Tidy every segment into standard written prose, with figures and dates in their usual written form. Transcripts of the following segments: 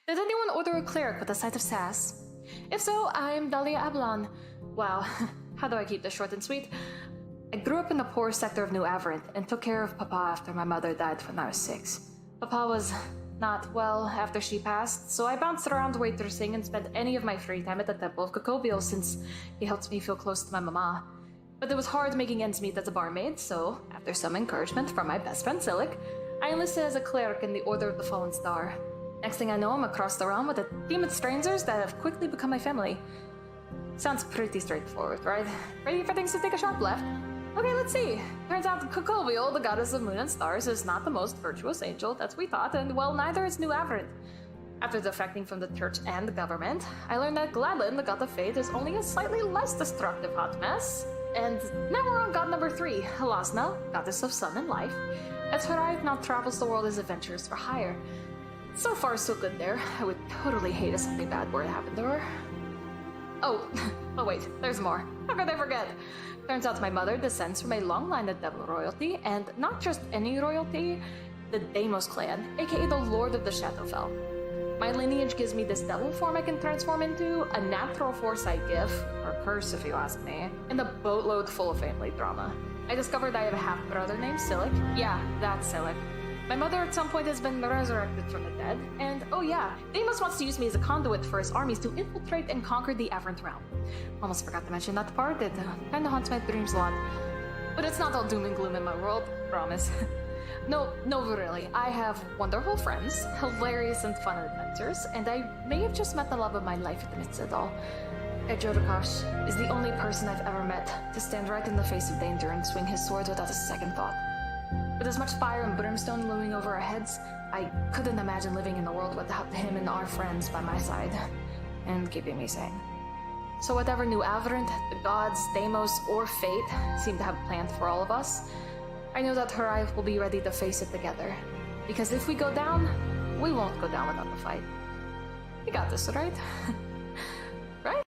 Did anyone order a cleric with a side of sass? If so, I'm Dahlia Avalon. Wow, how do I keep this short and sweet? I grew up in the poor sector of New Averant and took care of Papa after my mother died when I was 6. Papa was not well after she passed, so I bounced around waitressing and spent any of my free time at the Temple of Cocobio since he helped me feel close to my mama. But it was hard making ends meet as a barmaid, so after some encouragement from my best friend Silic, I enlisted as a cleric in the Order of the Fallen Star. Next thing I know, I'm across the realm with a team of strangers that have quickly become my family. Sounds pretty straightforward, right? Ready for things to take a sharp left? Okay, let's see. Turns out Cocobio, the goddess of moon and stars, is not the most virtuous angel that we thought, and well, neither is New Averant. After defecting from the church and the government, I learned that Gladlin, the god of fate, is only a slightly less destructive hot mess. And now we're on god number 3, Halasna, goddess of sun and life, as Horai now travels the world as adventurers for hire. So far, so good there. I would totally hate if something bad were to happen to her. Oh wait, there's more. How could I forget? Turns out my mother descends from a long line of devil royalty, and not just any royalty, the Deimos clan, aka the Lord of the Shadowfell. My lineage gives me this devil form I can transform into, a natural foresight gift, or curse if you ask me, and a boatload full of family drama. I discovered I have a half-brother named Silic. Yeah, that's Silic. My mother at some point has been resurrected from the dead, and oh yeah, Deimos wants to use me as a conduit for his armies to infiltrate and conquer the Averant realm. Almost forgot to mention that part, it kinda haunts my dreams a lot. But it's not all doom and gloom in my world, promise. No, really, I have wonderful friends, hilarious and fun adventures, and I may have just met the love of my life amidst it all. Ejodakash is the only person I've ever met to stand right in the face of danger and swing his sword without a second thought. With as much fire and brimstone looming over our heads, I couldn't imagine living in a world without him and our friends by my side, and keeping me sane. So whatever New Averant, the gods, Deimos, or fate seem to have planned for all of us, I know that Horai will be ready to face it together. Because if we go down, we won't go down without the fight. We got this, right? Right?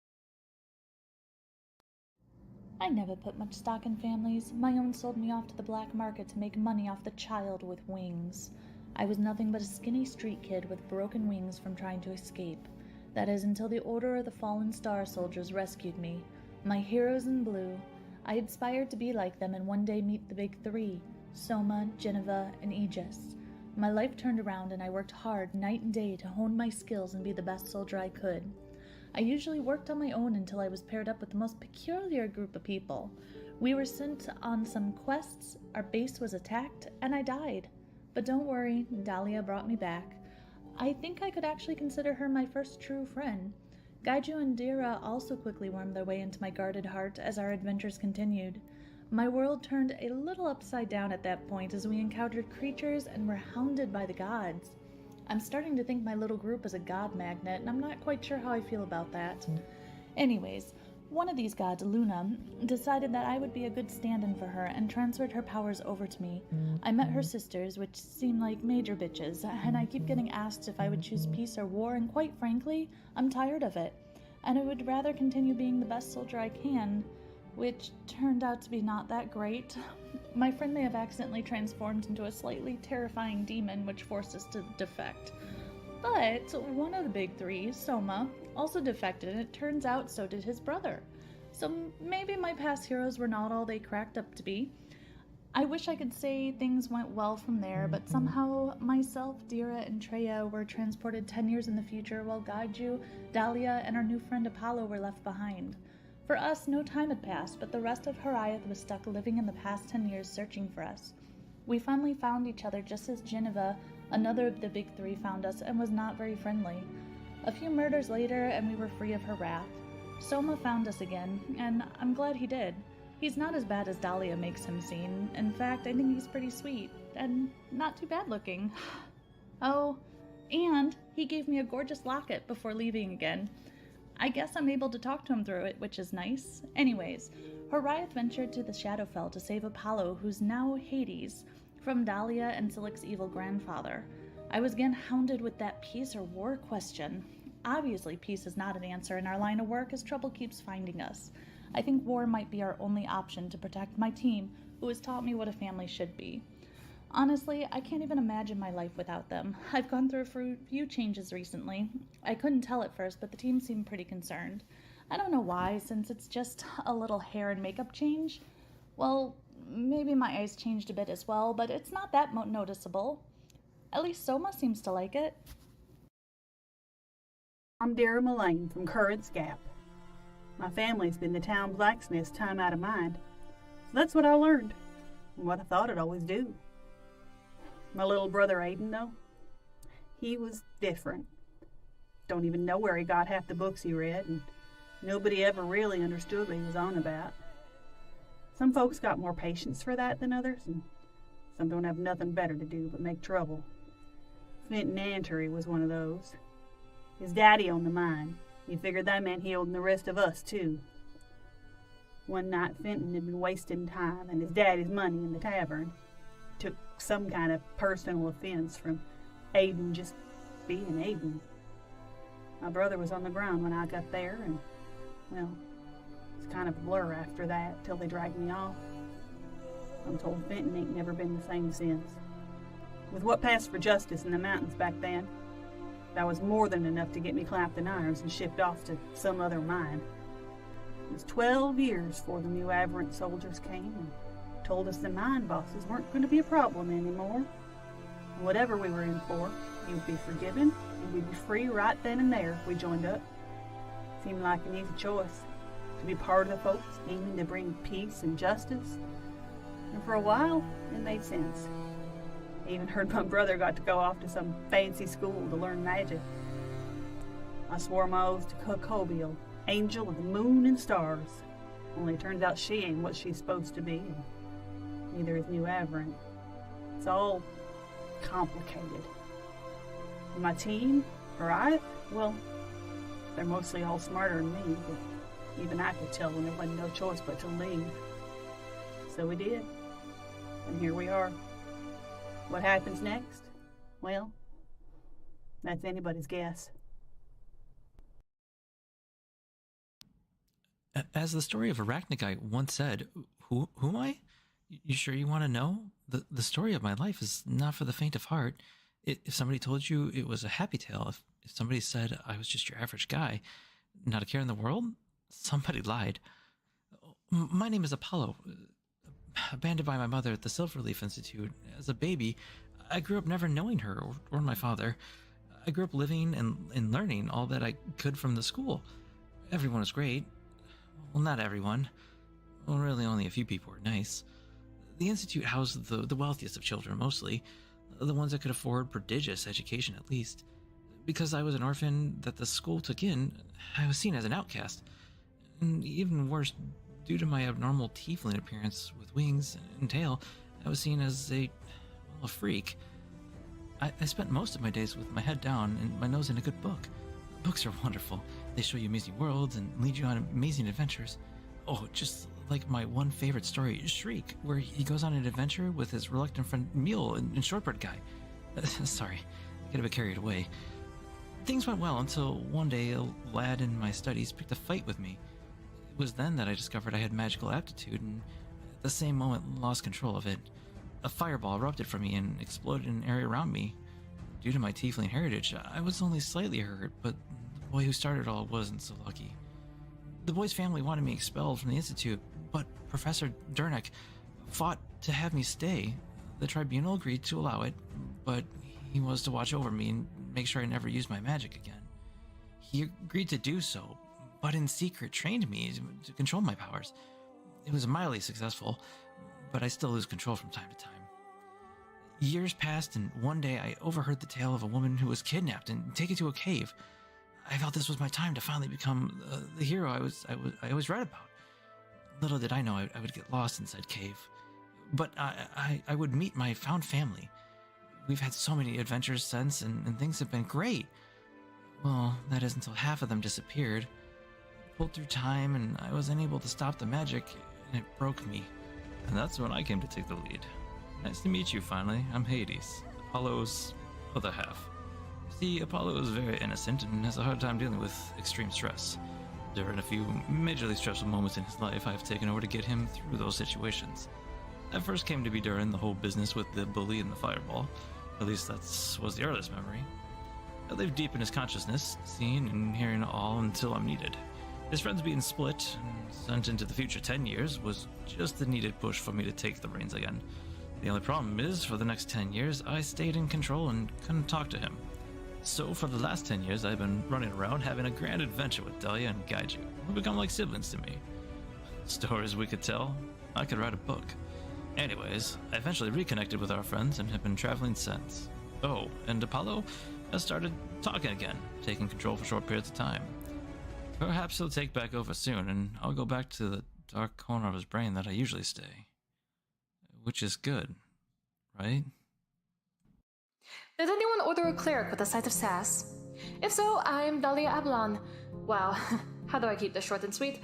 I never put much stock in families. My own sold me off to the black market to make money off the child with wings. I was nothing but a skinny street kid with broken wings from trying to escape. That is, until the Order of the Fallen Star Soldiers rescued me. My heroes in blue. I aspired to be like them and one day meet the big 3, Soma, Geneva, and Aegis. My life turned around and I worked hard night and day to hone my skills and be the best soldier I could. I usually worked on my own until I was paired up with the most peculiar group of people. We were sent on some quests, our base was attacked, and I died. But don't worry, Dahlia brought me back. I think I could actually consider her my first true friend. Gaiju and Dira also quickly wormed their way into my guarded heart as our adventures continued. My world turned a little upside down at that point as we encountered creatures and were hounded by the gods. I'm starting to think my little group is a god magnet, and I'm not quite sure how I feel about that. Anyways, one of these gods, Luna, decided that I would be a good stand-in for her and transferred her powers over to me. I met her sisters, which seem like major bitches, and I keep getting asked if I would choose peace or war, and quite frankly, I'm tired of it. And I would rather continue being the best soldier I can, which turned out to be not that great. My friend may have accidentally transformed into a slightly terrifying demon, which forced us to defect. But one of the big 3, Soma, also defected, and it turns out so did his brother. So maybe my past heroes were not all they cracked up to be. I wish I could say things went well from there, but somehow myself, Dira, and Trea were transported 10 years in the future, while Gaiju, Dahlia, and our new friend Apollo were left behind. For us, no time had passed, but the rest of Horiath was stuck living in the past 10 years searching for us. We finally found each other just as Geneva, another of the big 3, found us and was not very friendly. A few murders later, and we were free of her wrath. Soma found us again, and I'm glad he did. He's not as bad as Dahlia makes him seem. In fact, I think he's pretty sweet, and not too bad looking. Oh, and he gave me a gorgeous locket before leaving again. I guess I'm able to talk to him through it, which is nice. Anyways, Horiath ventured to the Shadowfell to save Apollo, who's now Hades, from Dahlia and Silic's evil grandfather. I was again hounded with that peace or war question. Obviously, peace is not an answer in our line of work as trouble keeps finding us. I think war might be our only option to protect my team, who has taught me what a family should be. Honestly, I can't even imagine my life without them. I've gone through a few changes recently. I couldn't tell at first, but the team seemed pretty concerned. I don't know why, since it's just a little hair and makeup change. Well, maybe my eyes changed a bit as well, but it's not that noticeable. At least Soma seems to like it. I'm Dara Mullane from Currants Gap. My family's been the town blacksmith's time out of mind. So that's what I learned, and what I thought I'd always do. My little brother Aiden, though, he was different. Don't even know where he got half the books he read, and nobody ever really understood what he was on about. Some folks got more patience for that than others, and some don't have nothing better to do but make trouble. Fenton Antery was one of those. His daddy owned the mine. He figured that meant he owned the rest of us, too. One night, Fenton had been wasting time and his daddy's money in the tavern. Took some kind of personal offense from Aiden just being Aiden. My brother was on the ground when I got there, and, well, it's kind of a blur after that till they dragged me off. I'm told Fenton ain't never been the same since. With what passed for justice in the mountains back then, that was more than enough to get me clapped in irons and shipped off to some other mine. It was 12 years before the new Aberrant soldiers came and told us the mine bosses weren't going to be a problem anymore. Whatever we were in for, we would be forgiven and we'd be free right then and there if we joined up. Seemed like an easy choice, to be part of the folks aiming to bring peace and justice. And for a while, it made sense. I even heard my brother got to go off to some fancy school to learn magic. I swore my oath to Kokobiel, angel of the moon and stars. Only it turns out she ain't what she's supposed to be, and neither is New Aberrant. It's all complicated. And my team, right? Well, they're mostly all smarter than me, but even I could tell when there wasn't no choice but to leave. So we did, and here we are. What happens next? Well, that's anybody's guess. As the story of Arachnaguy once said, who am I? You sure you want to know? The story of my life is not for the faint of heart. If somebody told you it was a happy tale, if somebody said I was just your average guy, not a care in the world, somebody lied. My name is Apollo. Abandoned by my mother at the Silverleaf Institute. As a baby, I grew up never knowing her or my father. I grew up living and learning all that I could from the school. Everyone was great. Well, not everyone. Well, really only a few people were nice. The Institute housed the wealthiest of children, mostly. The ones that could afford prodigious education, at least. Because I was an orphan that the school took in, I was seen as an outcast. And even worse, due to my abnormal tiefling appearance with wings and tail, I was seen as a freak. I spent most of my days with my head down and my nose in a good book. Books are wonderful. They show you amazing worlds and lead you on amazing adventures. Oh, just like my one favorite story, Shriek, where he goes on an adventure with his reluctant friend Mule and Shortbread Guy. Sorry, I got a bit carried away. Things went well until one day a lad in my studies picked a fight with me. It was then that I discovered I had magical aptitude and at the same moment lost control of it. A fireball erupted from me and exploded in an area around me. Due to my tiefling heritage, I was only slightly hurt, but the boy who started it all wasn't so lucky. The boy's family wanted me expelled from the Institute, but Professor Durnek fought to have me stay. The tribunal agreed to allow it, but he was to watch over me and make sure I never used my magic again. He agreed to do so, but in secret trained me to control my powers. It was mildly successful, but I still lose control from time to time. Years passed, and one day I overheard the tale of a woman who was kidnapped and taken to a cave. I felt this was my time to finally become the hero I always read about. Little did I know I would get lost inside cave. But I would meet my found family. We've had so many adventures since, and things have been great. Well, that is until half of them disappeared. Pulled through time, and I was unable to stop the magic, and it broke me. And that's when I came to take the lead. Nice to meet you, finally. I'm Hades, Apollo's other half. See, Apollo is very innocent and has a hard time dealing with extreme stress. During a few majorly stressful moments in his life, I've taken over to get him through those situations. That first came to be during the whole business with the bully and the fireball. At least that was the earliest memory. I lived deep in his consciousness, seeing and hearing all until I'm needed. His friends being split and sent into the future 10 years was just the needed push for me to take the reins again. The only problem is, for the next 10 years, I stayed in control and couldn't talk to him. So for the last 10 years, I've been running around having a grand adventure with Dahlia and Gaiju, who become like siblings to me. Stories we could tell. I could write a book. Anyways, I eventually reconnected with our friends and have been traveling since. Oh, and Apollo has started talking again, taking control for short periods of time. Perhaps he'll take back over soon, and I'll go back to the dark corner of his brain that I usually stay. Which is good, right? Did anyone order a cleric with a side of sass? If so, I'm Dahlia Ablon. Wow, how do I keep this short and sweet?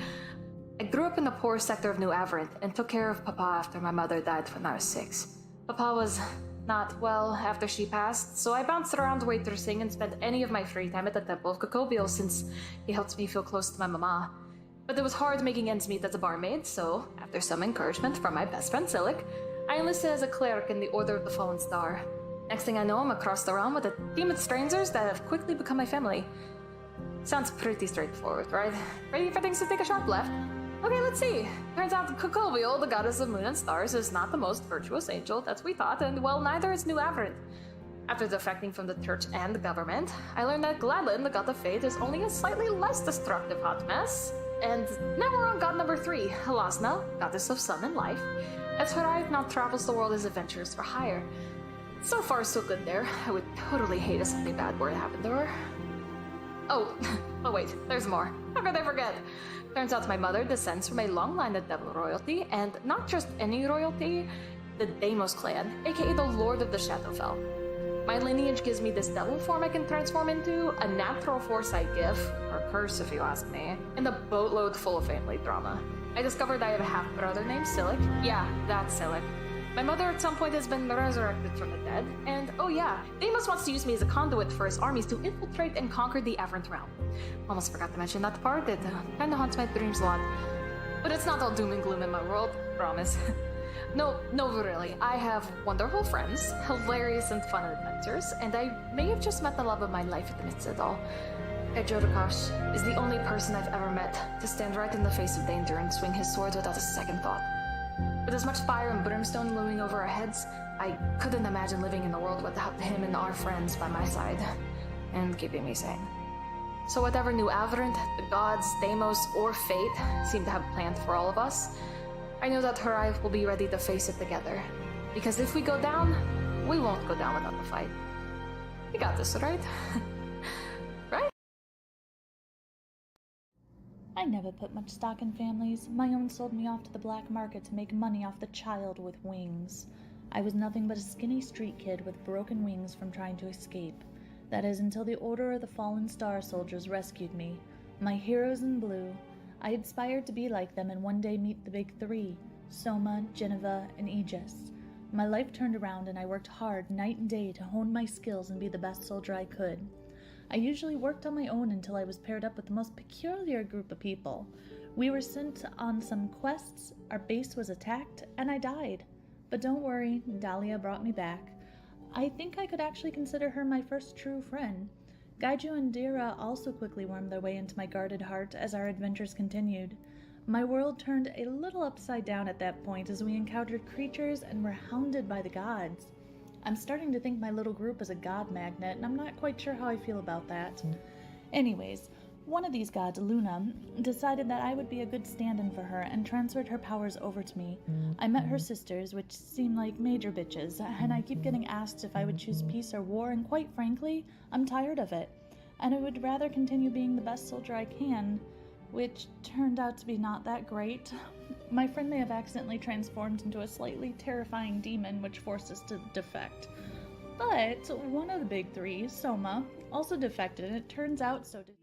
I grew up in the poor sector of New Averant and took care of Papa after my mother died when I was 6. Papa was not well after she passed, so I bounced around waitressing and spent any of my free time at the Temple of Cocobio since he helped me feel close to my mama. But it was hard making ends meet as a barmaid, so after some encouragement from my best friend Silic, I enlisted as a cleric in the Order of the Fallen Star. Next thing I know, I'm across the realm with a team of strangers that have quickly become my family. Sounds pretty straightforward, right? Ready for things to take a sharp left? Okay, let's see. Turns out Cocobio, the goddess of moon and stars, is not the most virtuous angel that we thought, and well, neither is New Averant. After defecting from the church and the government, I learned that Gladlin, the god of fate, is only a slightly less destructive hot mess. And now we're on god number 3, Halasna, goddess of sun and life. As Horai now travels the world as adventurers for hire. So far, so good there. I would totally hate if something bad were to happen to her. Oh wait, there's more. How could I forget? Turns out my mother descends from a long line of devil royalty, and not just any royalty, the Deimos clan, aka the Lord of the Shadowfell. My lineage gives me this devil form I can transform into, a natural foresight gift, or curse if you ask me, and a boatload full of family drama. I discovered I have a half-brother named Silic. Yeah, that's Silic. My mother at some point has been resurrected from the dead, and oh yeah, Deimos wants to use me as a conduit for his armies to infiltrate and conquer the Averant realm. Almost forgot to mention that part, it kinda haunts my dreams a lot. But it's not all doom and gloom in my world, promise. No, really, I have wonderful friends, hilarious and fun adventures, and I may have just met the love of my life amidst it all. Ejodakash is the only person I've ever met to stand right in the face of danger and swing his sword without a second thought. With as much fire and brimstone looming over our heads, I couldn't imagine living in a world without him and our friends by my side, and keeping me sane. So whatever New Averant, the gods, Deimos, or fate seem to have planned for all of us, I know that Horai will be ready to face it together. Because if we go down, we won't go down without the fight. We got this, right? Right? I never put much stock in families. My own sold me off to the black market to make money off the child with wings. I was nothing but a skinny street kid with broken wings from trying to escape. That is, until the Order of the Fallen Star Soldiers rescued me. My heroes in blue. I aspired to be like them and one day meet the big 3, Soma, Geneva, and Aegis. My life turned around and I worked hard night and day to hone my skills and be the best soldier I could. I usually worked on my own until I was paired up with the most peculiar group of people. We were sent on some quests, our base was attacked, and I died. But don't worry, Dahlia brought me back. I think I could actually consider her my first true friend. Gaiju and Dira also quickly wormed their way into my guarded heart as our adventures continued. My world turned a little upside down at that point as we encountered creatures and were hounded by the gods. I'm starting to think my little group is a god magnet, and I'm not quite sure how I feel about that. Anyways, one of these gods, Luna, decided that I would be a good stand-in for her and transferred her powers over to me. I met her sisters, which seem like major bitches, and I keep getting asked if I would choose peace or war, and quite frankly, I'm tired of it. And I would rather continue being the best soldier I can, which turned out to be not that great. My friend may have accidentally transformed into a slightly terrifying demon, which forced us to defect. But one of the big 3, Soma, also defected, and it turns out so did...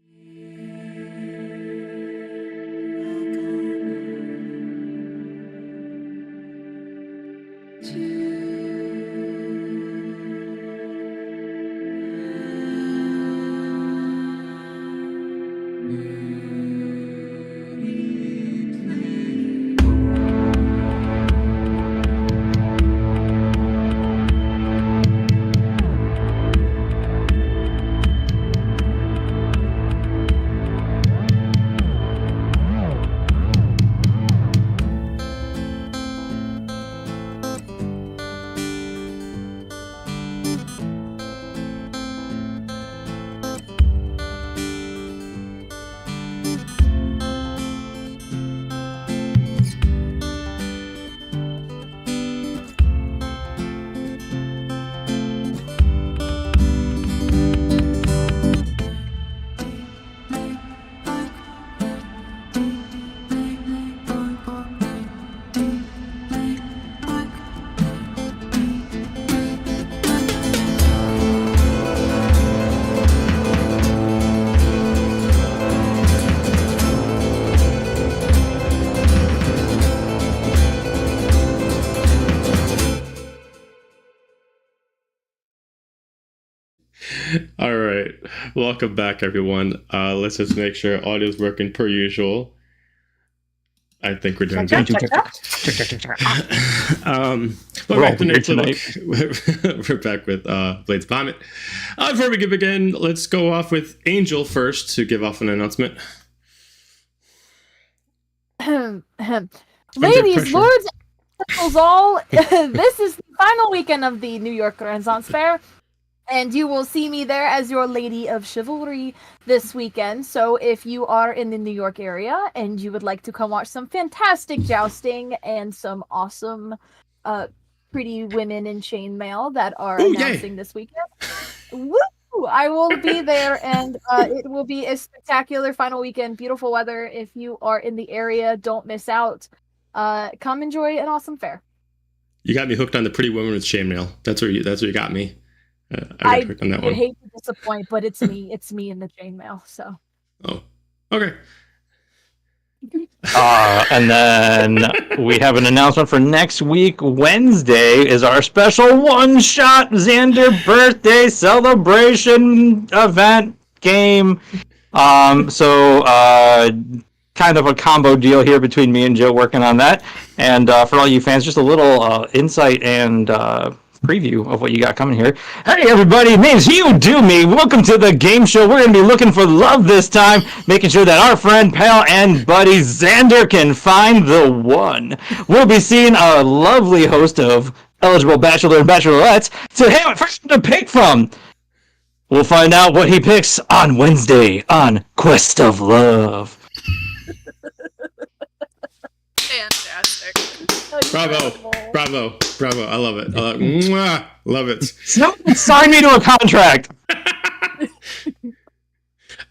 All right. Welcome back, everyone. Let's just make sure audio's working per usual. I think we're doing good. We're back We're back with Blades Bahamut. Before we begin, let's go off with Angel first to give off an announcement. Ladies, lords, and all, this is the final weekend of the New York Renaissance Fair, and you will see me there as your Lady of Chivalry this weekend. So if you are in the New York area and you would like to come watch some fantastic jousting and some awesome pretty women in chainmail that are announcing this weekend, woo! I will be there, and it will be a spectacular final weekend. Beautiful weather. If you are in the area, don't miss out. Come enjoy an awesome fair. You got me hooked on the pretty woman with chainmail. That's where you got me. I got hooked on that one. I hate to disappoint, but it's me. It's me in the chainmail. So. Oh, okay. And then we have an announcement for next week. Wednesday is our special one-shot Xander birthday celebration event game. So kind of a combo deal here between me and Joe working on that. And for all you fans, just a little insight and preview of what you got coming here. Hey everybody, name's You Do Me. Welcome to the game show. We're going to be looking for love this time, making sure that our friend, pal, and buddy Xander can find the one. We'll be seeing a lovely host of eligible bachelor and bachelorettes to him to pick from. We'll find out what he picks on Wednesday on Quest of Love. Fantastic. Bravo. I love it. Mwah, love it. Someone sign me to a contract.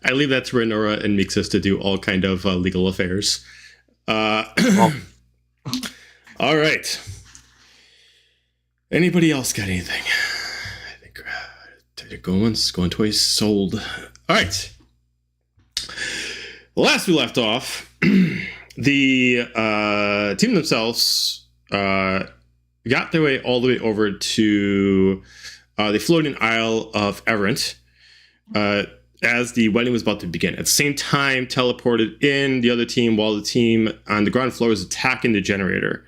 I leave that to Renora and Mixus to do all kind of legal affairs. All right. Anybody else got anything? I think going once, going twice, sold. All right. Last we left off, the team themselves got their way all the way over to the floating Isle of Everent as the wedding was about to begin. At the same time, teleported in the other team while the team on the ground floor was attacking the generator.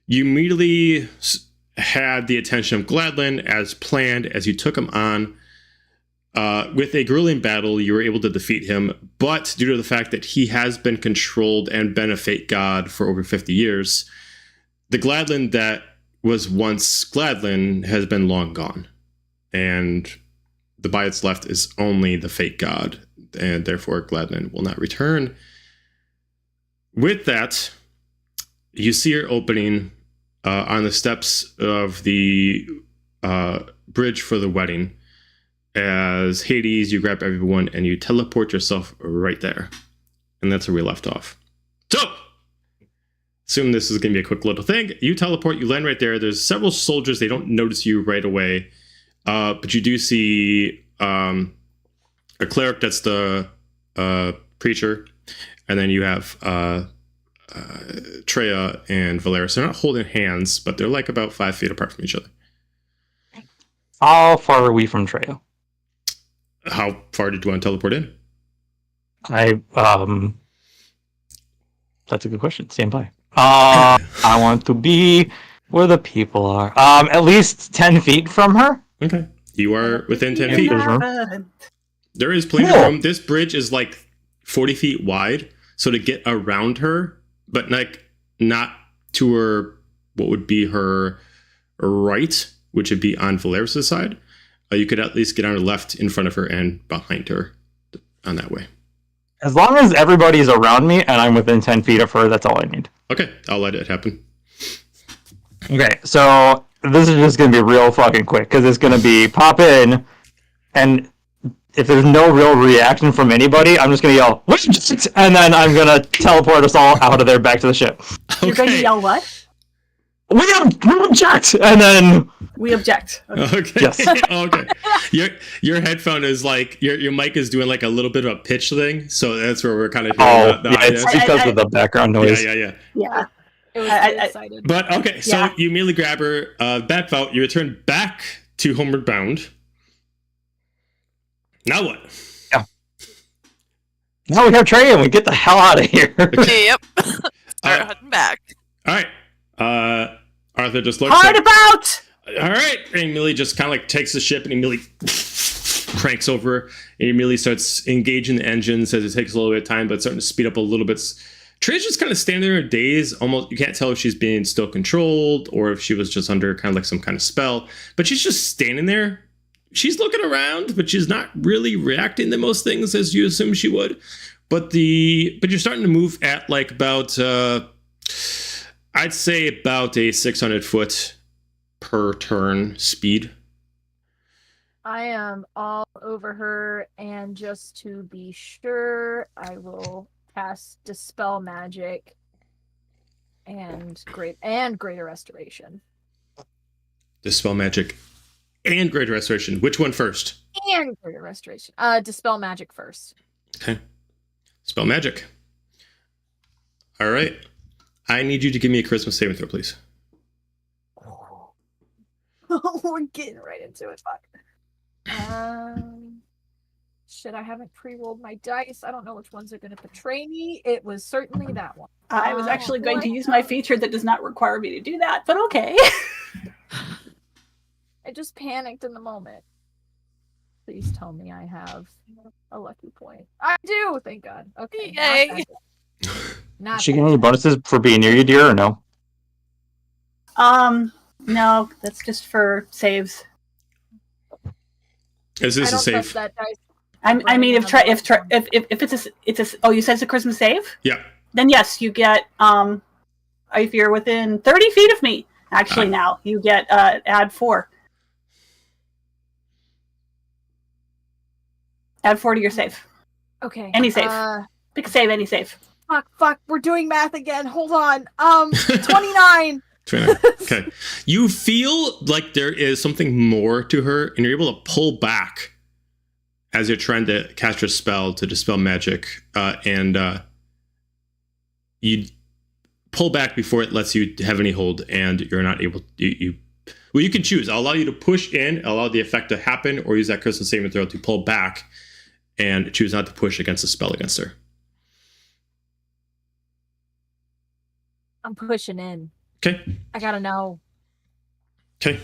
You immediately had the attention of Gladlin as planned. As you took him on with a grueling battle, you were able to defeat him, but due to the fact that he has been controlled and been a fake god for over 50 years, the Gladlin that was once Gladlin has been long gone, and the by its left is only the fake god, and therefore Gladlin will not return. With that, you see her opening on the steps of the bridge for the wedding. As Hades, you grab everyone and you teleport yourself right there. And that's where we left off. So, assume this is going to be a quick little thing. You teleport, you land right there. There's several soldiers. They don't notice you right away. But you do see a cleric that's the preacher. And then you have Trea and Valeris. They're not holding hands, but they're like about 5 feet apart from each other. How far are we from Trea? How far did you want to teleport in? That's a good question. Stand by. I want to be where the people are. At least 10 feet from her. Okay. You are within 10 feet. There is plenty of room. This bridge is like 40 feet wide. So to get around her, but like not to her, what would be her right, which would be on Valeris' side, you could at least get on her left, in front of her, and behind her on that way. As long as everybody's around me and I'm within 10 feet of her, that's all I need. Okay, I'll let it happen. Okay, so this is just going to be real fucking quick, because it's going to be pop in, and if there's no real reaction from anybody, I'm just going to yell, and then I'm going to teleport us all out of there back to the ship. Okay. You're going to yell what? We object! And then... We object. Okay. Yes. Okay. Your headphone is like, your mic is doing like a little bit of a pitch thing, so that's where we're kind of hearing it's because of the background noise. Yeah. It was really excited. But okay, so you immediately grab her back out, you return back to Homeward Bound. Now what? Now we have Trea and we get the hell out of here. Yep. Start heading back. All right. Arthur just looks Hard like, about! all right. And Millie just kind of like takes the ship and immediately cranks over and immediately starts engaging the engine. Says it takes a little bit of time, but it's starting to speed up a little bit. Trea's just kind of standing there in a daze. Almost, you can't tell if she's being still controlled or if she was just under kind of like some kind of spell. But she's just standing there. She's looking around, but she's not really reacting to most things as you assume she would. But you're starting to move at like about I'd say about a 600 foot per turn speed. I am all over her, and just to be sure, I will cast Dispel Magic and Greater Restoration. Dispel Magic and Greater Restoration. Which one first? And Greater Restoration. Dispel Magic first. Okay. Spell Magic. All right. I need you to give me a Charisma saving throw, please. We're getting right into it. Fuck. Shit, I haven't pre-rolled my dice. I don't know which ones are going to betray me. It was certainly that one. I was actually going to use my feature that does not require me to do that, but okay. I just panicked in the moment. Please tell me I have a lucky point. I do! Thank God. Okay. Yay! Not Does she get any bonuses for being near you, dear, or no? No, that's just for saves. Is this a save? That dice. I mean, if it's a oh, you said it's a Christmas save? Yeah. Then yes, you get if you're within 30 feet of me. Actually, now you get add 4. Add 4 to your save. Okay. Any save. Pick a save, any save. Fuck. We're doing math again. Hold on. 29. 29. Okay. You feel like there is something more to her, and you're able to pull back as you're trying to cast your spell to dispel magic, and you pull back before it lets you have any hold, and you're not able. Well, you can choose. I'll allow you to push in, allow the effect to happen, or use that Christmas saving throw to pull back and choose not to push against the spell against her. I'm pushing in. Okay. I gotta know. Okay.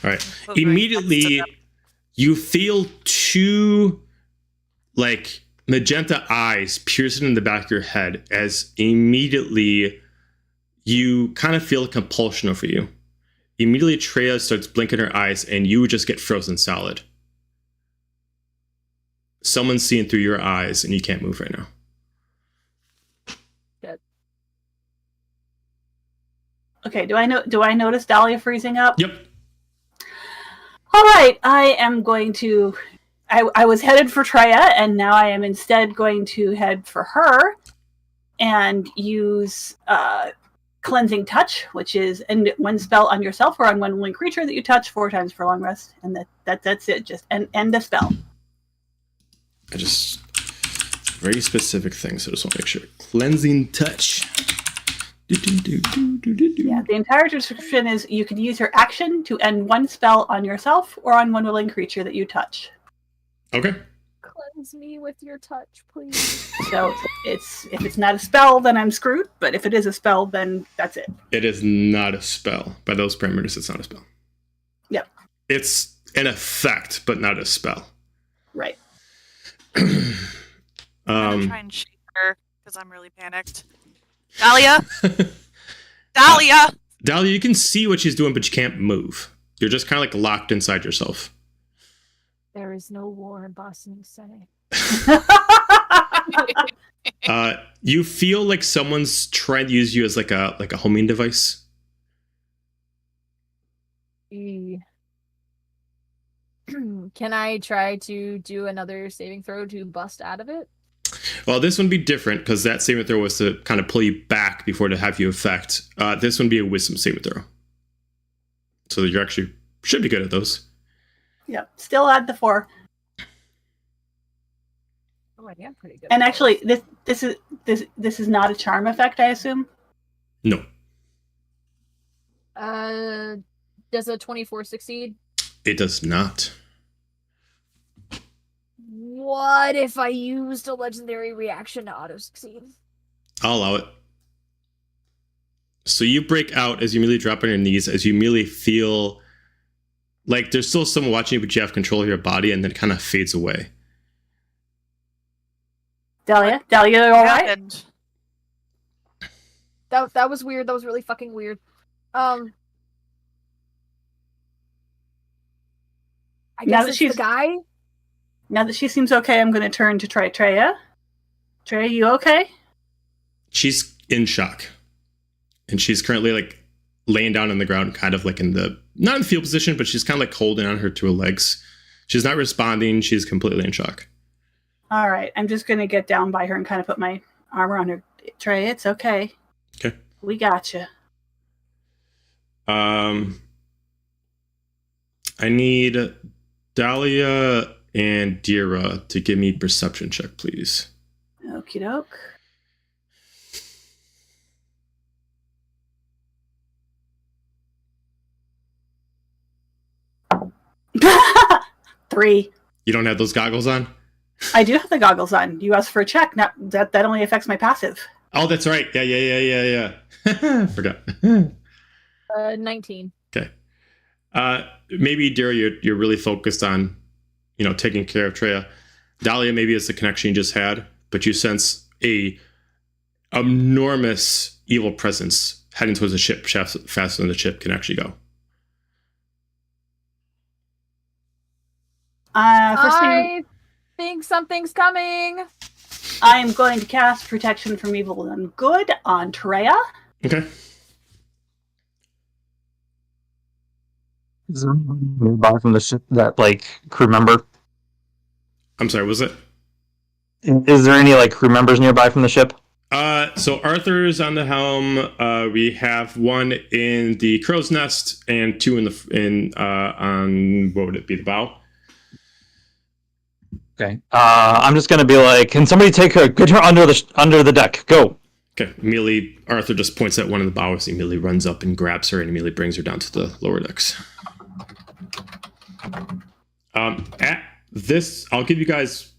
All right. Immediately, you feel 2 like magenta eyes piercing in the back of your head as immediately you kind of feel a compulsion over you. Immediately, Trea starts blinking her eyes and you just get frozen solid. Someone's seeing through your eyes and you can't move right now. Good. Okay, do I notice Dahlia freezing up? Yep. All right, I am going to... I was headed for Trea, and now I am instead going to head for her and use Cleansing Touch, which is end one spell on yourself or on one willing creature that you touch 4 times for a long rest, and that's it. Just end the spell. I just... Very specific things, so I just want to make sure. Cleansing Touch. Yeah, the entire description is you can use your action to end one spell on yourself or on one willing creature that you touch. Okay. Cleanse me with your touch, please. So if it's not a spell, then I'm screwed. But if it is a spell, then that's it. It is not a spell. By those parameters, it's not a spell. Yep. It's an effect, but not a spell. Right. I'm gonna try and shake her because I'm really panicked. Dahlia! Dahlia! Dahlia, you can see what she's doing, but you can't move. You're just kind of like locked inside yourself. There is no war in Boston, say. You feel like someone's trying to use you as like a homing device. Can I try to do another saving throw to bust out of it? Well, this one would be different because that saving throw was to kind of pull you back before to have you affect. This one would be a wisdom saving throw. So that you actually should be good at those. Yep. Still add the 4. Oh, I am pretty good. And actually, this is not a charm effect, I assume. No. Does a 24 succeed? It does not. What if I used a legendary reaction to auto succeed? I'll allow it. So you break out as you immediately drop on your knees, as you immediately feel like there's still someone watching you, but you have control of your body, and then it kind of fades away. Dahlia, you all What right? happened? That was weird. That was really fucking weird. I Now guess that it's she's- the guy. Now that she seems okay, I'm going to turn to Trea. Trea, you okay? She's in shock. And she's currently like laying down on the ground, kind of like in the, not in the fetal position, but she's kind of like holding on her to her legs. She's not responding. She's completely in shock. All right, I'm just going to get down by her and kind of put my arm around her. Trea, it's okay. Okay. We got you. I need Dahlia and Dira to give me perception check, please. Okie doke. Three. You don't have those goggles on? I do have the goggles on. You asked for a check. Not that only affects my passive. Oh, that's right. Yeah. Forgot. 19. Okay. Maybe Dira, you're really focused on, taking care of Trea. Dahlia maybe is the connection you just had, but you sense a enormous evil presence heading towards the ship faster than the ship can actually go. First thing, I think something's coming. I am going to cast Protection from Evil and Good on Trea. Okay. Is there anybody nearby from the ship that, crew member? I'm sorry, was it? Is there any, crew members nearby from the ship? So Arthur's on the helm. We have one in the crow's nest and two on what would it be, the bow? Okay. I'm just gonna be like, can somebody get her under the deck? Go. Okay. Immediately, Arthur just points at one of the bows. He immediately runs up and grabs her and immediately brings her down to the lower decks. At this, I'll give you guys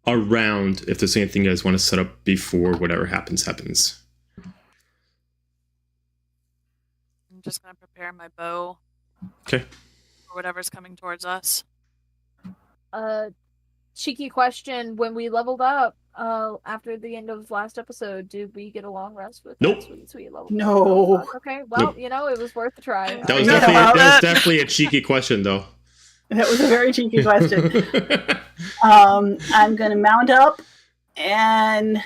a round if there's anything you guys want to set up before whatever happens. I'm just gonna prepare my bow. Okay. For whatever's coming towards us. Cheeky question: when we leveled up, after the end of last episode, did we get a long rest with Nope. that sweet level? No. Okay, well, Nope. it was worth a try. That was Yeah. definitely a cheeky question, though. That was a very cheeky question. I'm going to mount up and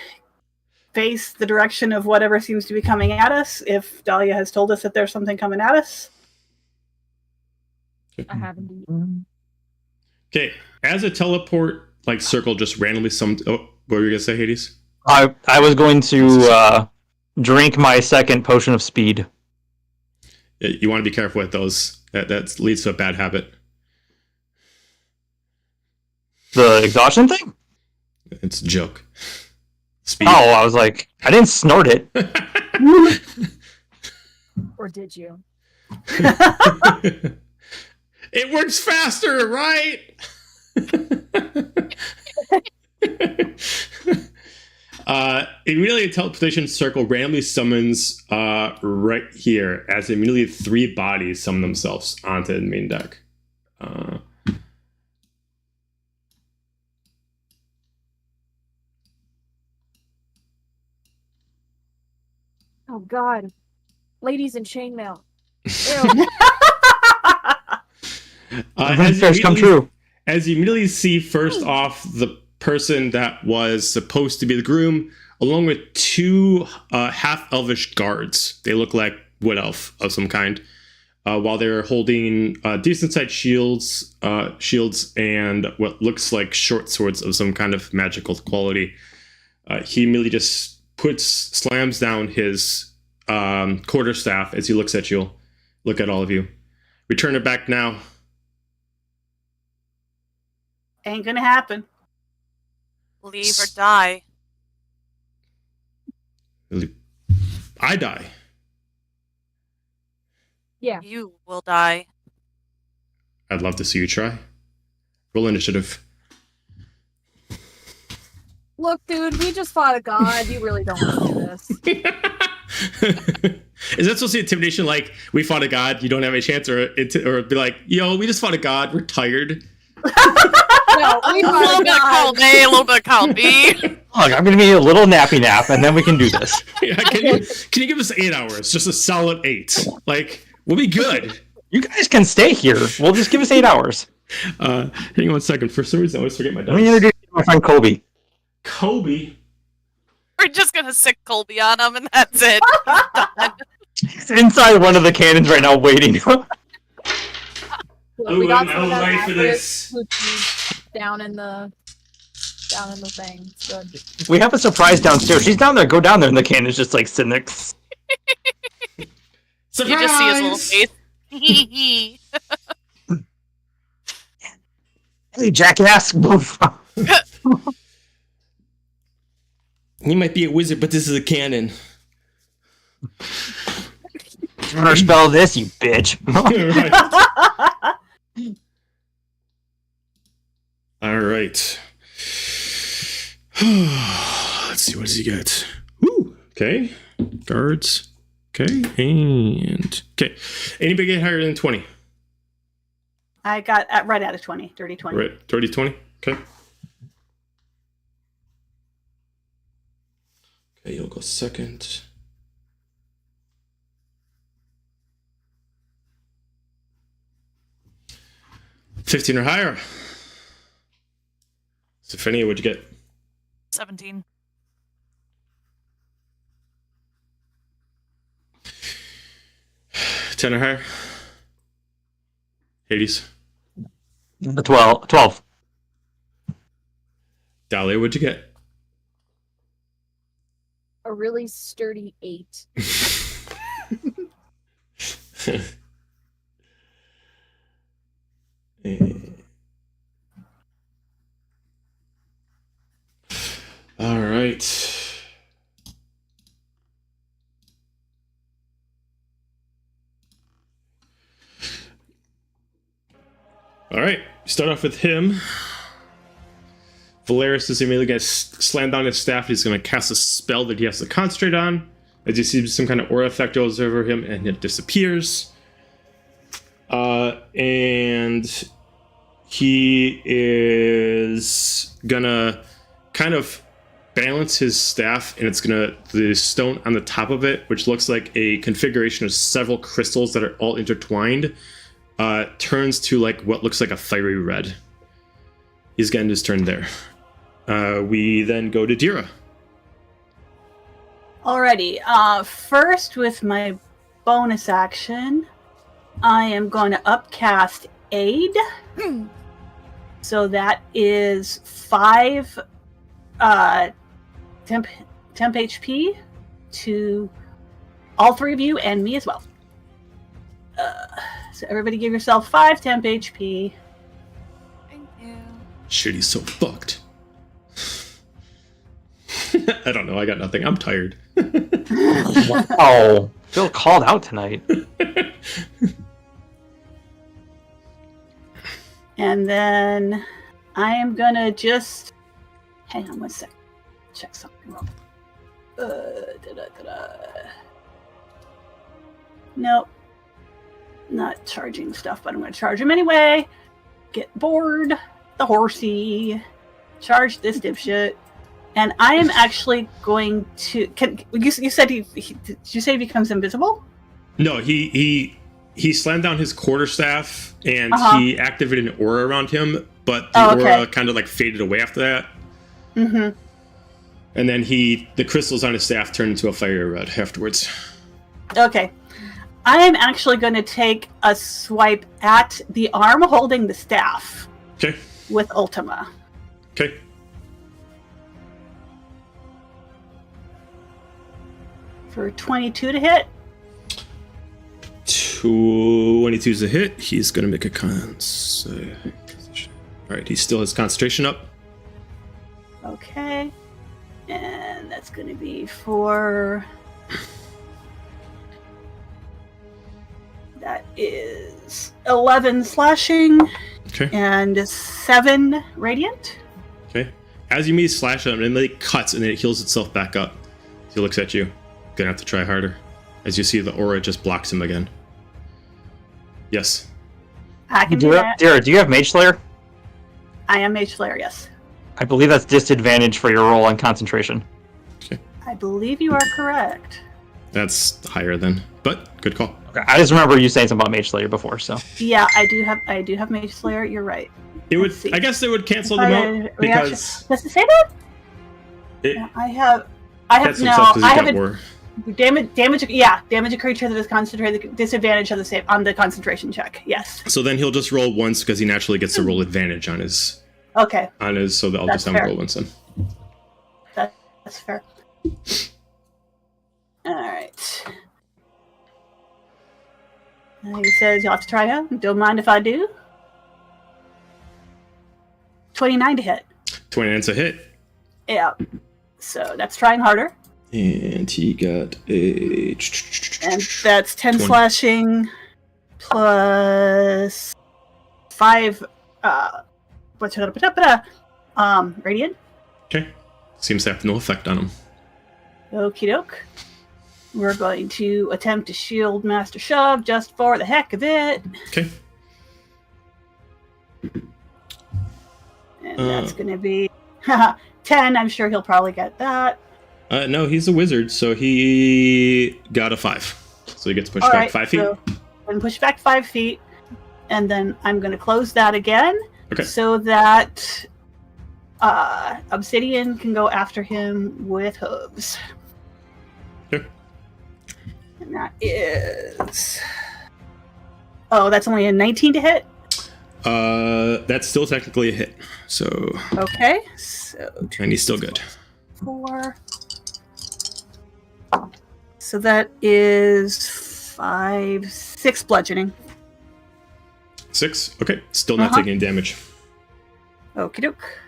face the direction of whatever seems to be coming at us. If Dahlia has told us that there's something coming at us. I have indeed. Okay, as a teleport circle just randomly what were you gonna say, Hades? I was going to drink my second potion of speed. You want to be careful with those. That leads to a bad habit. The exhaustion thing? It's a joke. Speed. Oh, I was like, I didn't snort it. Or did you? It works faster, right? Immediately a teleportation circle randomly summons right here as immediately three bodies summon themselves onto the main deck. Oh God, ladies in chainmail. Ew. First come true. As you immediately see first off the person that was supposed to be the groom, along with two half-elvish guards. They look like wood elf of some kind, while they're holding decent-sized shields and what looks like short swords of some kind of magical quality. He immediately just slams down his quarterstaff as he looks at you. Look at all of you. Return it back now. Ain't gonna happen. Leave or die. I die. Yeah. You will die. I'd love to see you try. Roll initiative. Look, dude, we just fought a god. You really don't want to do this. Is that supposed to be intimidation? Like, we fought a god, you don't have a chance, or be like, yo, we just fought a god, we're tired. No, we A fought little a bit of column god. A, a little bit of column B. Look, I'm gonna be a little nappy nap, and then we can do this. Yeah, can you give us 8 hours? Just a solid 8. Like, we'll be good. You guys can stay here. We'll just give us 8 hours. Hang on 1 second. For some reason, I always forget my Let me dice. introduce you to my friend Colby. Kobe. We're just gonna sick Colby on him, and that's it. He's done. He's inside one of the cannons right now, waiting. Look, we got I some of was that ready for accurate this. coochie down in the thing. It's good. We have a surprise downstairs. She's down there. Go down there, and the cannon's just like sitting there. Surprise! You just see his little face. Hey, jackass! Move. He might be a wizard, but this is a cannon. Spell this, you bitch. All right. Let's see, what does he get? Woo! Okay. Guards. Okay. And okay. Anybody get higher than 20? I got right out of 20, dirty 20. Right. 30, 20? Okay. Okay, you'll go second. $15 or higher. Stephania, what'd you get? 17. $10 or higher. Hades. 12. Dahlia, what'd you get? A really sturdy 8. All right. All right. Start off with him. Valeris is immediately going to slam down his staff. He's going to cast a spell that he has to concentrate on. As you see, some kind of aura effect goes over him and it disappears. And he is gonna kind of balance his staff, and it's gonna, the stone on the top of it, which looks like a configuration of several crystals that are all intertwined, turns to like what looks like a fiery red. He's getting his turn there. We then go to Dira. Alrighty. First, with my bonus action, I am going to upcast Aid. So that is 5 temp HP to all 3 of you and me as well. So everybody give yourself 5 temp HP. Thank you. Shit, he's so fucked. I don't know. I got nothing. I'm tired. Wow. Feel called out tonight. And then I am going to just... Hang on 1 sec. Check something wrong. Nope. Not charging stuff, but I'm going to charge him anyway. Get bored. The horsey. Charge this dipshit. And I am actually going to... You said did you say he becomes invisible? No, he slammed down his quarterstaff and he activated an aura around him, but the aura kind of like faded away after that. Mm-hmm. And then the crystals on his staff turned into a fiery red afterwards. Okay. I am actually going to take a swipe at the arm holding the staff. Okay. With Ultima. Okay. For 22 to hit. 22 is a hit. He's going to make a concentration. All right, he still has concentration up. Okay. And that's going to be for That is 11 slashing Okay. and 7 radiant. Okay. As you immediately slash at him, and then it cuts and then it heals itself back up. So he looks at you. Gonna have to try harder. As you see, the aura just blocks him again. Yes. I can do that. Dara, do you have Mage Slayer? I am Mage Slayer, yes. I believe that's disadvantage for your roll on concentration. I believe you are correct. That's higher then, but good call. Okay, I just remember you saying something about Mage Slayer before, so. Yeah, I do have Mage Slayer. You're right. It would. Let's see. I guess they would cancel them out because Does it say that? it Yeah, I have cancels no. himself because I he's have got a war. damage. Yeah, damage a creature that is concentrated. Disadvantage of the save on the concentration check. Yes. So then he'll just roll once because he naturally gets to roll advantage on his Okay, So I'll That's just have him fair. roll once then. that's fair. All right. He says you'll have to try him. Don't mind if I do. 29 to hit. 29's a hit, Yeah. So that's trying harder. and he got a. And that's 10 20. slashing plus 5 radiant. Okay. Seems to have no effect on him. Okie doke. We're going to attempt to shield Master Shove just for the heck of it. Okay. And that's going to be 10. I'm sure he'll probably get that. No, he's a wizard, so he got a 5. So he gets pushed All back right, 5 feet. So I'm going to push back 5 feet. And then I'm going to close that again. Okay. So that Obsidian can go after him with hooves. Okay. And that is... Oh, that's only a 19 to hit? That's still technically a hit. So, Okay. So and he's still good. 4. So that is 6 bludgeoning. 6. Okay. Still not taking any damage. Okie doke.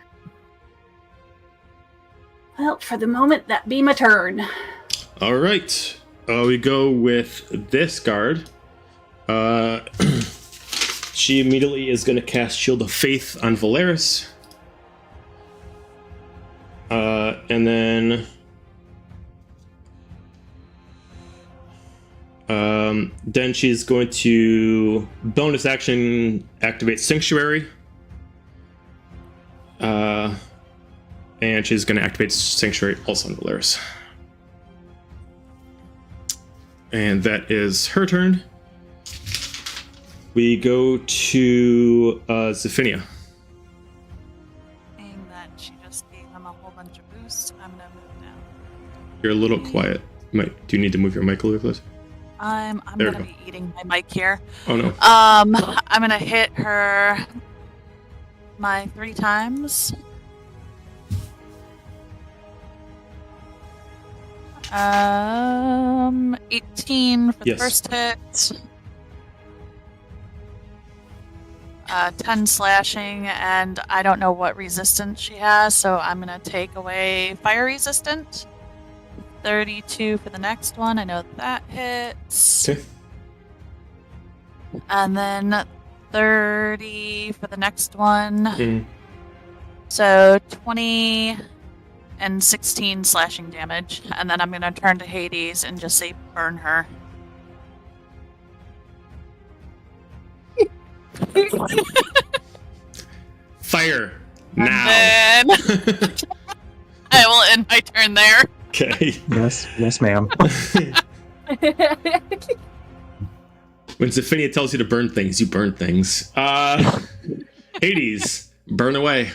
Well, for the moment, that be my turn. All right. We go with this guard. She immediately is going to cast Shield of Faith on Valeris. And then she's going to bonus action activate Sanctuary. And she's going to activate Sanctuary also on Valeris. And that is her turn. We go to Zephinia. Being that she just gave him a whole bunch of boosts, I'm gonna move now. You're a little quiet. Do you need to move your mic a little bit? I'm There we gonna go. be eating my mic here. Oh no. I'm gonna hit her my 3 times. 18 for the Yes. first hit. 10 slashing, and I don't know what resistance she has, so I'm gonna take away fire resistant. 32 for the next one. I know that hits. Okay. And then 30 for the next one. Mm. So 20 and 16 slashing damage. And then I'm going to turn to Hades and just say, burn her. Fire now. And then I will end my turn there. Okay. Yes, ma'am. When Zephinia tells you to burn things, you burn things. Hades, burn away.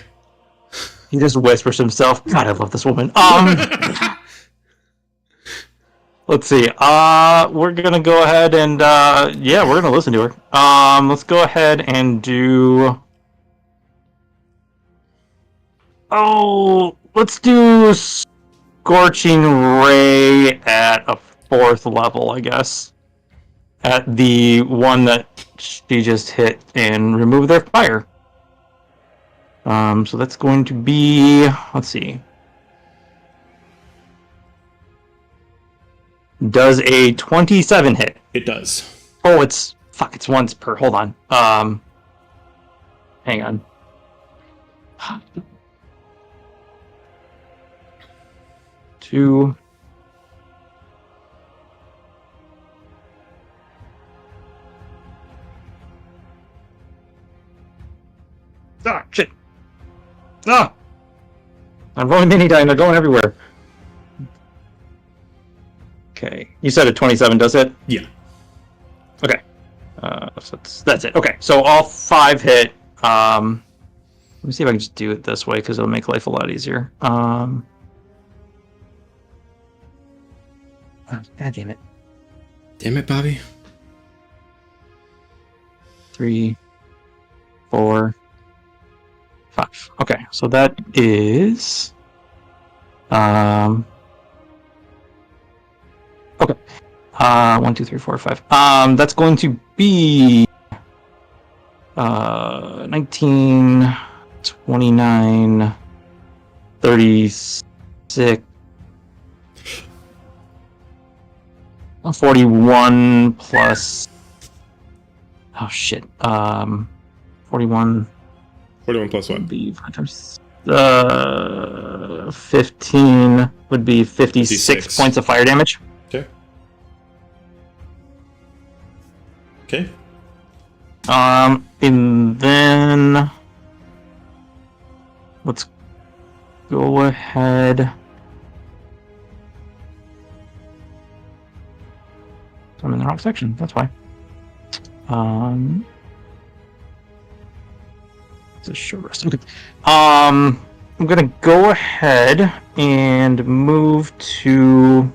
He just whispers to himself, God, I love this woman. Let's see. We're gonna go ahead and we're gonna listen to her. Let's go ahead and do. Let's do Scorching Ray at a 4th level, I guess. At the one that she just hit and remove their fire. So that's going to be, let's see. Does a 27 hit? It does. Oh, it's Fuck, it's once per. Hold on. Hang on. Two. Ah, shit. Ah! I'm rolling mini die and they're going everywhere. Okay. You said a 27 does it? Yeah. Okay. So that's it. Okay. So all 5 hit. Let me see if I can just do it this way because it'll make life a lot easier. Oh, God damn it. Damn it, Bobby. 3, 4, 5. Okay, so that is okay. 1, 2, 3, 4, 5. That's going to be 19, 29, 36, 41 plus. Oh shit. 41. 41 plus what? Would be 5 times 15 would be 56 points of fire damage. Okay. Okay. And then let's go ahead. I'm in the wrong section. That's why. It's a short rest. Okay. I'm gonna go ahead and move to.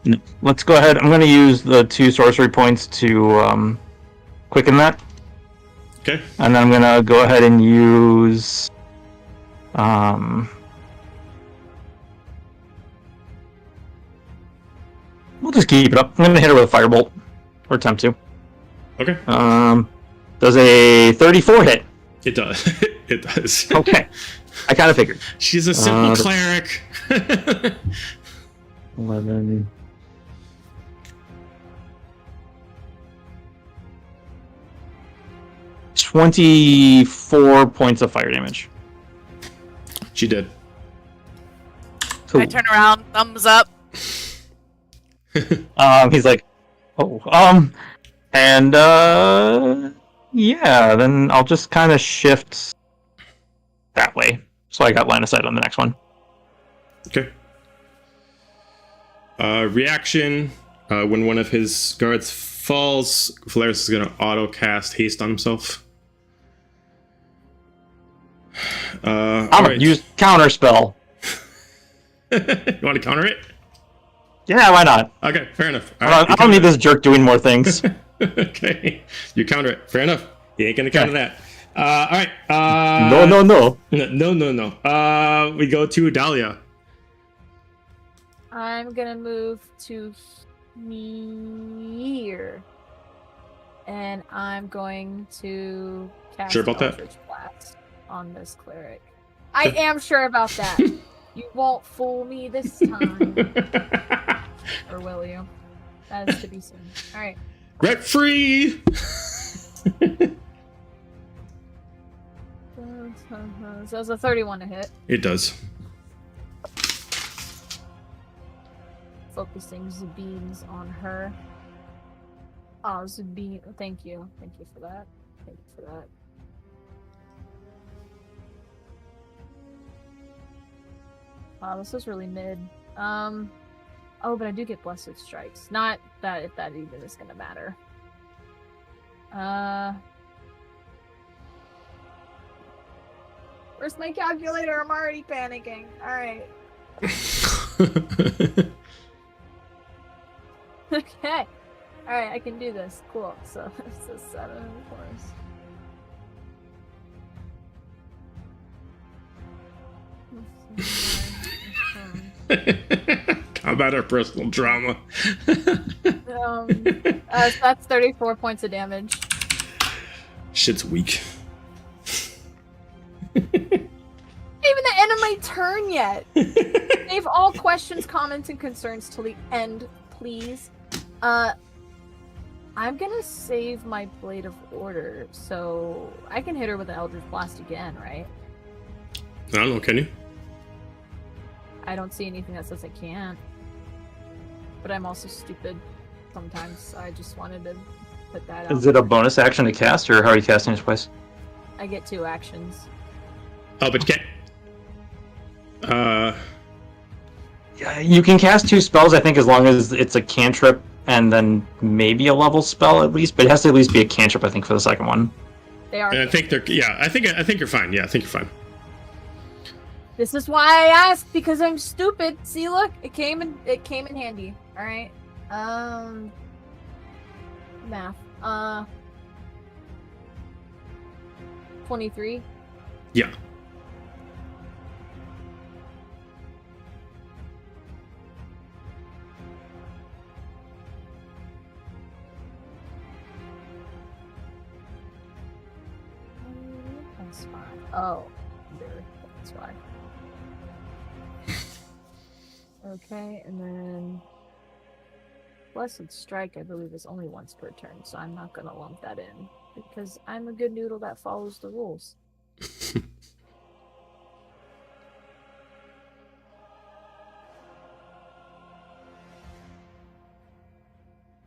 No, let's go ahead. I'm gonna use the 2 sorcery points to quicken that. Okay. And then I'm gonna go ahead and use. We'll just keep it up. I'm gonna hit her with a firebolt, or attempt to. Okay. Does a 34 hit? It does. It does. Okay. I kind of figured. She's a simple cleric. 11. $24 points of fire damage. She did. Cool. I turn around, thumbs up. He's like, oh, and yeah, then I'll just kind of shift that way, so I got line of sight on the next one. Okay. Reaction. When one of his guards falls, Valeris is going to auto cast haste on himself. I'm gonna use counter spell. You want to counter it? Yeah, why not? Okay, fair enough. All I right, don't need this jerk doing more things. Okay, you counter it. Fair enough. You ain't gonna counter that. All right. No. No. We go to Dahlia. I'm gonna move to here. And I'm going to cast Sure about that? Eldritch Blast on this cleric. I am sure about that. You won't fool me this time. Or will you? That is to be seen. Alright. Rent free. So it's a 31 to hit. It does. Focusing Zabines on her. Oh, Zabine. Thank you. Thank you for that. Thank you for that. Wow, this is really mid. Oh, but I do get Blessed Strikes. Not that if that even is gonna matter. Where's my calculator? I'm already panicking. Alright. Okay. Alright, I can do this. Cool. So it's a 7, of course. Combat or personal drama. So that's 34 points of damage. Shit's weak. Not even the end of my turn yet. Save all questions, comments, and concerns till the end, please. I'm gonna save my Blade of Order, so I can hit her with an Eldritch Blast again, right? I don't know, can you? I don't see anything that says I can't. But I'm also stupid sometimes, so I just wanted to put that out. Is it a bonus action to cast, or how are you casting it twice? I get 2 actions. Oh, but you can't. Yeah, you can cast 2 spells, I think, as long as it's a cantrip and then maybe a level spell at least, but it has to at least be a cantrip, I think, for the second one. They are. I think they're. Yeah, I think you're fine. Yeah, I think you're fine. This is why I asked, because I'm stupid. See, look, it came in handy. All right. Math. 23. Yeah. That's fine. Oh, there. That's why. Okay, and then Blessed Strike, I believe, is only once per turn, so I'm not gonna lump that in because I'm a good noodle that follows the rules.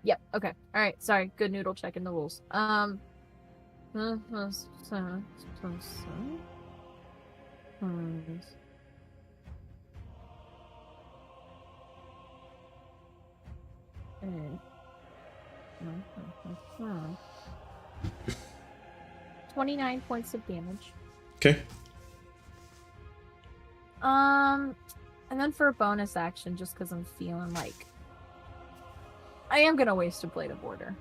Yep. Okay. All right. Sorry. Good noodle checking the rules. And 29 points of damage. Okay. And then for a bonus action, just because I'm feeling like I am gonna waste a Blade of Order.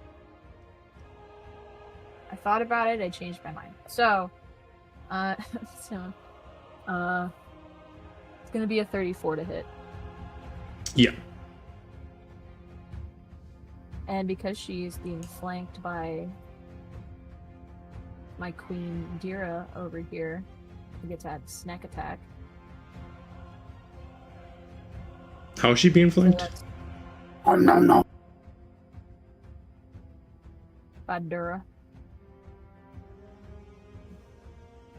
I thought about it, I changed my mind. So, it's gonna be a 34 to hit. Yeah. And because she's being flanked by my queen Dira over here, I get to add snack attack. How is she being flanked? So that's Oh, no. by Dura.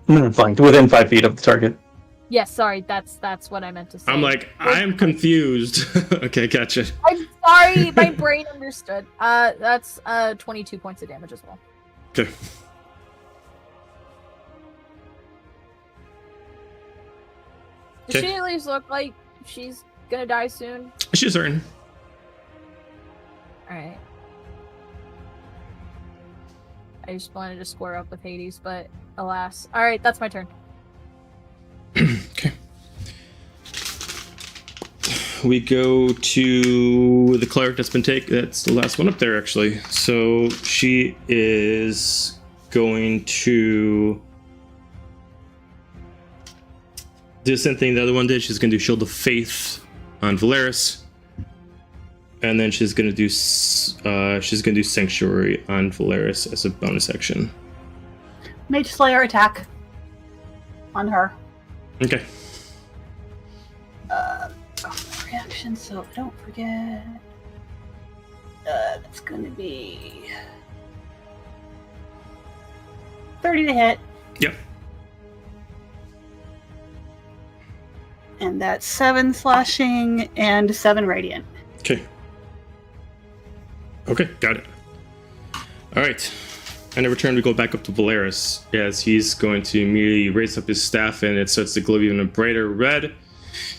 Flanked within 5 feet of the target. Yes, sorry, that's what I meant to say. I'm like, I'm confused. Okay, gotcha. I'm sorry, my brain understood. That's 22 points of damage as well. Okay. Does Okay. she at least look like she's gonna die soon? She's certain. Alright. I just wanted to square up with Hades, but alas. Alright, that's my turn. Okay. We go to the cleric that's been taken. That's the last one up there, actually. So she is going to do the same thing the other one did. She's going to do Shield of Faith on Valeris, and then she's going to do Sanctuary on Valeris as a bonus action. Mage Slayer attack on her. Okay. Reaction, so I don't forget. That's gonna be 30 to hit. Yep. And that's 7 slashing and 7 radiant. Okay. Okay, got it. All right. And in return, we go back up to Valeris as he's going to immediately raise up his staff and it starts to glow even a brighter red.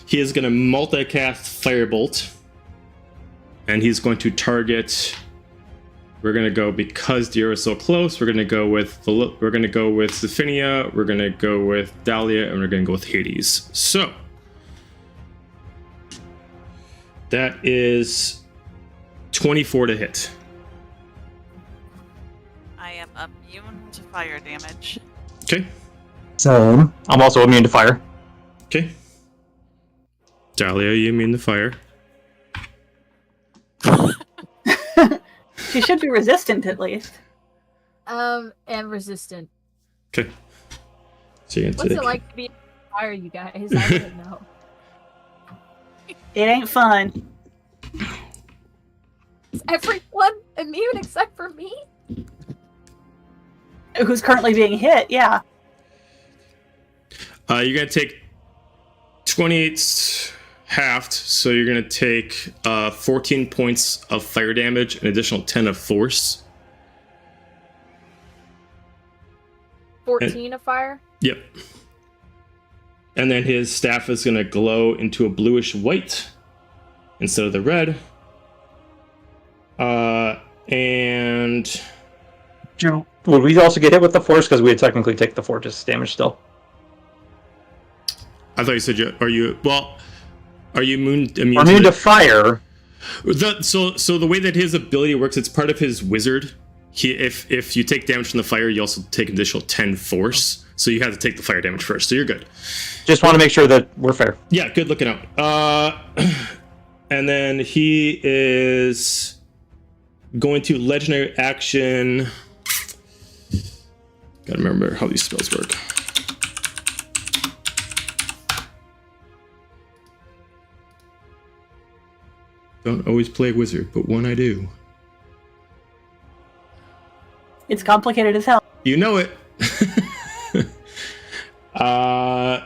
He is going to multicast Firebolt, and he's going to target. We're going to go, because Dira is so close, we're going to go with Zephinia, we're going to go with Dahlia, and we're going to go with Hades. So that is 24 to hit. I am immune to fire damage. Okay. Same. I'm also immune to fire. Okay. Dahlia, you immune to fire. She should be resistant at least. And resistant. Okay. So you're What's gonna it like to be fire, you guys? I didn't know. It ain't fun. everyone immune except for me? Who's currently being hit? Yeah. You're gonna take 28 halved, so you're gonna take 14 points of fire damage, an additional 10 of force. 14 of fire? Yep. And then his staff is gonna glow into a bluish white instead of the red. And Would we also get hit with the force because we would technically take the fortress damage still? I thought you said are you immune to fire? So the way that his ability works, it's part of his wizard. If you take damage from the fire, you also take an additional 10 force. So you have to take the fire damage first. So you're good. Just want to make sure that we're fair. Yeah, good looking out. And then he is going to legendary action. Gotta remember how these spells work. Don't always play a wizard, but one I do. It's complicated as hell. You know it. Let's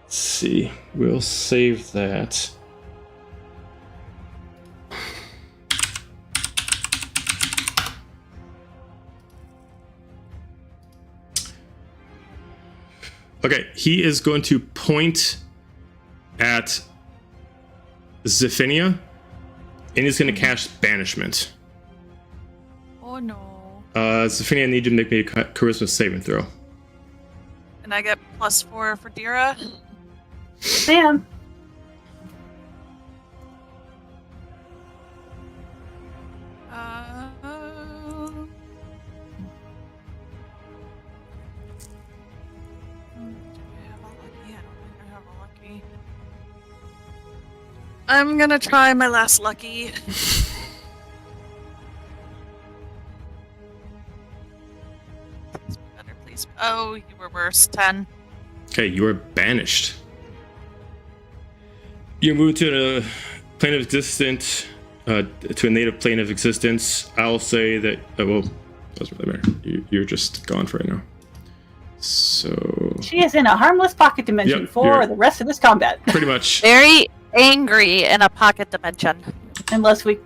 see. We'll save that. Okay, he is going to point at Zephinia, and he's going to cast Banishment. Oh no. Zephinia, I need you to make me a charisma saving throw. And I get +4 for Dira. Sam. I'm gonna try my last lucky. Better, please. Oh, you were worse. 10. Okay, you are banished. You're moved to a plane of existence, to a native plane of existence. I'll say that. Well, doesn't really matter. You're just gone for right now. So She is in a harmless pocket dimension for the rest of this combat. pretty much. Very angry in a pocket dimension. unless we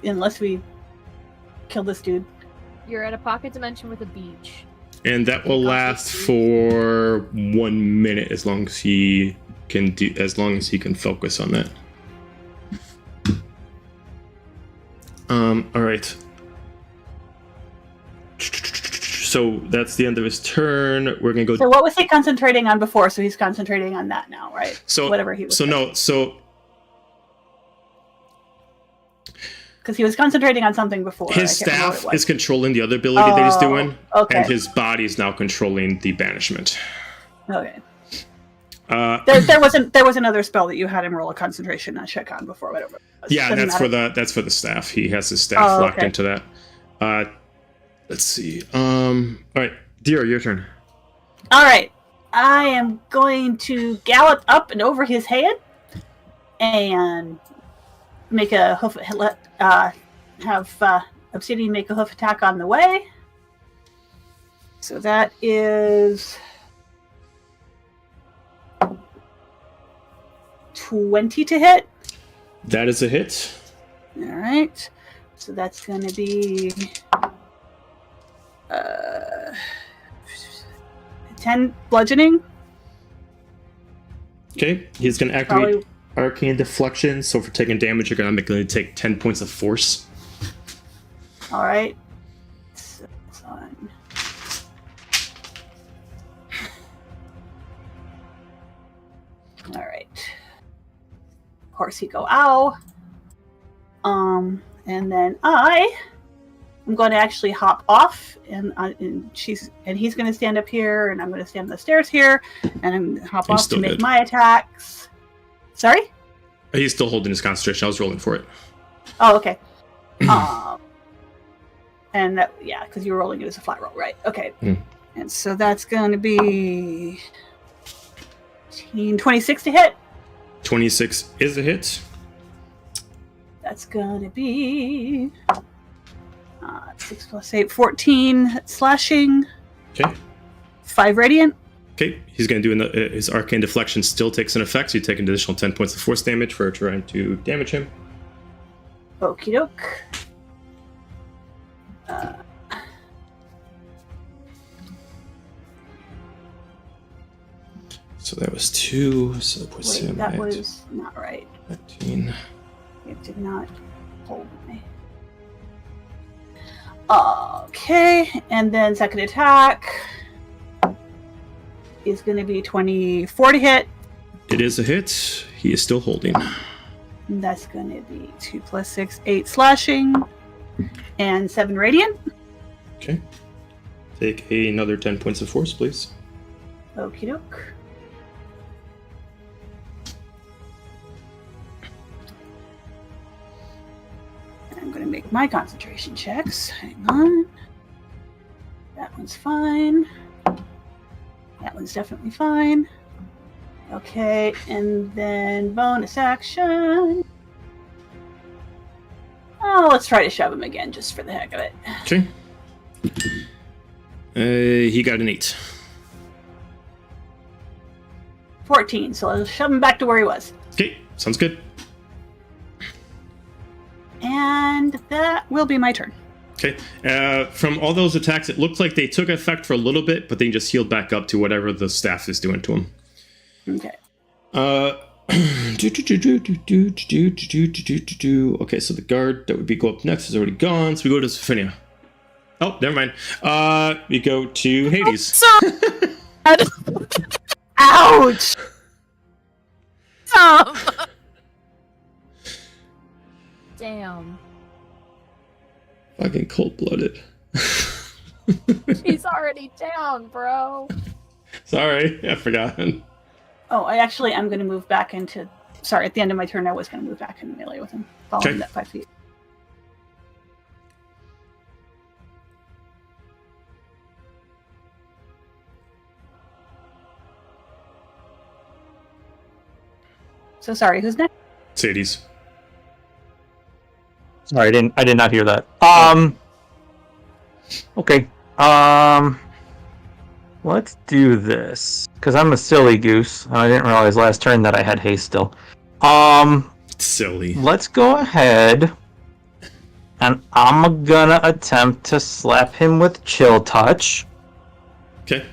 kill this dude. You're at a pocket dimension with a beach. And that will last for 1 minute as long as he can focus on that. All right. So that's the end of his turn. We're gonna go. So what was he concentrating on before? So he's concentrating on that now, right? So whatever he was. So because he was concentrating on something before. his staff is controlling the other ability that he's doing, okay. and his body is now controlling the banishment. Okay. There was another spell that you had him roll a concentration check on before, whatever. Yeah, and that's for the staff. He has his staff locked into that. Let's see. All right, Dira, your turn. All right, I am going to gallop up and over his head and make a hoof. Have Obsidian make a hoof attack on the way. So that is 20 to hit. That is a hit. All right. So that's going to be 10 bludgeoning. Okay, he's going to activate Arcane Deflection. So for taking damage, you're going to take 10 points of force. All right. So that's on. All right. Of course, he go ow. And then I'm going to actually hop off, and he's going to stand up here, and I'm going to stand on the stairs here, and I'm going to hop off to make my attacks. Sorry? He's still holding his concentration. I was rolling for it. Oh, okay. And that, yeah, because you were rolling it as a flat roll, right? Okay. And so that's going to be 26 to hit. 26 is a hit. That's gonna be 6 plus 8, 14 slashing. Okay. 5 radiant. Okay, he's going to do his arcane deflection still takes an effect, so you take an additional 10 points of force damage for trying to damage him. Okie doke. So that was 2, so that puts him that at was not right. 15. It did not hold me. Okay, and then second attack is going to be 24 to hit. It is a hit. He is still holding. And that's going to be 2 plus 6, 8 slashing, and 7 radiant. Okay. Take another 10 points of force, please. Okie doke. I'm going to make my concentration checks. Hang on. That one's fine. That one's definitely fine. Okay, and then bonus action. Oh, let's try to shove him again, just for the heck of it. Okay. He got an 8. 14, so I'll shove him back to where he was. Okay, sounds good. And that will be my turn. Okay. From all those attacks, it looked like they took effect for a little bit, but they just healed back up to whatever the staff is doing to him. Okay. Okay, so the guard that would be go up next is already gone, so we go to Sophinia. Oh, never mind. We go to Hades. Ouch! Damn. Fucking cold-blooded. She's already down, bro. Sorry, I forgot. Oh, I'm going to move back into... Sorry, at the end of my turn, I was going to move back in melee with him. Following that 5 feet. So sorry, who's next? Sadie's. Sorry, I did not hear that. Okay. Let's do this. Because I'm a silly goose. I didn't realize last turn that I had haste still. Silly. Let's go ahead. And I'm gonna attempt to slap him with Chill Touch. Okay.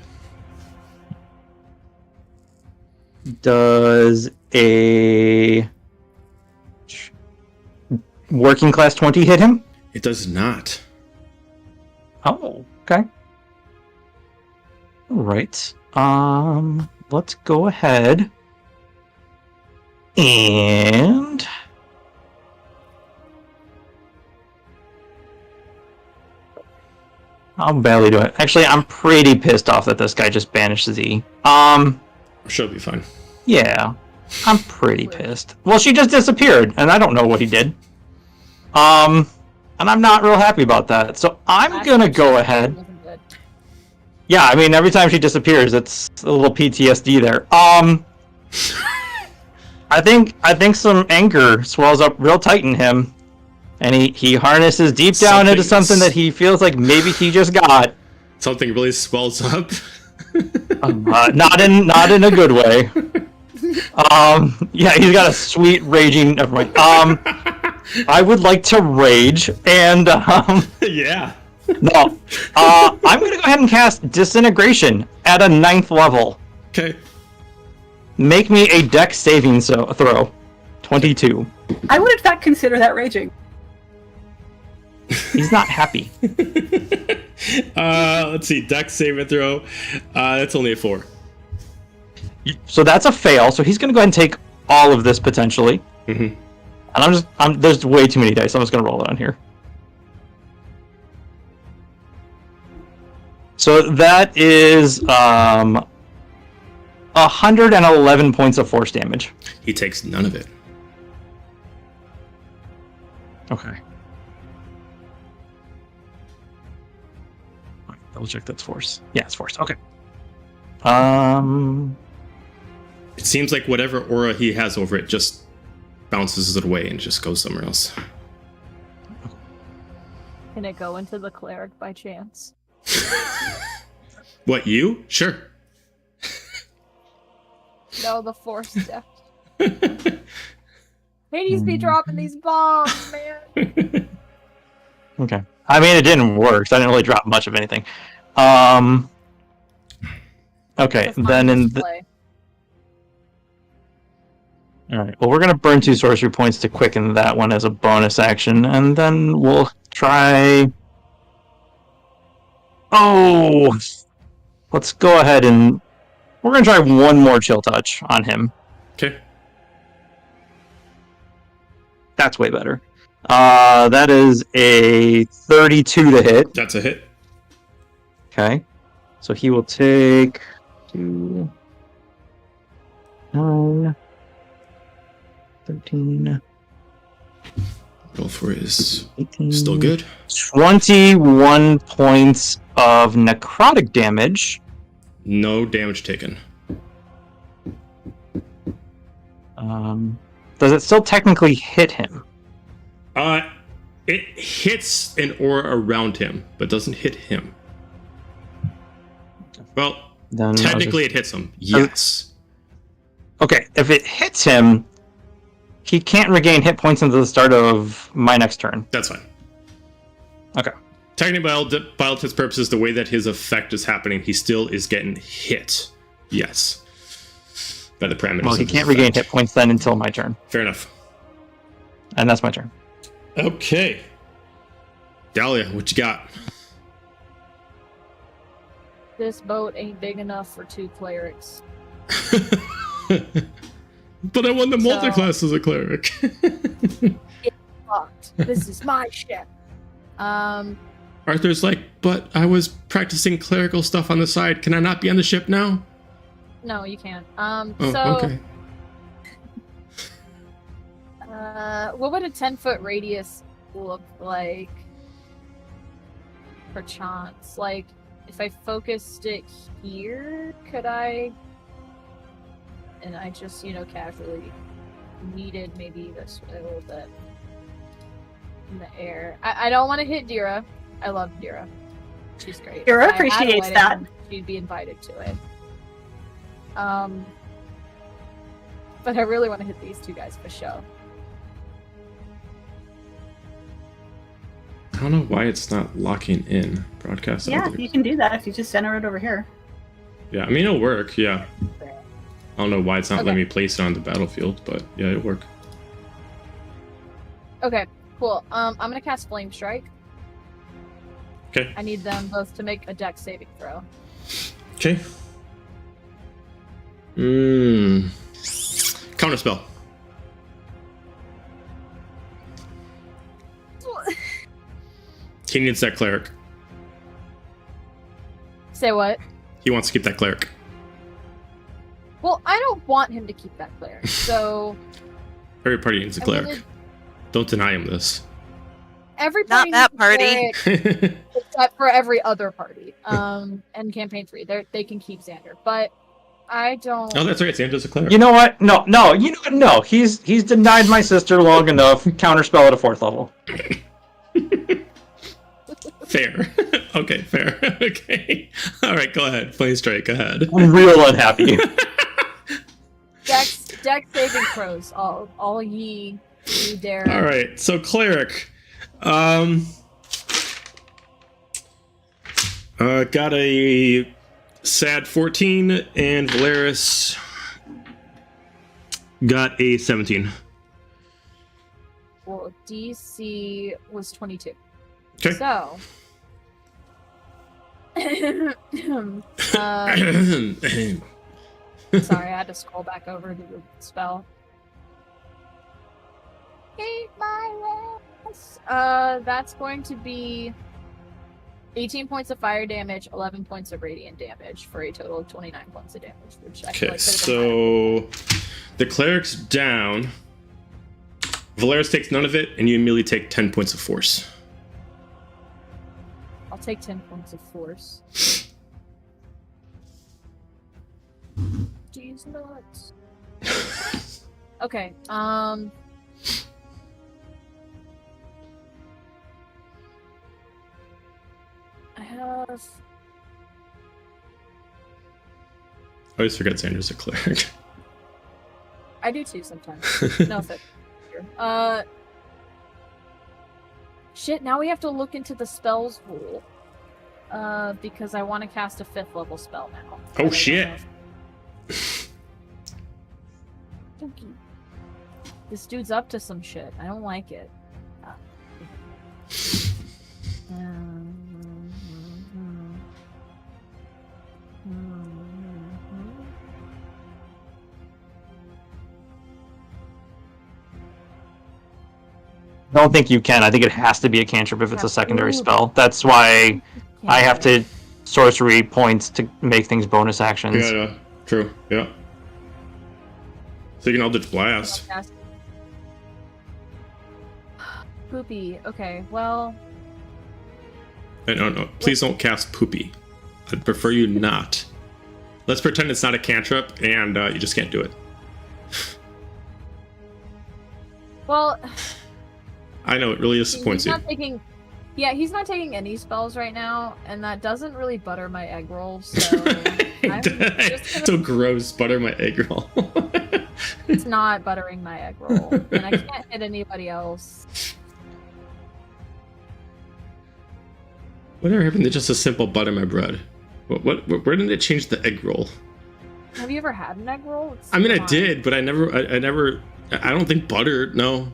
Does a working class 20 hit him? It does not. Oh, okay. All right. Let's go ahead and I'll barely do it. Actually, I'm pretty pissed off that this guy just banished Z. I'm sure it'll be fine. Yeah, I'm pretty pissed. Well, she just disappeared, and I don't know what he did. And I'm not real happy about that. So I'm gonna go ahead. Yeah, I mean, every time she disappears, it's a little PTSD there. I think some anger swells up real tight in him, and he harnesses deep down into something that he feels like maybe he just got. Something really swells up. Not in a good way. Yeah, he's got a sweet raging. Never mind. I would like to rage, and Yeah. no. I'm gonna go ahead and cast Disintegration at a 9th level. Okay. Make me a Dex saving throw. 22. I would in fact consider that raging. He's not happy. Let's see. Dex saving throw. That's only a 4. So that's a fail. So he's gonna go ahead and take all of this potentially. Mm-hmm. And there's way too many dice. I'm just gonna roll it on here. So that is 111 points of force damage. He takes none of it. Okay. Double check that's force. Yeah, it's force. Okay. It seems like whatever aura he has over it just bounces it away and just goes somewhere else. Can it go into the cleric by chance? What, you? Sure. No, the force deck. Hades be dropping these bombs, man. Okay. I mean, it didn't work, so I didn't really drop much of anything. Okay, then in the... Play. Alright, well, we're going to burn 2 sorcery points to quicken that one as a bonus action, and then we'll try... Oh! Let's go ahead and... We're going to try one more chill touch on him. Okay. That's way better. That is a 32 to hit. That's a hit. Okay. So he will take 2, 9, 13, Roll for his 18. still good. 21 points of necrotic damage. No damage taken. Does it still technically hit him? It hits an aura around him, but doesn't hit him. Well, Then technically it hits him. Yes. Okay, if it hits him, he can't regain hit points until the start of my next turn. That's fine. Okay. Technically, by all intents and purposes, the way that his effect is happening, he still is getting hit. Yes. By the parameters. Well, he of his can't regain effect. hit points then until my turn. Fair enough. And that's my turn. Okay. Dahlia, what you got? This boat ain't big enough for 2 clerics. But I won the So- multi-class as a cleric. Fucked. This is my ship. Arthur's like, but I was practicing clerical stuff on the side. Can I not be on the ship now? No, you can't. Oh, So, okay. what would a 10-foot radius look like? Perchance, like if I focused it here, could I? And I just, casually needed maybe this way a little bit in the air. I don't want to hit Dira. I love Dira. She's great. Dira If I had a appreciates wedding, that. She'd be invited to it. But I really want to hit these 2 guys for show. I don't know why it's not locking in. Broadcast. Yeah, audio. you can do that if you just center it over here. Yeah, I mean, it'll work, yeah. I don't know why it's not Okay. letting me place it on the battlefield, but yeah, it'll work. Okay, cool. I'm gonna cast Flame Strike. Okay. I need them both to make a dex saving throw. Okay. Counterspell. He needs that cleric. Say what? He wants to keep that cleric. Well, I don't want him to keep that cleric, so Every party needs a I cleric. wanted- Don't deny him this. every Not party that needs a party. cleric except for every other party. And campaign 3, they can keep Xander, but I don't. Oh, that's right. Xander's a cleric. You know what? No. You know what? No. He's denied my sister long enough. Counterspell at a 4th level. Fair. Okay, fair. Okay. All right, go ahead. Flame Strike, go ahead. I'm real unhappy. Dex saving throws. All ye dare. All right, so cleric. Got a sad 14, and Valeris got a 17. Well, DC was 22. Okay. So. Sorry, I had to scroll back over to the spell. Hate my ass. That's going to be 18 points of fire damage, 11 points of radiant damage, for a total of 29 points of damage. Which I feel Okay, like could've been higher. so the cleric's down. Valeris takes none of it, and you immediately take 10 points of force. I'll take 10 points of force. Jeez nuts. Okay, have. I always forget Xander's a cleric. I do too sometimes. No offense. Shit, now we have to look into the spells rule. Because I want to cast a 5th level spell now. Oh shit! Dookie. This dude's up to some shit. I don't like it. I don't think you can. I think it has to be a cantrip if it's a secondary spell. That's why I have to sorcery points to make things bonus actions. Yeah, true. Yeah. So you can Eldritch Blast. Poopy. Okay, well. No. Please don't cast Poopy. I'd prefer you not. Let's pretend it's not a cantrip and you just can't do it. Well. I know, it really disappoints you. He's not taking any spells right now, and that doesn't really butter my egg roll, so I'm just gonna... So gross, butter my egg roll. It's not buttering my egg roll, and I can't hit anybody else. Whatever happened to just a simple butter my bread? Where did it change the egg roll? Have you ever had an egg roll? I mean, I did, but I don't think butter, no.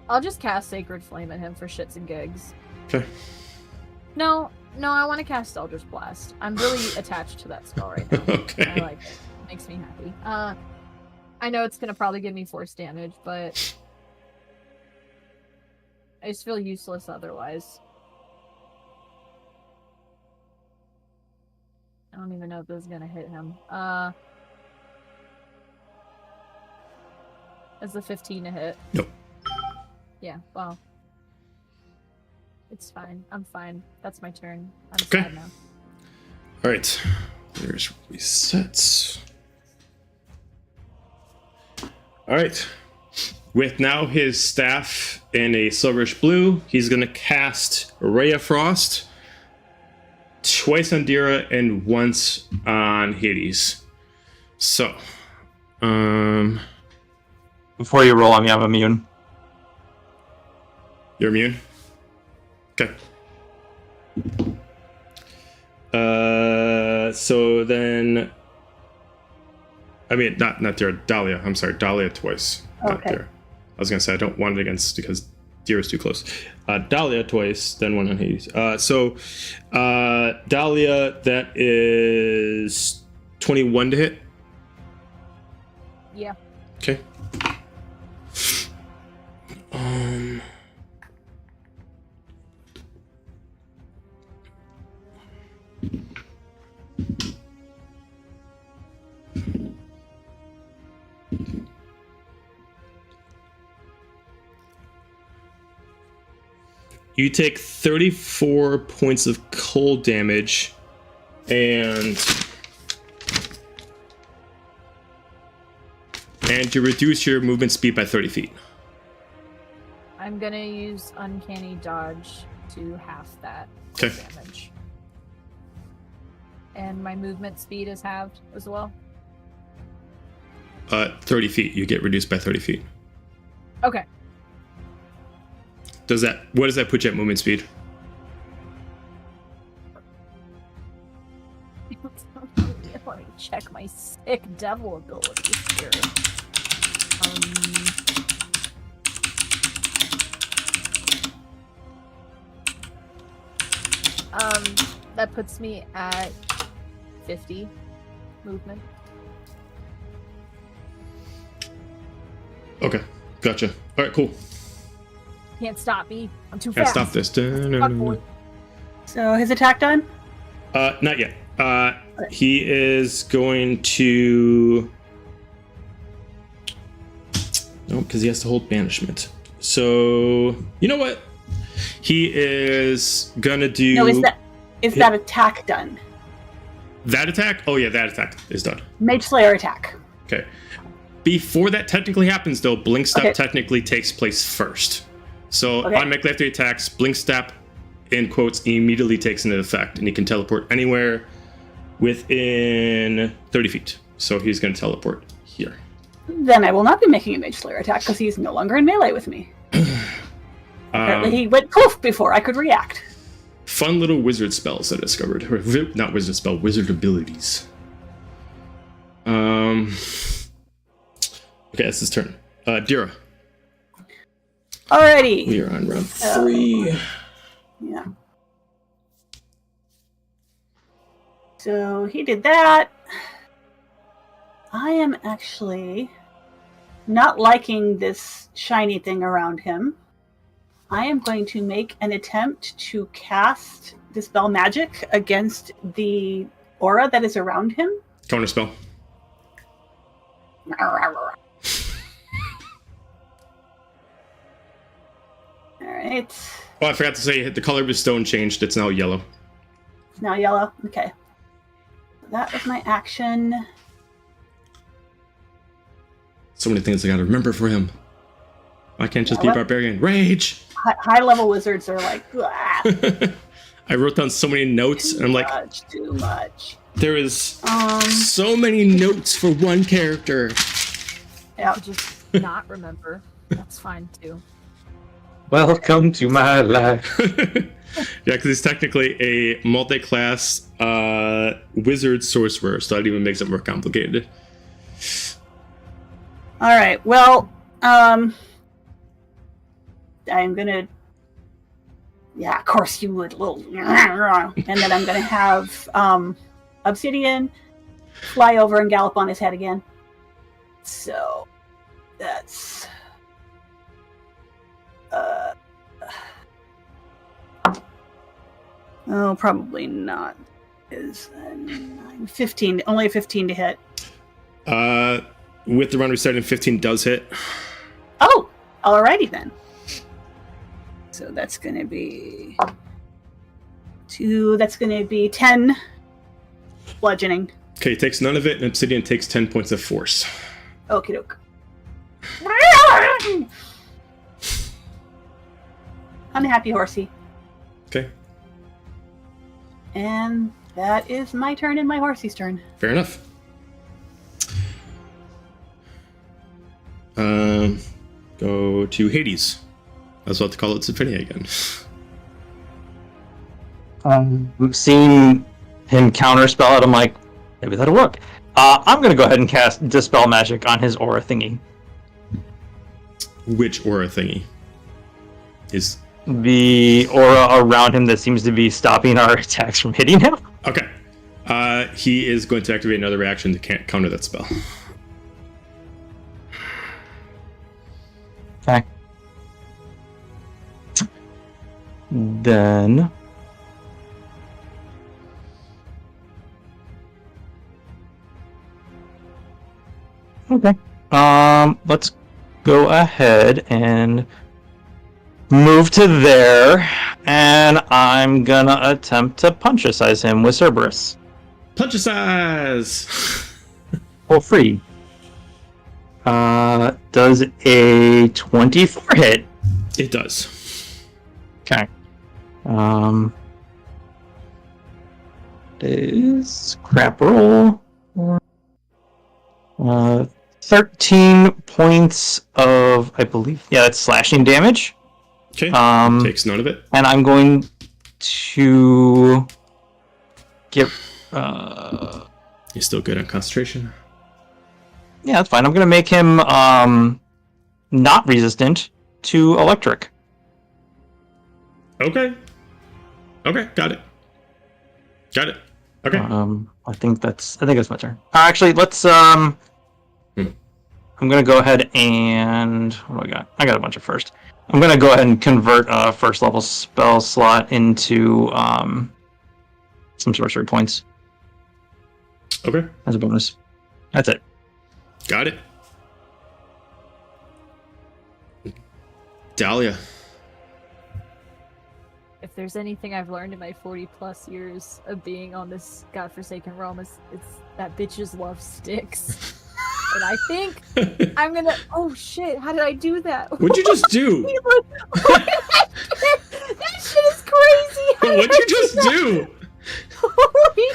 I'll just cast Sacred Flame at him for shits and gigs. Okay. No, I want to cast Eldritch Blast. I'm really attached to that spell right now. Okay. I like it. It makes me happy. I know it's gonna probably give me force damage, but I just feel useless otherwise. I don't even know if this is gonna hit him. Is the 15 a hit? Nope. Yeah, well. It's fine. I'm fine. That's my turn. I'm Okay. sad now. Alright. There's resets. Alright. With now his staff in a silverish blue, he's gonna cast Ray of Frost twice on Dira and once on Hades. So, Before you roll on me, I'm immune. You're immune? Okay. So then, I mean, not Dira, Dahlia. I'm sorry, Dahlia twice. Not Okay. Dira. I was gonna say I don't want it against because Dira's too close. Dahlia twice, then one on Hades. Dahlia, that is 21 to hit. Yeah. Okay. You take 34 points of cold damage, and you reduce your movement speed by 30 feet. I'm gonna use Uncanny Dodge to half that Okay. damage. And my movement speed is halved as well? 30 feet. You get reduced by 30 feet. Okay. What does that put you at movement speed? Let me check my sick devil abilities here. That puts me at 50 movement. Okay, gotcha. All right, cool. Can't stop me. I'm too Can't fast. stop this. Fuck boy. So his attack done? Not yet. He is going to. No, because he has to hold banishment. So you know what? He is gonna do. No, is that attack done? That attack? Oh yeah, that attack is done. Mage Slayer attack. Okay. Before that technically happens, though, Blink Step Okay. technically takes place first. So Okay. automatically after he attacks, blink step in quotes immediately takes into effect, and he can teleport anywhere within 30 feet. So he's going to teleport here. Then I will not be making a Mage Slayer attack because he's no longer in melee with me. Apparently he went poof before I could react. Fun little wizard spells I discovered. Or, not wizard spell, wizard abilities. Okay, it's his turn. Dira. Alrighty. We are on round 3. Yeah. So he did that. I am actually not liking this shiny thing around him. I am going to make an attempt to cast Dispel Magic against the aura that is around him. Counter spell. Alright. Oh, I forgot to say the color of his stone changed. It's now yellow. It's now yellow. Okay. That was my action. So many things I gotta remember for him. I can't just be barbarian. Rage! High level wizards are like, I wrote down so many notes, and I'm like, too much. there is so many notes for one character. Yeah. Just not remember. That's fine too. Welcome to my life. Yeah, because he's technically a multi-class wizard sorcerer, so that even makes it more complicated. All right. Well, I'm gonna. Yeah, of course you would, little. And then I'm gonna have Obsidian fly over and gallop on his head again. So that's. Oh, probably not. Is 15? Only a 15 to hit. With the round resetting, 15 does hit. Oh, alrighty then. So that's gonna be 2. That's gonna be 10 bludgeoning. Okay, he takes none of it, and Obsidian takes 10 points of force. Okie doke. Unhappy horsey. Okay, And that is my turn and my horsey's turn. fair enough. Go to Hades. I was about to call it Symphonia again. Seeing him counterspell it, I'm like, maybe that'll work. I'm gonna go ahead and cast Dispel Magic on his aura thingy. Which aura thingy? Is The aura around him that seems to be stopping our attacks from hitting him. okay. He is going to activate another reaction to counter that spell. Okay. Then okay. Let's go ahead and move to there, and I'm gonna attempt to punch-size him with Cerberus. Punch size. For free. Does a 24 hit? It does. Okay. Is crap roll. 13 points of, I believe, yeah, that's slashing damage. Okay. Takes none of it. And I'm going to get. He's still good on concentration. Yeah, that's fine. I'm going to make him not resistant to electric. Okay. Okay, got it. Got it. Okay. I think that's my turn. Actually, let's I'm gonna go ahead and what do I got? I got a bunch of first. I'm gonna go ahead and convert a first level spell slot into some sorcery points Okay. as a bonus. That's it. Got it. Dahlia. If there's anything I've learned in my 40 plus years of being on this godforsaken realm, it's that bitches love sticks. And I think I'm gonna. Oh shit! How did I do that? What'd you just do? That shit is crazy. How What'd did you I just that? do? Holy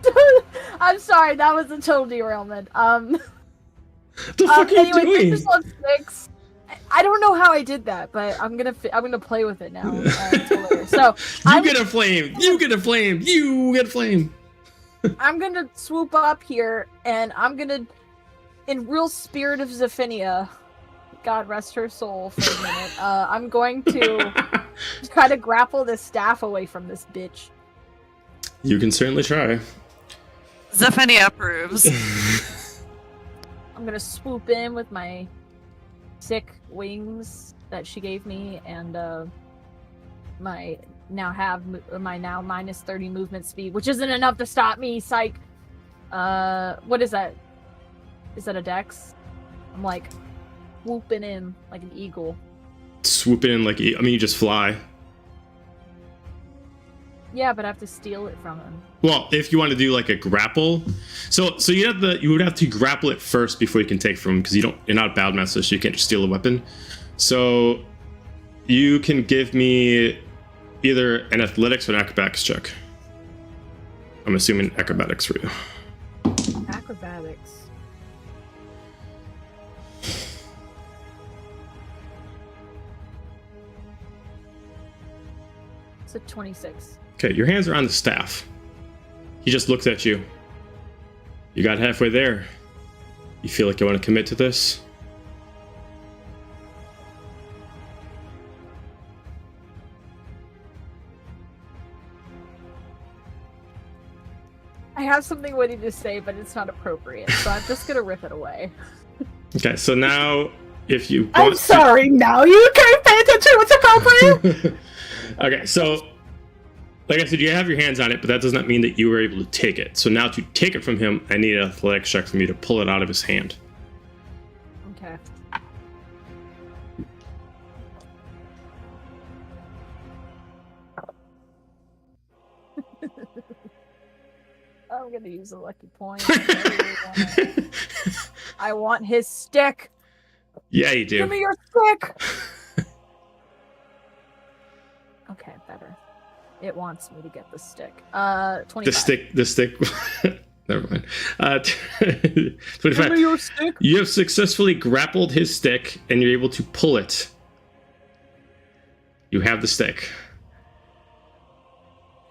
shit! I'm sorry, that was a total derailment. The fuck are you anyway, doing? Pictures Love 6. I don't know how I did that, but I'm gonna play with it now. Until later. So You get a flame. You get a flame. You get a flame. I'm gonna swoop up here, and I'm gonna, in real spirit of Zephinia, God rest her soul for a minute. I'm going to try to grapple this staff away from this bitch. You can certainly try. Zephania approves. I'm gonna swoop in with my sick wings that she gave me, and my now minus 30 movement speed, which isn't enough to stop me. Psych. What is that? Is that a dex? I'm like swooping in like an eagle. Swooping in like, I mean, you just fly. Yeah, but I have to steal it from him. Well, if you want to do like a grapple, so you would have to grapple it first before you can take from him, because you're not a battle master, so you can't just steal a weapon. So you can give me either an athletics or an acrobatics check. I'm assuming acrobatics for you. Acrobatics. It's a 26. Okay, your hands are on the staff. He just looks at you. You got halfway there. You feel like you want to commit to this? I have something witty to say, but it's not appropriate, so I'm just gonna rip it away. Okay, so now if you I'm sorry, now you can't pay attention what's appropriate. Okay, so like I said, you have your hands on it, but that does not mean that you were able to take it. So now to take it from him, I need an athletics check from you to pull it out of his hand. Okay. I'm gonna use a lucky point. I want his stick. Yeah, you do. Give me your stick. Okay, better. It wants me to get the stick. 25. The stick. Never mind. 25. Give me your stick. You have successfully grappled his stick, and you're able to pull it. You have the stick.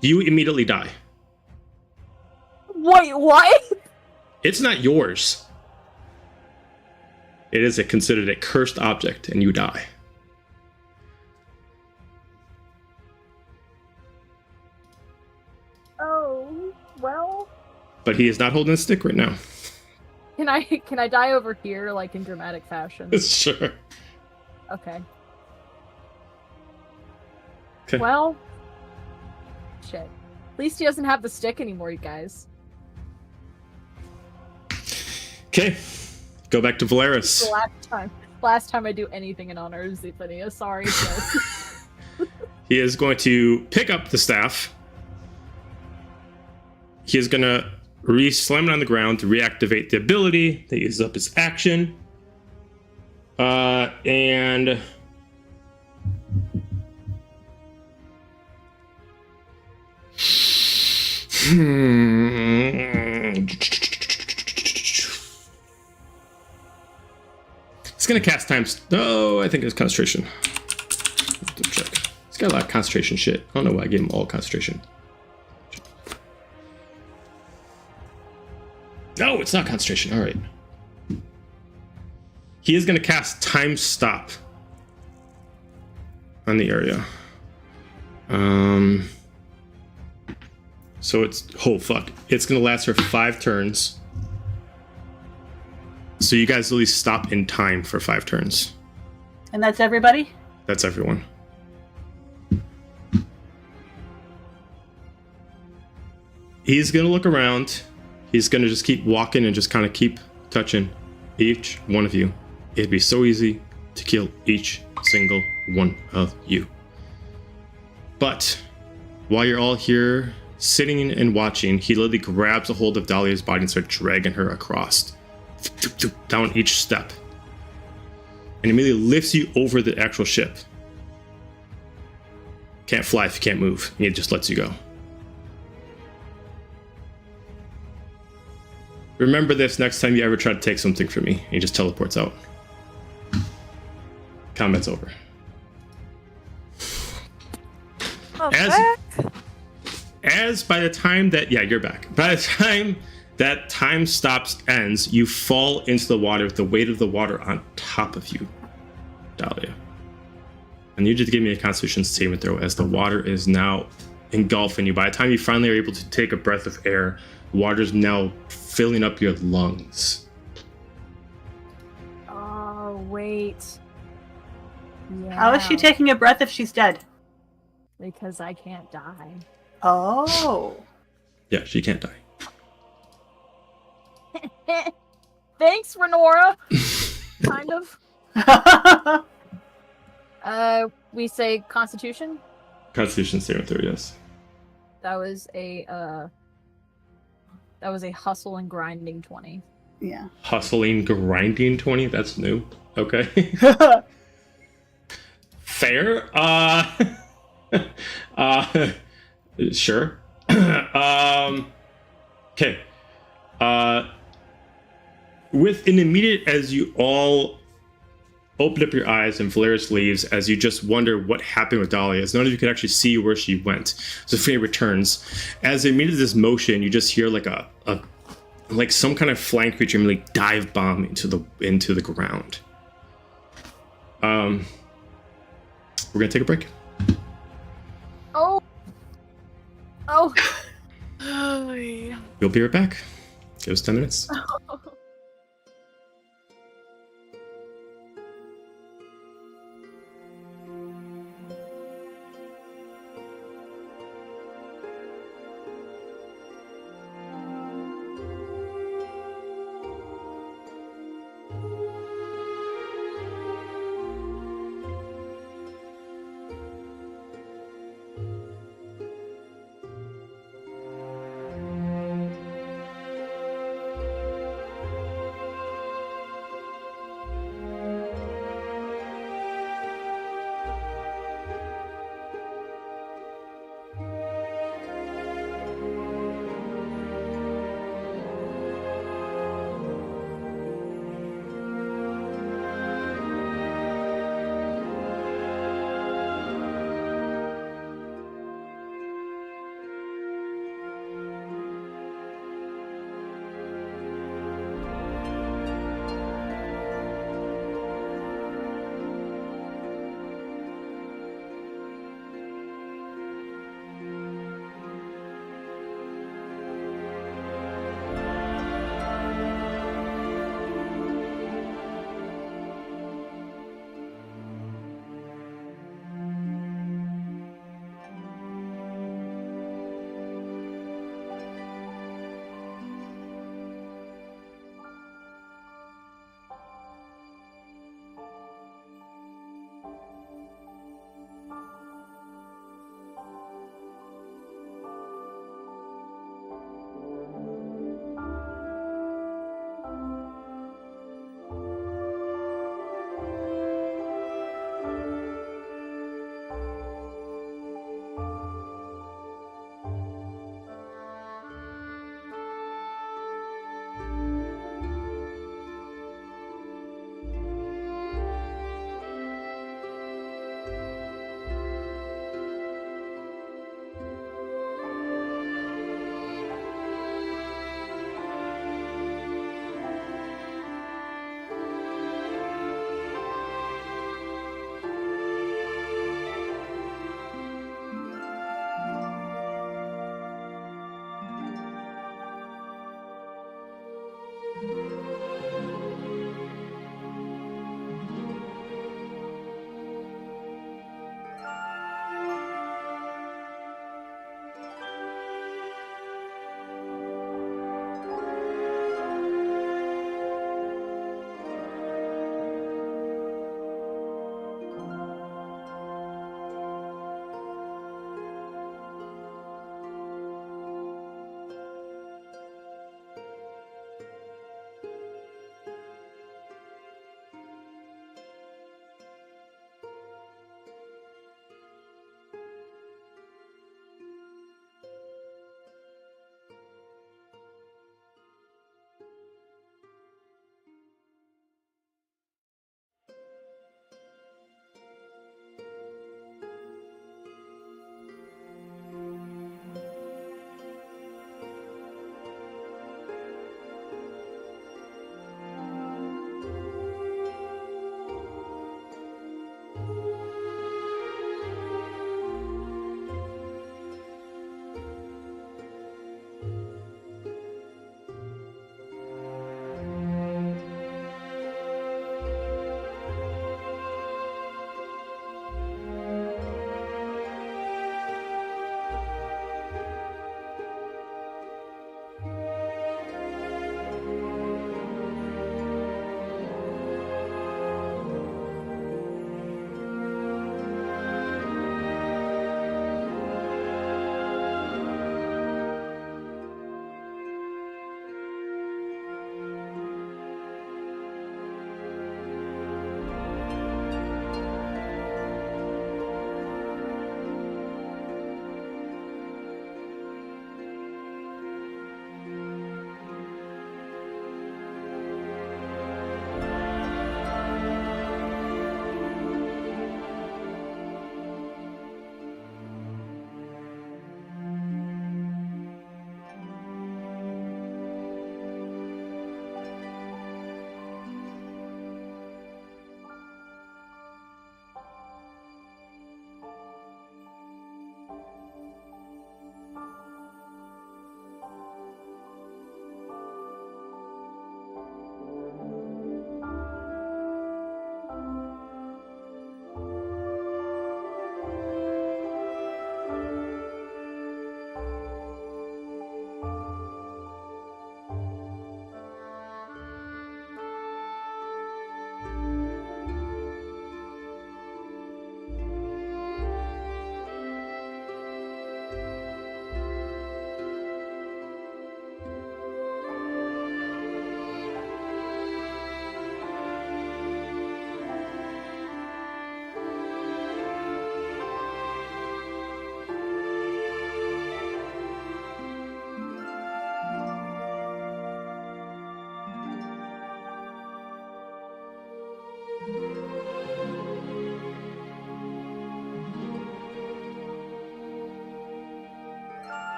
You immediately die. Wait, what? It's not yours. It is considered a cursed object, and you die. Oh, well. But he is not holding a stick right now. Can I die over here, like in dramatic fashion? Sure. Okay. Okay. Well, shit. At least he doesn't have the stick anymore, you guys. Okay. Go back to Valeris. The last time I do anything in honor of Zephania. Sorry, sis. He is going to pick up the staff. He is going to slam it on the ground to reactivate the ability that uses up his action. And he's going to cast times. Oh, I think it's concentration. Check. He's got a lot of concentration shit. I don't know why I gave him all concentration. No, it's not concentration. All right. He is going to cast Time Stop on the area. So it's... Oh, fuck. It's going to last for 5 turns. So you guys at least stop in time for 5 turns. And that's everybody? That's everyone. He's going to look around. He's going to just keep walking and just kind of keep touching each one of you. It'd be so easy to kill each single one of you. But while you're all here sitting and watching, he literally grabs a hold of Dahlia's body and starts dragging her across, down each step, and immediately lifts you over the actual ship. Can't fly if you can't move, and he just lets you go. Remember this next time you ever try to take something from me. He just teleports out. Combat's over. As by the time that you're back. By the time that time stops ends, you fall into the water with the weight of the water on top of you, Dahlia. And you just give me a Constitution saving throw as the water is now engulfing you. By the time you finally are able to take a breath of air, the water is now filling up your lungs. Oh, wait. Yeah. How is she taking a breath if she's dead? Because I can't die. Oh. Yeah, she can't die. Thanks, Renora. Kind of. We say Constitution? Constitution saving throw, yes. That was a hustle and grinding 20. Yeah. Hustling, grinding 20? That's new. Okay. Fair. Sure. Okay. With an immediate, as you all open up your eyes and Valeris leaves, as you just wonder what happened with Dahlia, as none of you can actually see where she went. Sophia returns. As immediately this motion, you just hear like like some kind of flying creature like dive bomb into the ground. We're gonna take a break. Oh. We'll be right back. Give us 10 minutes.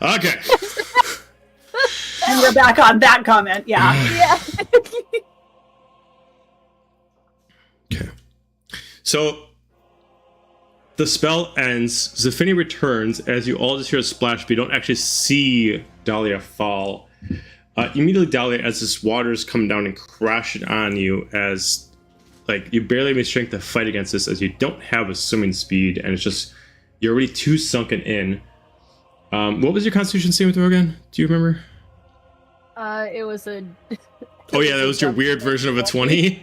Okay. And we're back on that comment. Yeah. Yeah. Okay. So the spell ends. Zafini returns as you all just hear a splash, but you don't actually see Dahlia fall. Immediately, Dahlia, as this water is coming down and crashing on you, as like you barely have any strength to fight against this, as you don't have a swimming speed, and it's just you're already too sunken in. What was your Constitution saving throw again? Do you remember? It was a. Oh yeah, that was your weird version of a 20.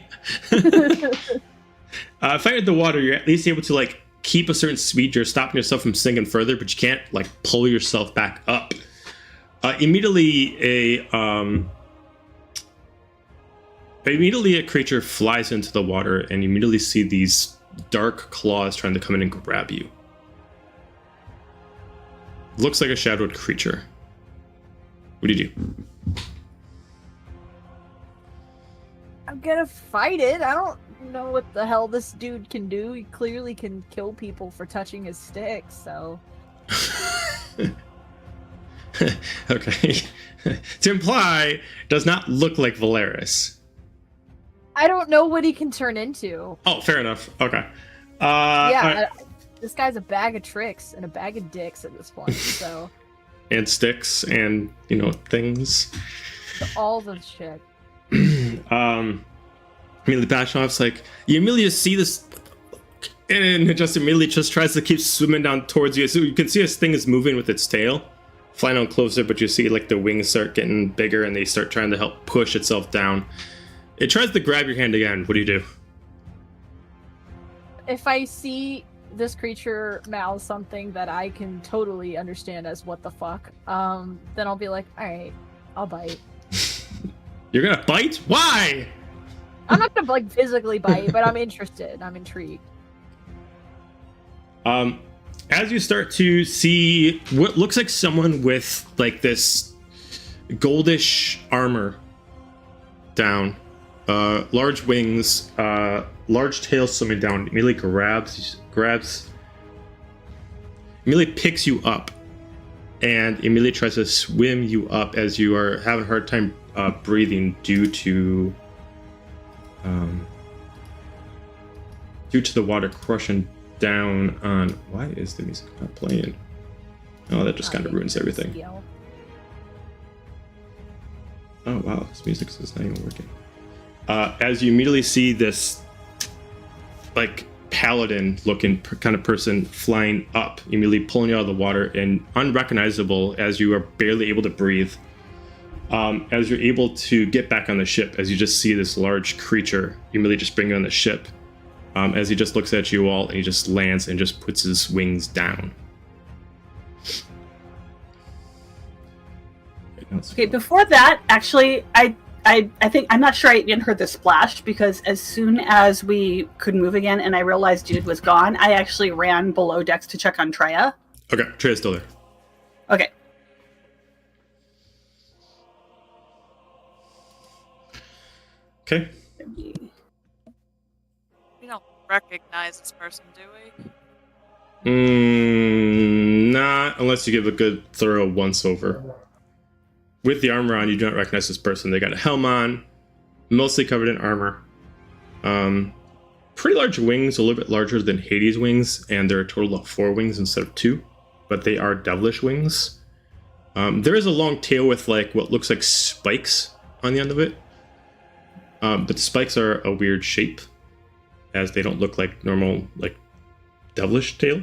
Fighting the water, you're at least able to like keep a certain speed. You're stopping yourself from sinking further, but you can't like pull yourself back up. Immediately a creature flies into the water, and you immediately see these dark claws trying to come in and grab you. Looks like a shadowed creature. What do you do? I'm gonna fight it. I don't know what the hell this dude can do. He clearly can kill people for touching his stick, so. Okay. To imply, does not look like Valeris. I don't know what he can turn into. Oh, fair enough. Okay. Yeah, this guy's a bag of tricks and a bag of dicks at this point, so. And sticks and, things. All the shit. Immediately Bashoff's like, you immediately see this, and it just immediately just tries to keep swimming down towards you. So you can see this thing is moving with its tail, flying on closer, but you see like the wings start getting bigger and they start trying to help push itself down. It tries to grab your hand again. What do you do? If I see this creature mouth something that I can totally understand as what the fuck, then I'll be like, alright, I'll bite. You're gonna bite? Why? I'm not gonna like physically bite, but I'm interested. I'm intrigued. As you start to see what looks like someone with like this goldish armor down, large wings, large tail swimming down, immediately immediately picks you up and immediately tries to swim you up as you are having a hard time breathing due to the water crushing down on. Why is the music not playing? Oh, that just kind of ruins everything. Oh wow, this music is not even working. As you immediately see this like paladin looking kind of person flying up, immediately pulling you out of the water and unrecognizable as you are barely able to breathe. As you're able to get back on the ship, as you just see this large creature immediately just bring you on the ship, as he just looks at you all and he just lands and just puts his wings down. Okay, before that, actually, I think I'm not sure I even heard the splash, because as soon as we could move again and I realized dude was gone, I actually ran below decks to check on Trea. Okay, Trea's still there. Okay. Okay. We don't recognize this person, do we? Not unless you give a good thorough once over. With the armor on, you do not recognize this person. They got a helm on, mostly covered in armor. Pretty large wings, a little bit larger than Hades' wings, and they're a total of 4 wings instead of 2, but they are devilish wings. There is a long tail with like what looks like spikes on the end of it. But the spikes are a weird shape, as they don't look like normal, like, devilish tail.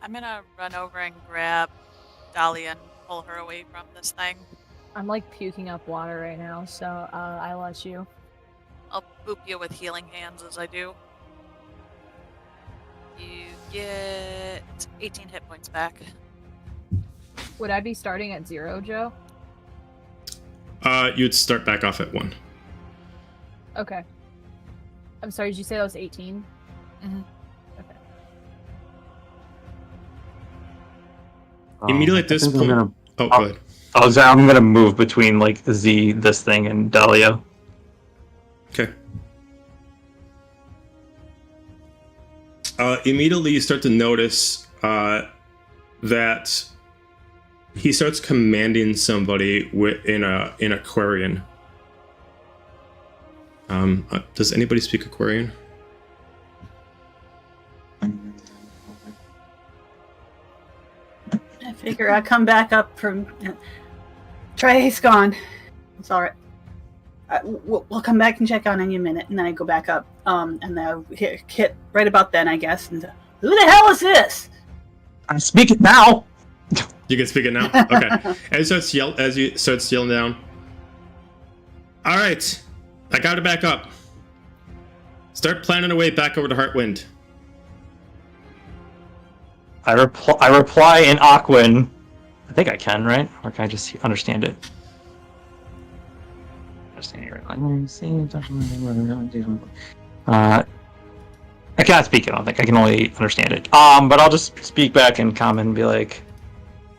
I'm gonna run over and grab Dahlia and pull her away from this thing. I'm like puking up water right now, so I'll let you. I'll boop you with healing hands as I do. You get 18 hit points back. Would I be starting at 0, Joe? You'd start back off at 1. Okay. I'm sorry, did you say that was 18? Mm-hmm. Okay. Immediately at this point... Go ahead. I'm gonna move between like this thing and Dahlia. Okay. Immediately you start to notice that he starts commanding somebody in Aquarian. Does anybody speak Aquarian? I figure I come back up from... Trea's gone. It's all right. We'll come back and check on you in a minute, and then I go back up. And then I hit right about then, I guess. And who the hell is this? I speak it now. You can speak it now. Okay. As you start yelling down. All right, I got it back up. Start planning a way back over to Heartwind. I reply in Aquan. I think I can, right? Or can I just understand it? I can't speak it, I don't think. I can only understand it. But I'll just speak back in common and be like,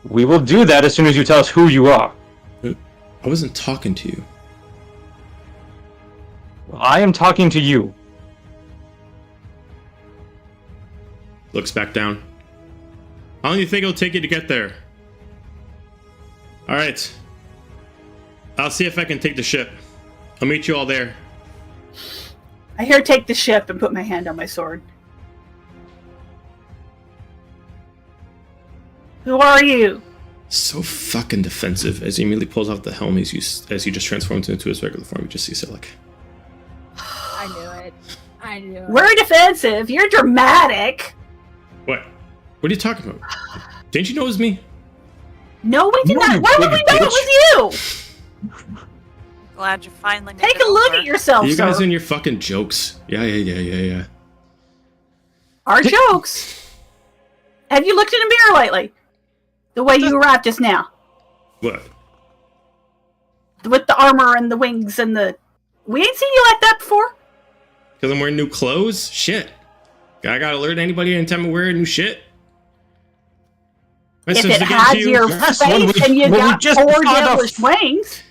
we will do that as soon as you tell us who you are. I wasn't talking to you. Well, I am talking to you. Looks back down. How long do you think it'll take you to get there? Alright. I'll see if I can take the ship. I'll meet you all there. I hear take the ship and put my hand on my sword. Who are you? So fucking defensive. As he immediately pulls off the helm as he just transforms into his regular form, you just see Silic. I knew it. I knew it. We're defensive. You're dramatic. What? What are you talking about? Didn't you know it was me? No, we did No, not. you Why would we big know it was you? Glad you finally made Take it a look over. at yourself, You guys sir. and your fucking jokes. Yeah. Our jokes. Have you looked in a mirror lately? The way you arrived just now. What? With the armor and the wings and the... We ain't seen you like that before. Because I'm wearing new clothes? Shit. I gotta alert anybody anytime I wear new shit. If it has your Yes, face and you got just four found a devilish wings...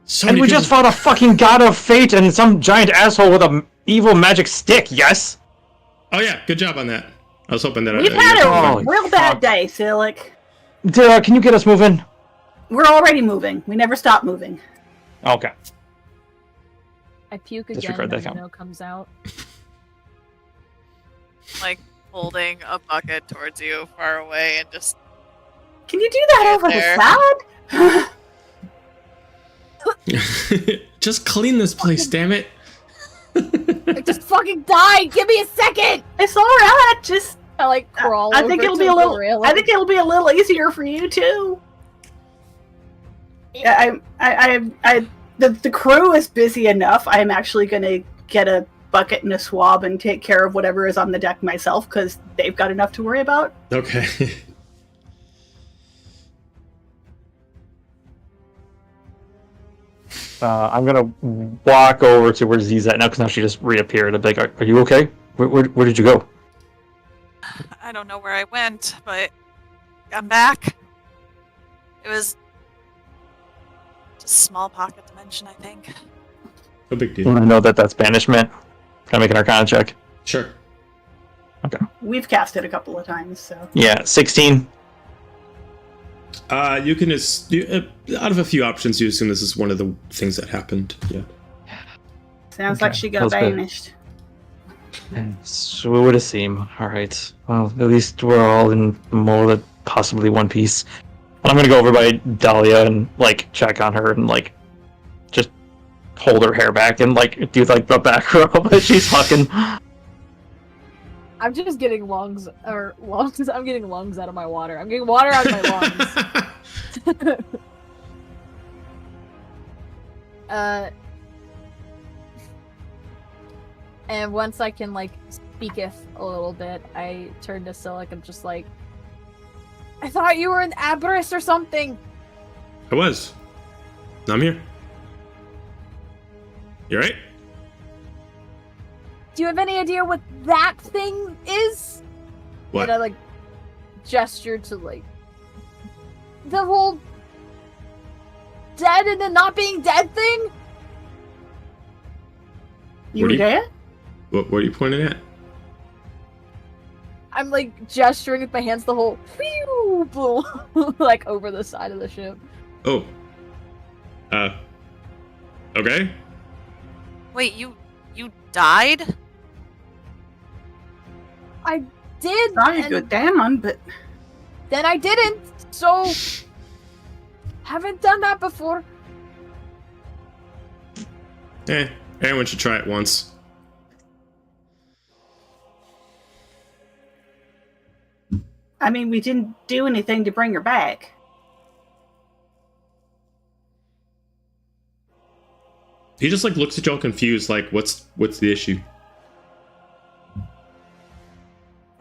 So And many we people- just fought a fucking god of fate and some giant asshole with a evil magic stick, yes? Oh yeah, good job on that. I was hoping that We've you had guys a would- Holy real bad fuck. day, Silic. Can you get us moving? We're already moving. We never stop moving. Okay. I puke again Disregard that and count. no comes out. Like holding a bucket towards you far away and just Can you do that Right over there. the salad? Just clean this place, damn it. I just fucking died! Give me a second! It's all right. Just I like crawl I think over it'll to be a the little. railing. I think it'll be a little easier for you too. Yeah, the crew is busy enough. I'm actually gonna get a bucket and a swab and take care of whatever is on the deck myself because they've got enough to worry about. Okay. I'm gonna walk over to where Z's at now because now she just reappeared. I'm like, are you okay? Where did you go? I don't know where I went, but I'm back. It was just small pocket dimension, I think. No big I deal. know that's banishment. Can I make an Arcana check? Sure. We've cast it a couple of times, so Yeah, 16. You can out of a few options, you assume this is one of the things that happened. Yeah. sounds like Okay, she got that's good. banished. So it would have seemed. Alright. Well, at least we're all in more than possibly one piece. I'm gonna go over by Dahlia and, like, check on her and, like, just hold her hair back and, like, do, like, the back rub that she's fucking. I'm just getting lungs. I'm getting lungs out of my water. I'm getting water out of my lungs. And once I can, like, speaketh a little bit, I turn to Silic. I'm just like, I thought you were an Aberrus or something. I was. I'm here. You alright? Do you have any idea what that thing is? What? And I, like, gesture to, like, the whole dead and then not being dead thing? You What do you- dead? What are you pointing at? I'm, like, gesturing with my hands the whole, phew! like over the side of the ship. Oh. Okay. Wait, you died? I did, Trying to go and down, but then I didn't. So haven't done that before. Everyone should try it once. I mean, we didn't do anything to bring her back. He just like looks at y'all confused, like, what's the issue?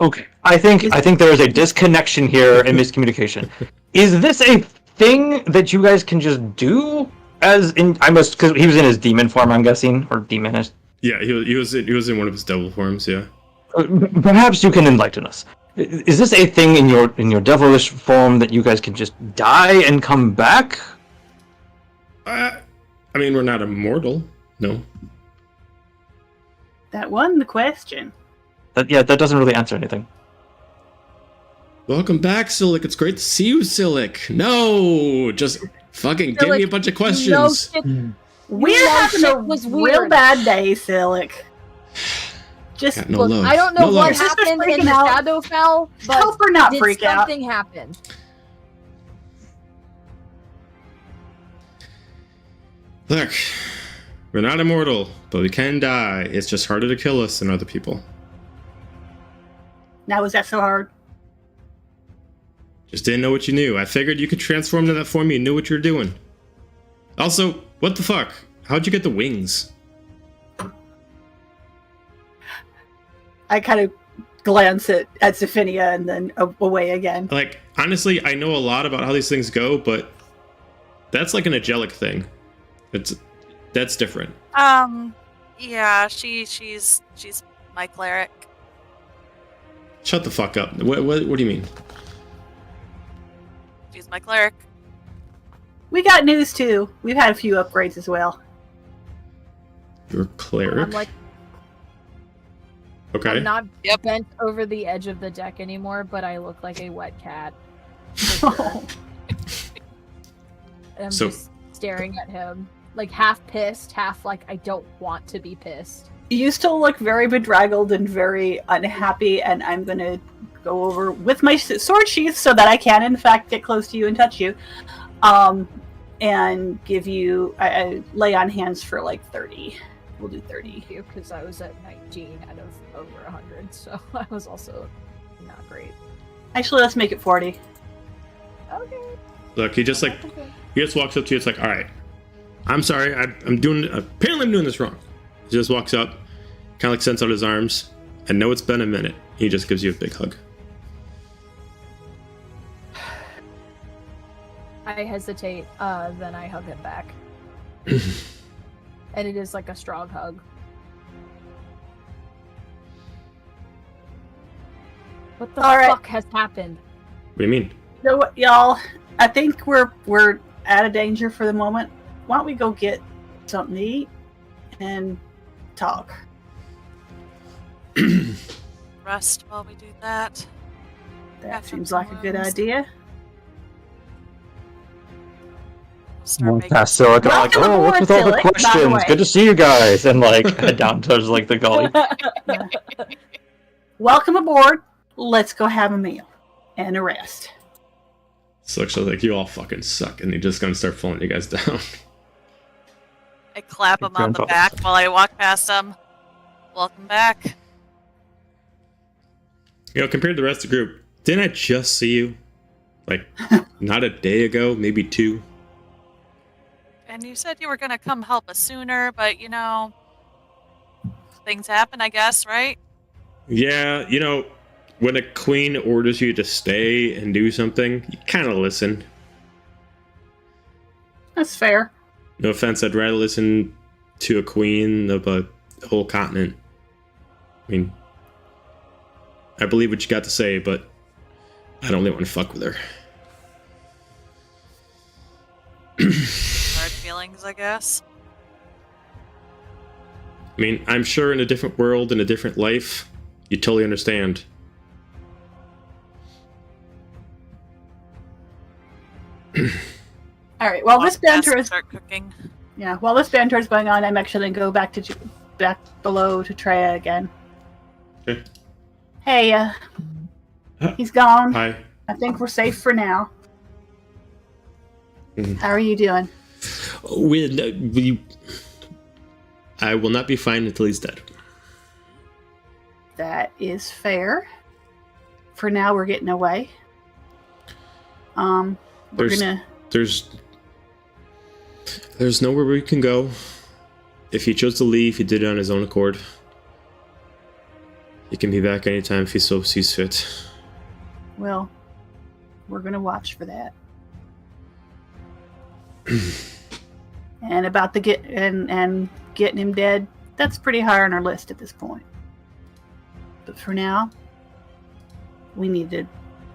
Okay, I think there is a disconnection here and miscommunication. Is this a thing that you guys can just do? As in, because he was in his demon form, I'm guessing, or demonist. Yeah, he was in one of his devil forms. Yeah. Perhaps you can enlighten us. Is this a thing in your devilish form that you guys can just die and come back? I mean, we're not immortal. No. That wasn't the question. That doesn't really answer anything. Welcome back, Silik. It's great to see you, Silik. No, just fucking give me a bunch of questions. No shit. We're having a was real weird. bad day, Silik. Just Got no Look, love. I don't know No what love. happened in Freaking the out. Shadowfell, but help her not did freak out. something happen? Look, we're not immortal, but we can die. It's just harder to kill us than other people. Now, was that so hard? Just didn't know what you knew. I figured you could transform to that form. You knew what you were doing. Also, what the fuck? How'd you get the wings? I kind of glance at Zephinia and then away again. Like, honestly, I know a lot about how these things go, but that's like an angelic thing. That's different. Yeah, she's my cleric. Shut the fuck up. What do you mean? She's my cleric. We got news too. We've had a few upgrades as well. You're a cleric? I'm like, Okay. I'm not Yep. bent over the edge of the deck anymore, but I look like a wet cat. And I'm So- just staring at him, like half pissed, half like I don't want to be pissed. You still look very bedraggled and very unhappy, and I'm gonna go over with my sword sheath so that I can, in fact, get close to you and touch you, and give you I lay on hands for like 30. We'll do 30. Because I was at 19 out of over 100, so I was also not great. Actually, let's make it 40. Okay. Look, he just walks up to you. It's like, all right, I'm sorry. Apparently I'm doing this wrong. He just walks up, kind of like sends out his arms. I know it's been a minute. He just gives you a big hug. I hesitate, then I hug him back. And it is like a strong hug. What the All right. fuck has happened? What do you mean? You know what, y'all? I think we're out of danger for the moment. Why don't we go get something to eat and talk? Rest while we do that. That Have seems some like a good wounds. idea. We'll start making Past Silik, I'm like, Welcome oh, what's aboard, with all the Silik, by the questions? way. Good to see you guys. And like head down towards like the gully. Welcome aboard. Let's go have a meal and a rest. So actually, like, you all fucking suck, and he's just gonna start pulling you guys down. I clap him on the Grandpa. back while I walk past him. Welcome back. You know, compared to the rest of the group, didn't I just see you? Like, not a day ago, maybe 2. And you said you were gonna come help us sooner, but you know, things happen, I guess, right? Yeah, you know, when a queen orders you to stay and do something, you kind of listen. That's fair. No offense, I'd rather listen to a queen of a whole continent. I mean, I believe what you got to say, but I don't really want to fuck with her. Hard feelings, I guess. I mean, I'm sure in a different world, in a different life, you totally understand. All right. While this banter is start cooking. while this banter is going on, I'm actually going to go back below to Trea again. Okay. Hey, he's gone. Hi. I think we're safe for now. Mhm. How are you doing? I will not be fine until he's dead. That is fair. For now, we're getting away. There's nowhere we can go. If he chose to leave, he did it on his own accord. He can be back anytime if he so sees fit. Well, we're gonna watch for that. And about the getting him dead, that's pretty high on our list at this point. But for now, we're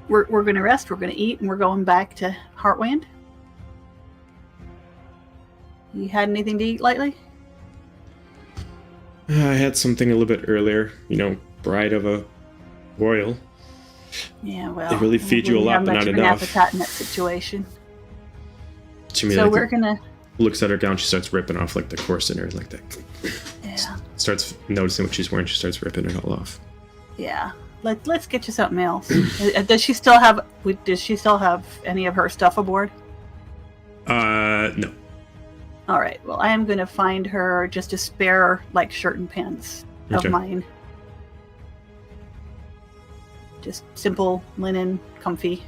gonna rest, we're gonna eat, and we're going back to Heartwind. You had anything to eat lately? I had something a little bit earlier. Bride of a royal. Yeah, well, they really feed you a lot, but not enough. Appetite in that situation. So we're gonna. Looks at her gown. She starts ripping off like the corset or like that. Yeah. Starts noticing what she's wearing. She starts ripping it all off. Yeah. Let's get you something else. Does she still have any of her stuff aboard? No. All right. Well, I am going to find her just a spare shirt and pants of mine. Just simple linen, comfy.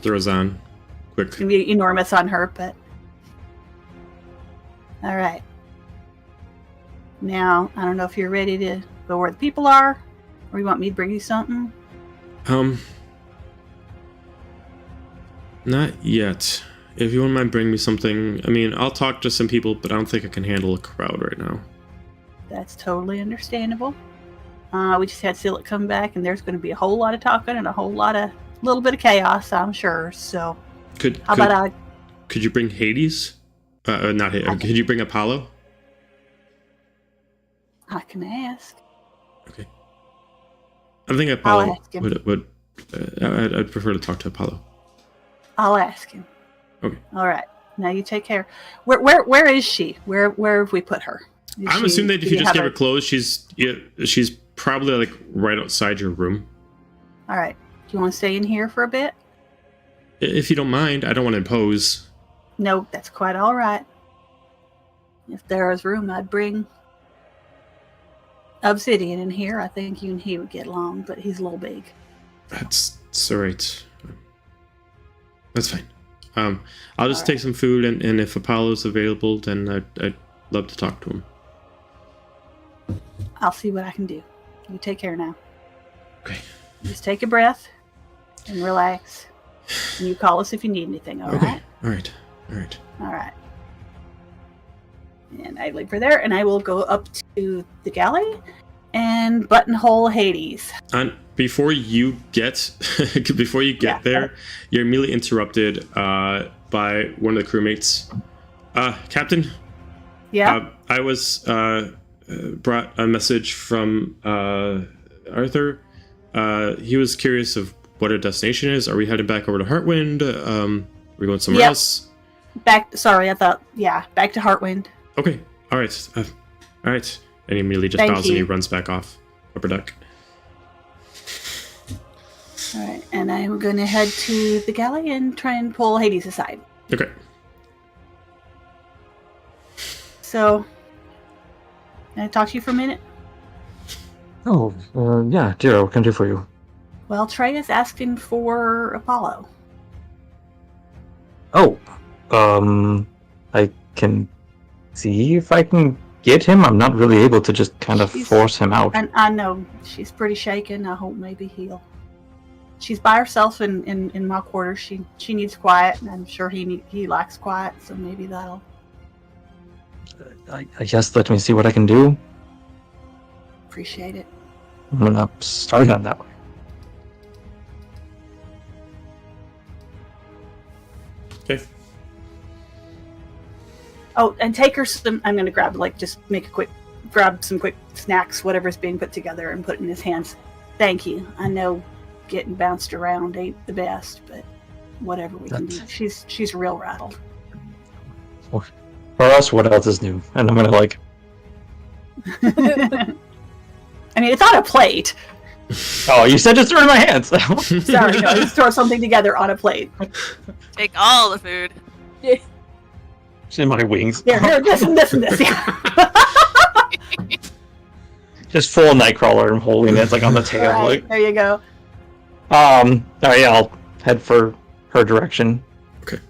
Throws on quick. It's going to be enormous on her, but all right. Now, I don't know if you're ready to go where the people are, or you want me to bring you something? Not yet. If you wouldn't mind bringing me something, I'll talk to some people, but I don't think I can handle a crowd right now. That's totally understandable. We just had Silik come back, and there's going to be a whole lot of talking and a little bit of chaos, I'm sure. So, could you bring Hades? Not Hades. Could you bring Apollo? I can ask. Okay. I think Apollo would. I'd prefer to talk to Apollo. I'll ask him. Okay. All right. Now you take care. Where is she? Where have we put her? I'm assuming that if you just give her clothes, she's probably right outside your room. All right. Do you want to stay in here for a bit? If you don't mind, I don't want to impose. No, that's quite all right. If there was room, I'd bring Obsidian in here. I think you and he would get along, but he's a little big. That's all right. That's fine. I'll just take some food, and if Apollo's available, then I'd love to talk to him. I'll see what I can do. You take care now. Okay. Just take a breath and relax. And you call us if you need anything, all right? All right. All right. And I leave her there, and I will go up to the galley and buttonhole Hades. And before you get there, you're immediately interrupted by one of the crewmates. Captain? Yeah? I was brought a message from Arthur. He was curious of what our destination is. Are we heading back over to Heartwind? Are we going somewhere else? Back to Heartwind. Okay. All right. All right. And he immediately just bows and he runs back off upper deck. All right. And I'm going to head to the galley and try and pull Hades aside. Okay. So, can I talk to you for a minute? Oh, yeah, dear, what can I do for you? Well, Trea is asking for Apollo. Oh, I can see if I can get him. I'm not really able to just kind of force him out. And I know she's pretty shaken. I hope maybe she's by herself in my quarters. She needs quiet, and I'm sure he likes quiet, so maybe that'll. I guess let me see what I can do. Appreciate it. I'm gonna start on that way. Okay. Oh, and take her some. I'm gonna grab grab some quick snacks, whatever's being put together, and put it in his hands. Thank you. I know getting bounced around ain't the best, but whatever we can do. She's real rattled. For us, what else is new? And I'm gonna like. I mean, it's on a plate. Oh, you said just throw it in my hands. Sorry, no, just throw something together on a plate. Take all the food. It's in my wings. Here, this and this and this. Yeah. Just full Nightcrawler and holding it like on the tail. Right, Like, there you go. all right, yeah, I'll head for her direction. Okay.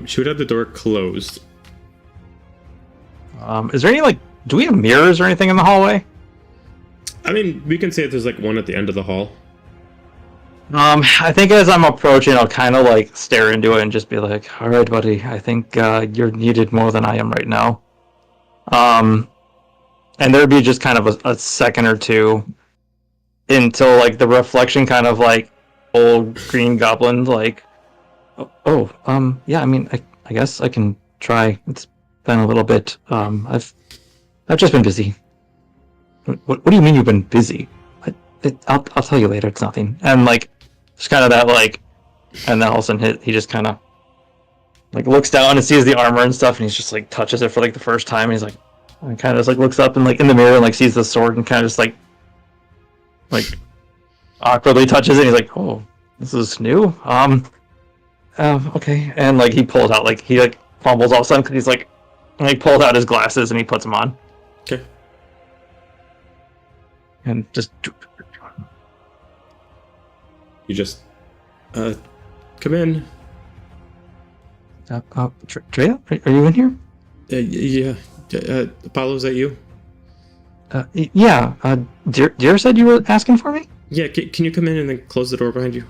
She would have the door closed. Is there any like? Do we have mirrors or anything in the hallway? I mean, we can say that there's like one at the end of the hall. I think as I'm approaching, I'll kind of like stare into it and just be like, "All right, buddy, I think you're needed more than I am right now." And there'd be just kind of a second or two until like the reflection kind of like old green goblin like, yeah, I mean, I guess I can try. It's been a little bit. I've just been busy. What do you mean you've been busy? I'll tell you later. It's nothing. And like, just kind of that like, and then all of a sudden he just kind of like looks down and sees the armor and stuff, and he's just like touches it for like the first time. And he's like, and kind of just like looks up and like in the mirror and like sees the sword and kind of just like awkwardly touches it. And he's like, oh, this is new. Okay. And like he pulls out like he like fumbles all of a sudden because he's like, and he pulls out his glasses and he puts them on. Okay. And just You just come in. Trea, are you in here? Yeah. Apollo, is that you? Yeah. Deer said you were asking for me? Yeah, can you come in and then close the door behind you?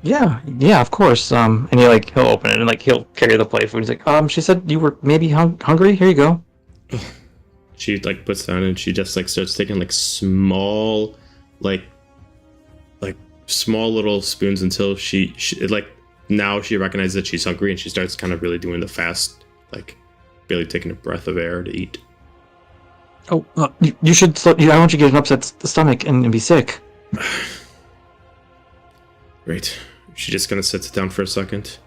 Yeah, of course. And he'll open it and like he'll carry the plate of food. He's like, she said you were maybe hungry. Here you go. She like puts down and she just like starts taking like small little spoons until she like now she recognizes that she's hungry and she starts kind of really doing the fast, like barely taking a breath of air to eat. Oh, you should. I don't want you to get an upset stomach and be sick. Right. She's just gonna sit down for a second.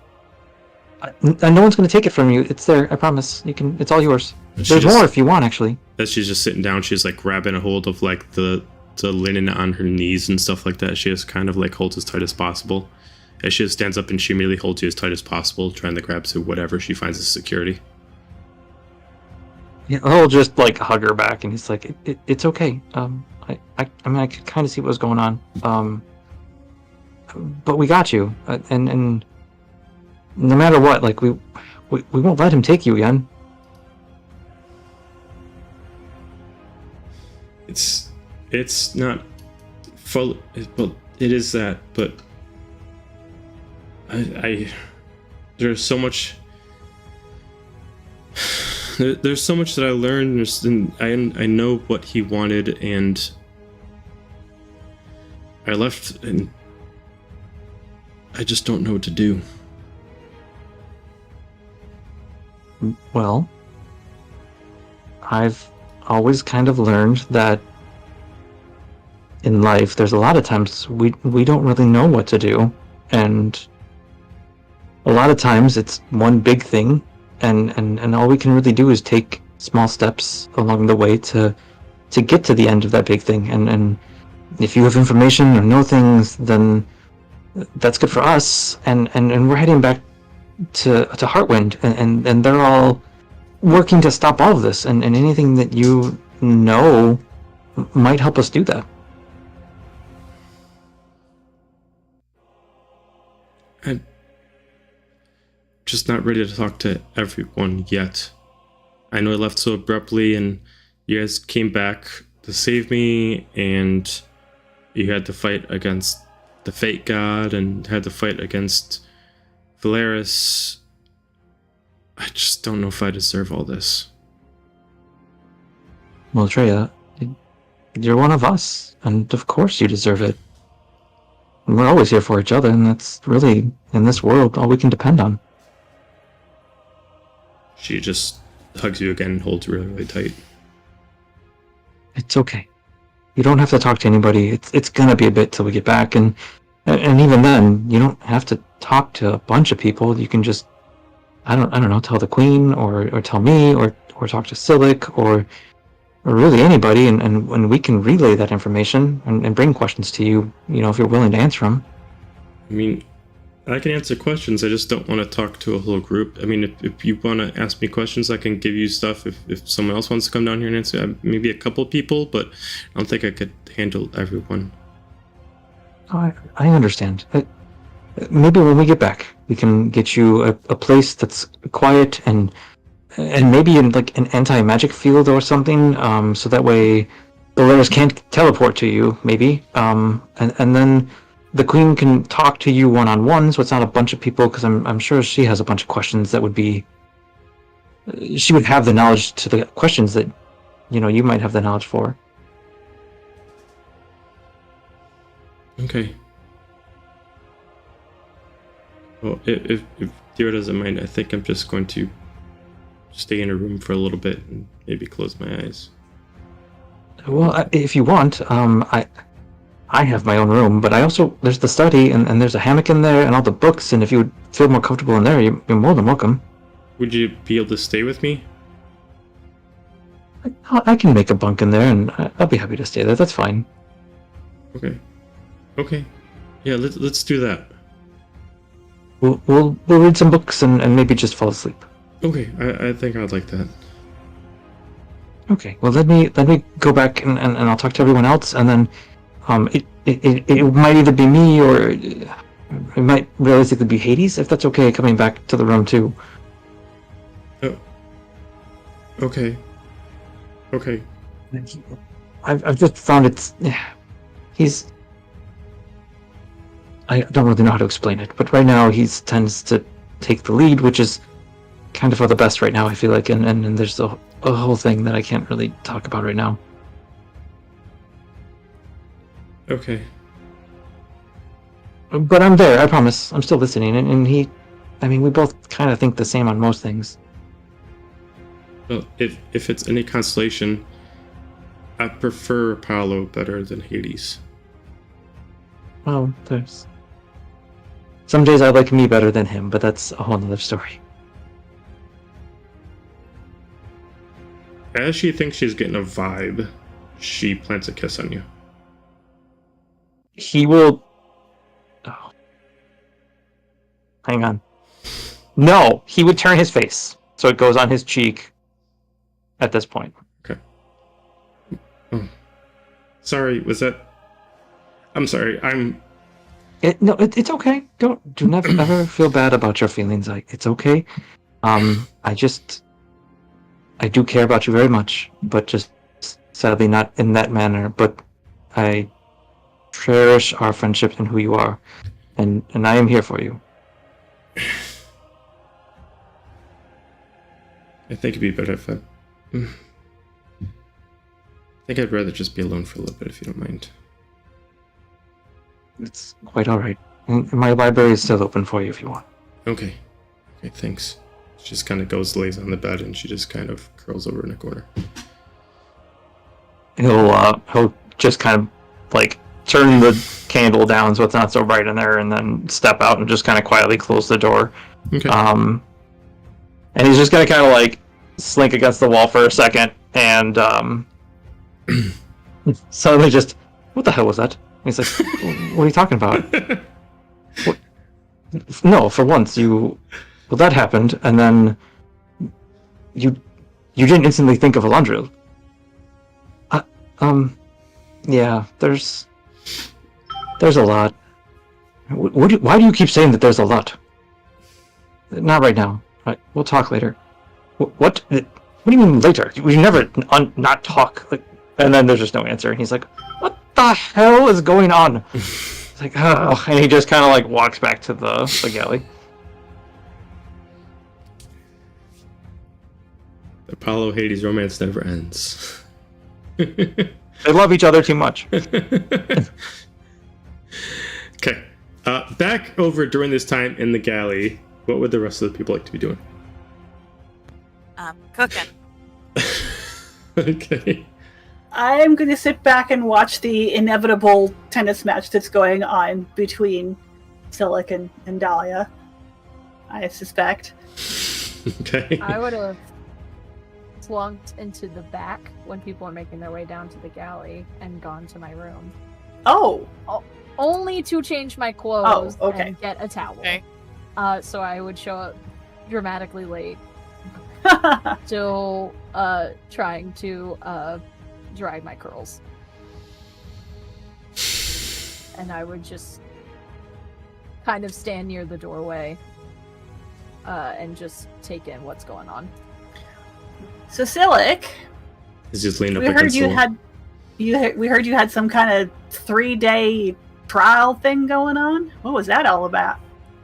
No one's gonna take it from you. It's there. I promise. You can. It's all yours. There's more if you want, actually. As she's just sitting down, she's like grabbing a hold of like the linen on her knees and stuff like that. She just kind of like holds as tight as possible. As she just stands up and she immediately holds you as tight as possible, trying to grab to whatever she finds as security. Yeah, he'll just like hug her back, and he's like, "It's okay. I mean, I could kind of see what was going on. But we got you, and no matter what, like we won't let him take you again." It's not full. Well, it is that, but there's so much. There's so much that I learned, and I know what he wanted, and I left, and I just don't know what to do. Well, I've always kind of learned that in life, there's a lot of times we don't really know what to do, and a lot of times it's one big thing. And all we can really do is take small steps along the way to get to the end of that big thing. And if you have information or know things, then that's good for us. And we're heading back to Heartwind, and they're all working to stop all of this. And anything that you know might help us do that. I'm just not ready to talk to everyone yet. I know I left so abruptly, and you guys came back to save me, and you had to fight against the Fate God and had to fight against Valeris. I just don't know if I deserve all this. Well, Trea, you're one of us, and of course you deserve it. We're always here for each other, and that's really, in this world, all we can depend on. She just hugs you again and holds really, really tight. It's okay. You don't have to talk to anybody. It's gonna be a bit till we get back, and And even then, you don't have to talk to a bunch of people. You can just, I don't know, tell the queen or tell me or talk to Silic or really anybody, and we can relay that information and bring questions to you, if you're willing to answer them. I mean, I can answer questions. I just don't want to talk to a whole group. I mean, if you want to ask me questions, I can give you stuff. If someone else wants to come down here and answer, maybe a couple people, but I don't think I could handle everyone. Oh, I understand. Maybe when we get back, we can get you a place that's quiet and maybe in like an anti-magic field or something, so that way the letters can't teleport to you, maybe. And then the queen can talk to you one-on-one, so it's not a bunch of people, because I'm sure she has a bunch of questions that would be... She would have the knowledge to the questions that, you might have the knowledge for. Okay. Well, if Trea doesn't mind, I think I'm just going to stay in a room for a little bit and maybe close my eyes. Well, if you want, I have my own room, but I also, there's the study, and there's a hammock in there, and all the books, and if you would feel more comfortable in there, you're more than welcome. Would you be able to stay with me? I can make a bunk in there, and I'll be happy to stay there, that's fine. Okay. Yeah, let's do that. We'll read some books and maybe just fall asleep. Okay, I think I'd like that. Okay, well let me go back and I'll talk to everyone else, and then it might either be me or it might realistically be Hades, if that's okay, coming back to the room too. Oh. Okay. I've just found he's... I don't really know how to explain it, but right now he tends to take the lead, which is kind of for the best right now, I feel like, and there's a whole thing that I can't really talk about right now. Okay. But I'm there, I promise. I'm still listening, and we both kind of think the same on most things. Well, if it's any consolation, I prefer Apollo better than Hades. Well, there's... Some days I like me better than him, but that's a whole other story. As she thinks she's getting a vibe, she plants a kiss on you. He will... Oh. Hang on. No, he would turn his face, so it goes on his cheek at this point. Okay. Oh. Sorry, was that... I'm sorry, It's okay. Do never ever feel bad about your feelings. It's okay. I do care about you very much, but just sadly not in that manner. But I cherish our friendship and who you are, and I am here for you. I think it'd be better if I think I'd rather just be alone for a little bit, if you don't mind. It's quite all right. And my library is still open for you if you want. Okay, thanks. She just kind of lays on the bed, and she just kind of curls over in a corner. He'll just kind of like turn the candle down so it's not so bright in there, and then step out and just kind of quietly close the door. Okay. And he's just gonna kind of like slink against the wall for a second, and suddenly just, what the hell was that? And he's like, what are you talking about? What? No, for once well, that happened, and then you didn't instantly think of Alundra. Yeah, there's a lot. Why do you keep saying that there's a lot? Not right now. Right, we'll talk later. What do you mean later? We never not talk. Like, and then there's just no answer, and he's like, what the hell is going on? It's like, oh, and he just kind of like walks back to the galley. The Apollo Hades romance never ends. They love each other too much. Okay. Back over during this time in the galley, what would the rest of the people like to be doing? Cooking. Okay. I'm going to sit back and watch the inevitable tennis match that's going on between Silic and Dahlia, I suspect. Okay. I would have slunked into the back when people are making their way down to the galley and gone to my room. Oh! Only to change my clothes okay. and get a towel. Okay. So I would show up dramatically late, still trying to dry my curls. And I would just kind of stand near the doorway and just take in what's going on. So Silic, He's just leaning up we heard against you the had we heard you had some kind of 3-day trial thing going on. What was that all about?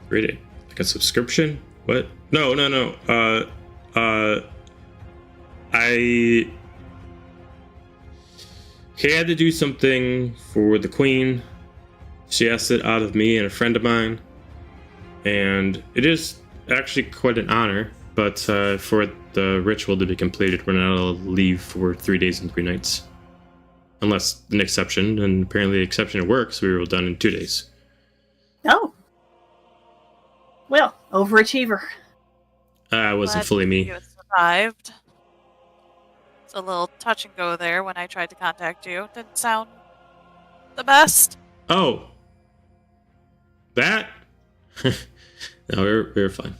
3 day. Like a subscription? What? No. I had to do something for the queen. She asked it out of me and a friend of mine. And it is actually quite an honor, but for the ritual to be completed, we're not allowed to leave for 3 days and 3 nights. Unless an exception, and apparently the exception works, we were done in 2 days. Oh. Well, overachiever. It wasn't Glad fully me. You survived. It's a little touch and go there when I tried to contact you. Didn't sound the best. Oh. That? No, we were fine.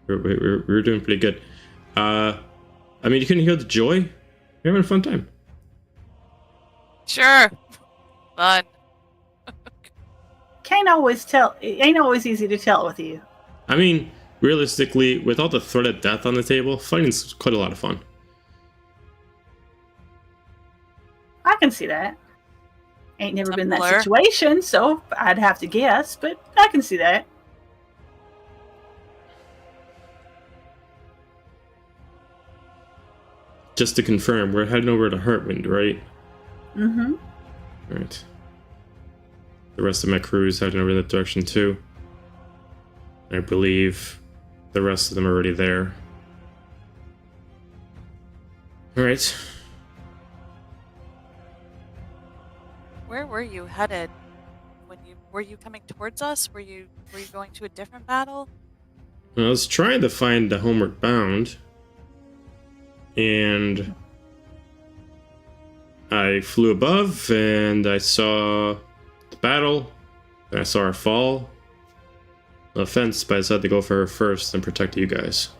We were doing pretty good. I mean, you couldn't hear the joy? We're having a fun time. Sure. Fun. Can't always tell. It ain't always easy to tell with you. I mean, realistically, with all the threat of death on the table, fighting's quite a lot of fun. I can see that. Ain't never been in that Similar. situation, so I'd have to guess, but I can see that. Just to confirm, we're heading over to Heartwind, right? Mm-hmm. Alright. The rest of my crew is heading over that direction too. I believe the rest of them are already there. Alright. Where were you headed? Were you coming towards us? Were you going to a different battle? I was trying to find the Homeward Bound. And I flew above and I saw the battle. And I saw her fall. No offense, but I decided to go for her first and protect you guys.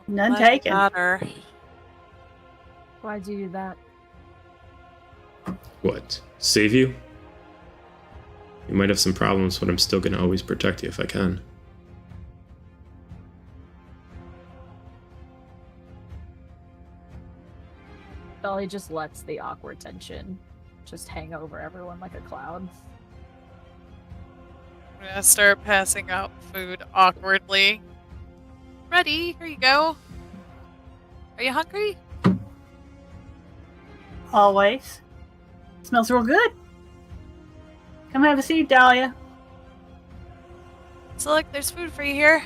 None Glad you taken. got her. Why'd you do that? What? Save you? You might have some problems, but I'm still gonna always protect you if I can. Belly just lets the awkward tension just hang over everyone like a cloud. I'm gonna start passing out food awkwardly. Ready? Here you go. Are you hungry? Always. Smells real good. Come have a seat, Dahlia. So look, there's food for you here.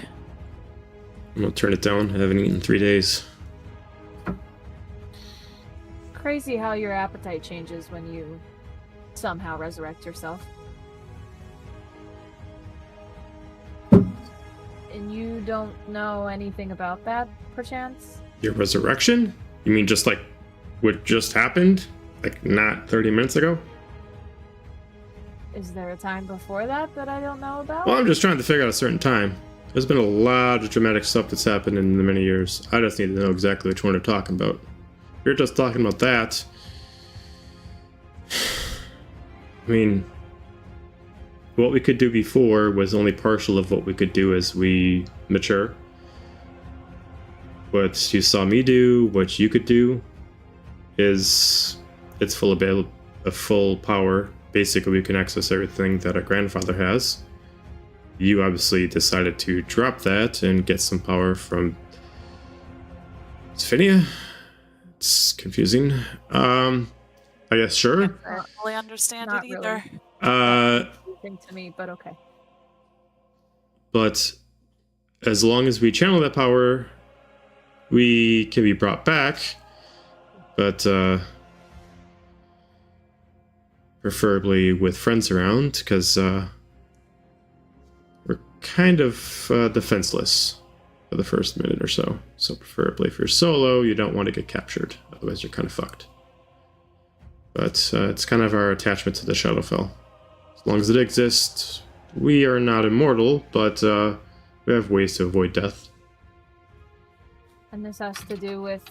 I'm gonna turn it down. I haven't eaten in 3 days. Crazy how your appetite changes when you somehow resurrect yourself. And you don't know anything about that, perchance? Your resurrection? You mean just like what just happened? Like not 30 minutes ago? Is there a time before that I don't know about? Well, I'm just trying to figure out a certain time. There's been a lot of dramatic stuff that's happened in the many years. I just need to know exactly which one they're talking about. If you're just talking about that, I mean, what we could do before was only partial of what we could do as we mature. What you saw me do, what you could do, is it's full power. Basically, we can access everything that our grandfather has. You obviously decided to drop that and get some power from Sphinia. It's confusing. I guess sure. I don't fully understand Not it either. really. Thing to me, but okay. But as long as we channel that power, we can be brought back. but preferably with friends around, because we're kind of defenseless for the first minute or so. So preferably if you're solo, you don't want to get captured. Otherwise, you're kind of fucked. But it's kind of our attachment to the Shadowfell. As long as it exists, we are not immortal, but we have ways to avoid death. And this has to do with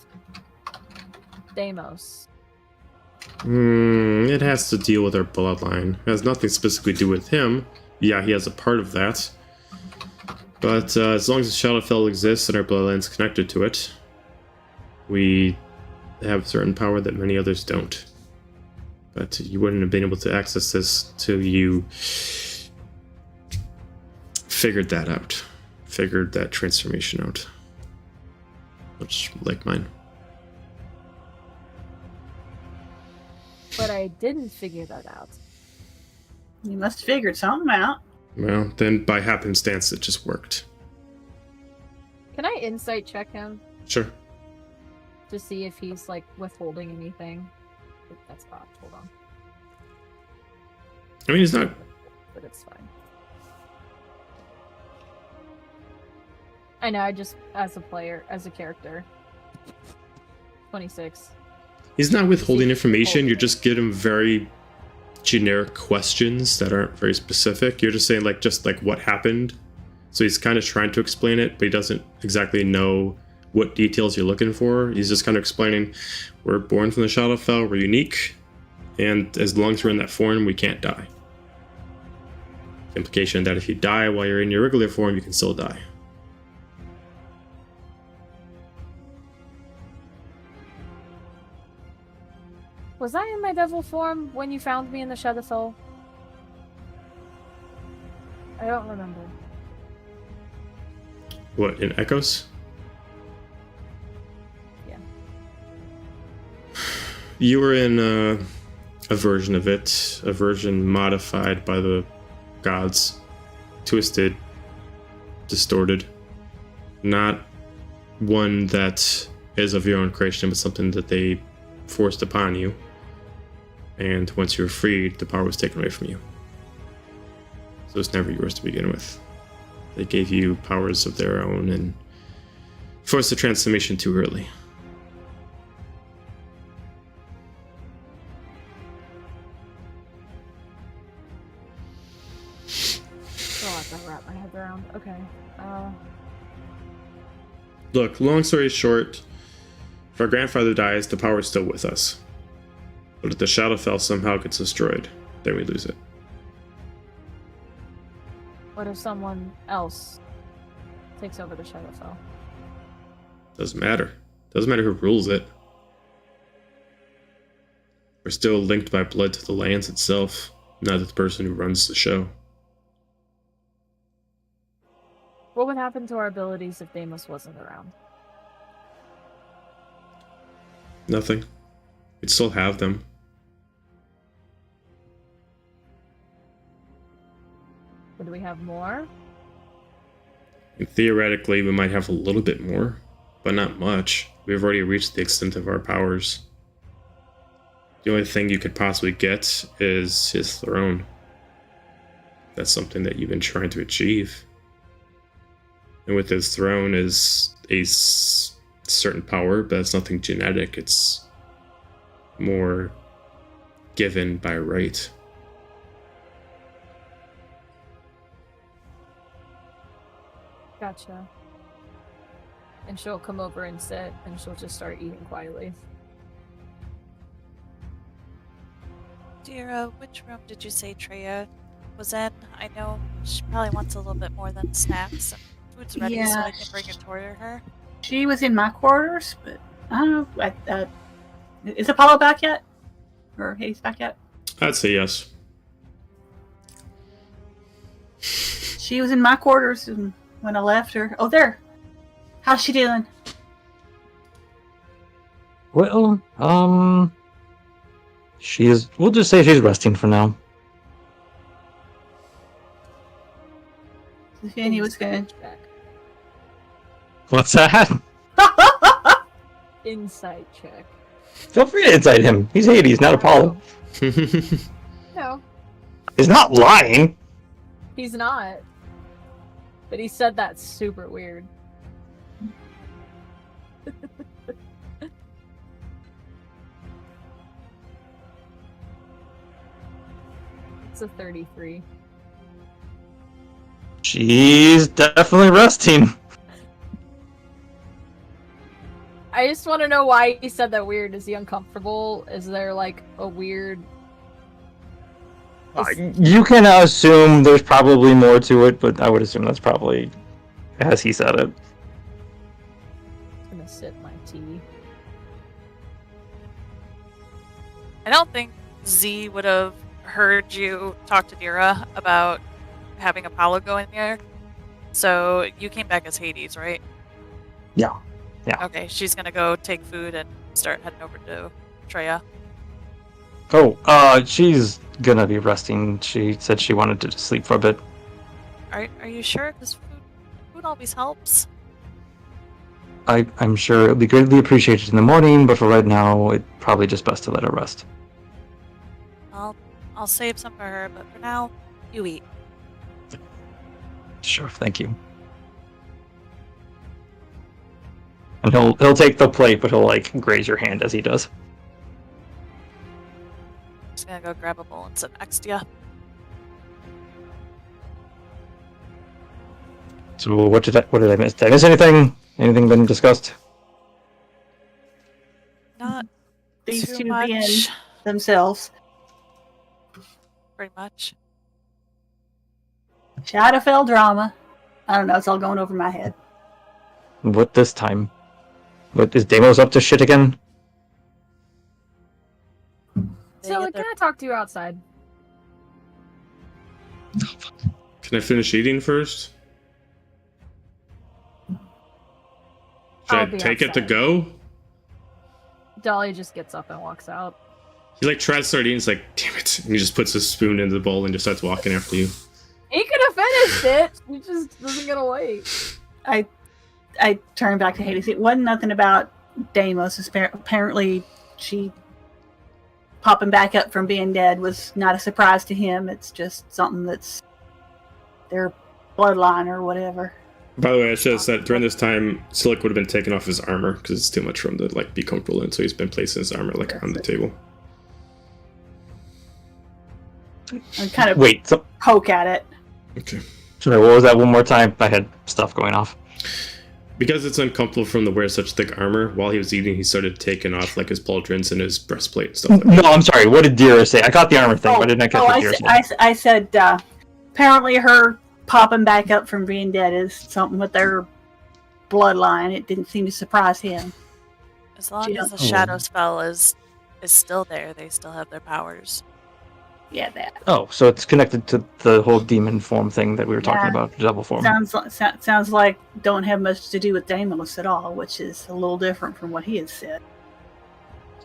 Deimos. It has to deal with our bloodline. It has nothing specifically to do with him. Yeah, he has a part of that. But as long as the Shadowfell exists and our bloodline's connected to it, we have certain power that many others don't. But you wouldn't have been able to access this till you figured that out. Figured that transformation out. Much like mine. But I didn't figure that out. You must have figured something out. Well, then by happenstance, it just worked. Can I insight check him Sure. to see if he's like withholding anything? That's off. Hold on. I mean, he's not... But it's fine. I know, I just, as a player, as a character. 26. He's not withholding information. You're just giving him very generic questions that aren't very specific. You're just saying, like, just like what happened. So he's kind of trying to explain it, but he doesn't exactly know what details you're looking for. He's just kind of explaining, we're born from the Shadowfell, we're unique, and as long as we're in that form, we can't die. The implication that if you die while you're in your regular form, you can still die. Was I in my devil form when you found me in the Shadowfell? I don't remember. What, in Echoes? Yeah. You were in a version of it, a version modified by the gods, twisted, distorted. Not one that is of your own creation, but something that they forced upon you. And once you were freed, the power was taken away from you. So it's never yours to begin with. They gave you powers of their own and forced the transformation too early. I'll have to wrap my head around. Okay. Look, long story short, if our grandfather dies, the power is still with us. But if the Shadowfell somehow gets destroyed, then we lose it. What if someone else takes over the Shadowfell? Doesn't matter. Doesn't matter who rules it. We're still linked by blood to the lands itself, not to the person who runs the show. What would happen to our abilities if Deimos wasn't around? Nothing. We'd still have them. Would we have more? And theoretically, we might have a little bit more, but not much. We've already reached the extent of our powers. The only thing you could possibly get is his throne. That's something that you've been trying to achieve. And with his throne is a certain power, but it's nothing genetic. It's more given by right. Gotcha. And she'll come over and sit, and she'll just start eating quietly. Dear, which room did you say Trea was in? I know she probably wants a little bit more than snacks and food's ready, so I can bring it toward her. She was in my quarters, but I don't know. Is Apollo back yet? Or Hades back yet? I'd say yes. She was in my quarters and when I left her. Oh, there. How's she doing? Well, we'll just say she's resting for now. Fanny was good. Check. What's that? Insight check. Feel free to incite him. He's Hades, not Apollo. No, He's not lying. he's not. But he said that super weird. It's a 33. She's definitely resting. I just want to know why he said that weird. Is he uncomfortable? Is there like a weird... You can assume there's probably more to it, but I would assume that's probably as he said it. I'm gonna sip my tea. I don't think Z would have heard you talk to Dira about having Apollo go in there. So you came back as Hades, right? Yeah. Yeah. Okay, she's gonna go take food and start heading over to Trea. Oh, she's gonna be resting. She said she wanted to sleep for a bit. Are you sure? Because food always helps. I'm sure it'll be greatly appreciated in the morning, but for right now, it's probably just best to let her rest. I'll save some for her, but for now, you eat. Sure, thank you. And he'll take the plate, but he'll like graze your hand as he does. Just gonna go grab a bowl and sit next to you. So what did I miss? Did I miss anything? Anything been discussed? Not These too two much. being themselves. Pretty much. Shadowfell drama. I don't know, it's all going over my head. What this time? What is Deimos up to shit again? So, like, can I talk to you outside? Can I finish eating first? Should I'll I be take it to outside. go? Dolly just gets up and walks out. He like tries to start eating. He's like, damn it! And he just puts his spoon into the bowl and just starts walking after you. He could have finished it. He just doesn't gonna wait. I turn back to Hades. It wasn't nothing about Deimos. Apparently, she popping back up from being dead was not a surprise to him. It's just something that's their bloodline or whatever. By the way, I should have said during this time, Silic would have been taking off his armor because it's too much for him to like be comfortable in. So he's been placing his armor like on the table. I kind of Wait, so, poke at it. Okay. sorry, what was that one more time? I had stuff going off. Because it's uncomfortable for him to wear such thick armor, while he was eating, he started taking off like his pauldrons and his breastplate and stuff like that. No, I'm sorry. What did Dira say? I caught the armor thing, but didn't I catch what Dira said? I said, apparently her popping back up from being dead is something with their bloodline. It didn't seem to surprise him. As long as the shadow spell is still there, they still have their powers. Yeah, that Oh, so it's connected to the whole demon form thing that we were talking about, double form. sounds like don't have much to do with Deimos at all, which is a little different from what he had said.